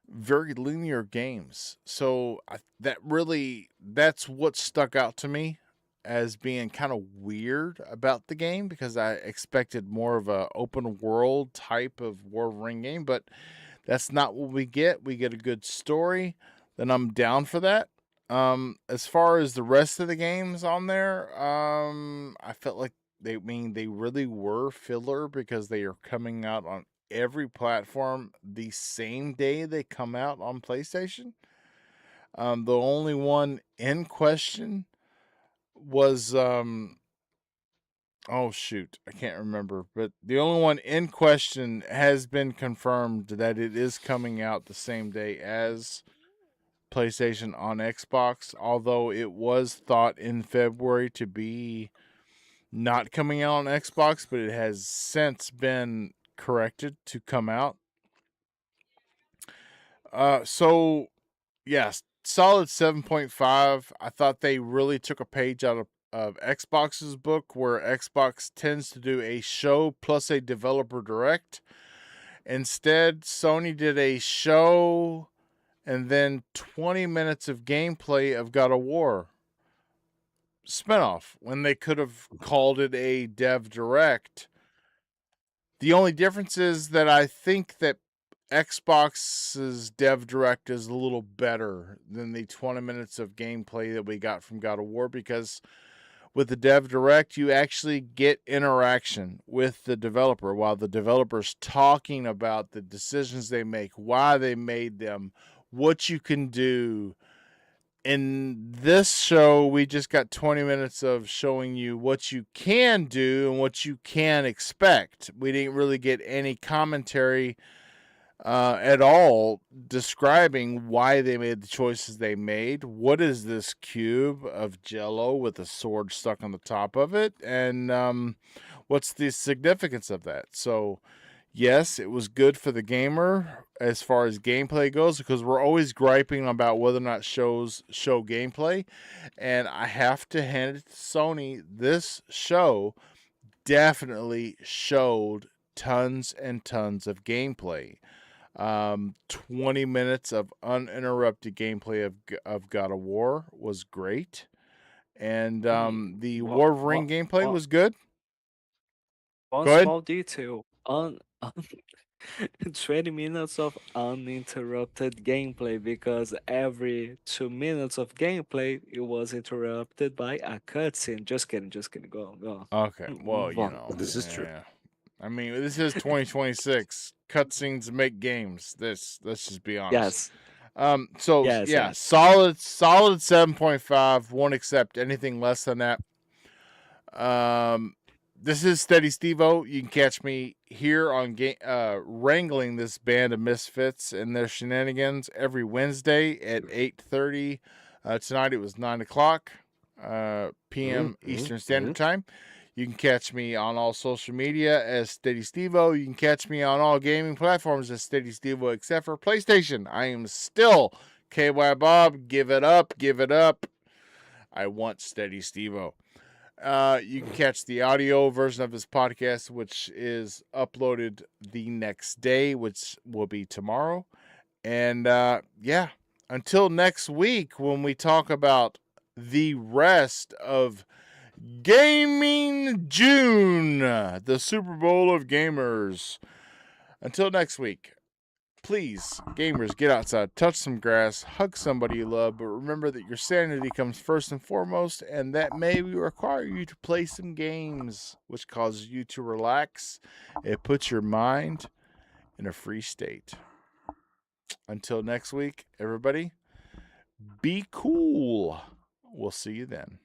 [SPEAKER 1] very linear games. So that's what stuck out to me as being kind of weird about the game because I expected more of a open world type of Wolverine game, but that's not what we get. We get a good story. Then I'm down for that. As far as the rest of the games on there, I felt like they really were filler because they are coming out on every platform the same day they come out on PlayStation. The only one in question was oh shoot, I can't remember, but the only one in question has been confirmed that it is coming out the same day as PlayStation on Xbox, although it was thought in February to be not coming out on Xbox, but it has since been corrected to come out. So yes, solid 7.5. I thought they really took a page out of Xbox's book, where Xbox tends to do a show plus a developer direct. Instead, Sony did a show and then 20 minutes of gameplay of God of War spinoff when they could have called it a dev direct. The only difference is that I think that Xbox's dev direct is a little better than the 20 minutes of gameplay that we got from God of War because with the dev direct you actually get interaction with the developer while the developer's talking about the decisions they make, why they made them, what you can do. In this show, we just got 20 minutes of showing you what you can do and what you can expect. We didn't really get any commentary at all describing why they made the choices they made. What is this cube of jello with a sword stuck on the top of it? And what's the significance of that? So, yes, it was good for the gamer as far as gameplay goes because we're always griping about whether or not shows show gameplay. And I have to hand it to Sony. This show definitely showed tons and tons of gameplay. 20 minutes of uninterrupted gameplay of God of War was great. And the Wolverine gameplay was good.
[SPEAKER 4] One
[SPEAKER 1] Go ahead.
[SPEAKER 4] small detail. 20 minutes of uninterrupted gameplay because every 2 minutes of gameplay it was interrupted by a cutscene. Just kidding, go on, go on.
[SPEAKER 1] Okay, well,
[SPEAKER 4] Move on.
[SPEAKER 3] This is true.
[SPEAKER 1] yeah. I mean, this is 2026. Cutscenes make games. Let's just be honest.
[SPEAKER 4] Yes.
[SPEAKER 1] So
[SPEAKER 4] Yes,
[SPEAKER 1] yeah,
[SPEAKER 4] yes.
[SPEAKER 1] solid 7.5. Won't accept anything less than that. Um, This is Steady Steve-O. You can catch me here on wrangling this band of misfits and their shenanigans every Wednesday at 8:30. Tonight it was 9 o'clock p.m. Eastern Standard Time. You can catch me on all social media as Steady Steve-O. You can catch me on all gaming platforms as Steady Steve-O, except for PlayStation. I am still KY Bob. Give it up. Give it up. I want Steady Steve-O. You can catch the audio version of this podcast, which is uploaded the next day, which will be tomorrow. And yeah, until next week when we talk about the rest of Gaming June, the Super Bowl of gamers. Until next week, please, gamers, get outside, touch some grass, hug somebody you love, but remember that your sanity comes first and foremost, and that may require you to play some games, which causes you to relax. It puts your mind in a free state. Until next week, everybody, be cool. We'll see you then.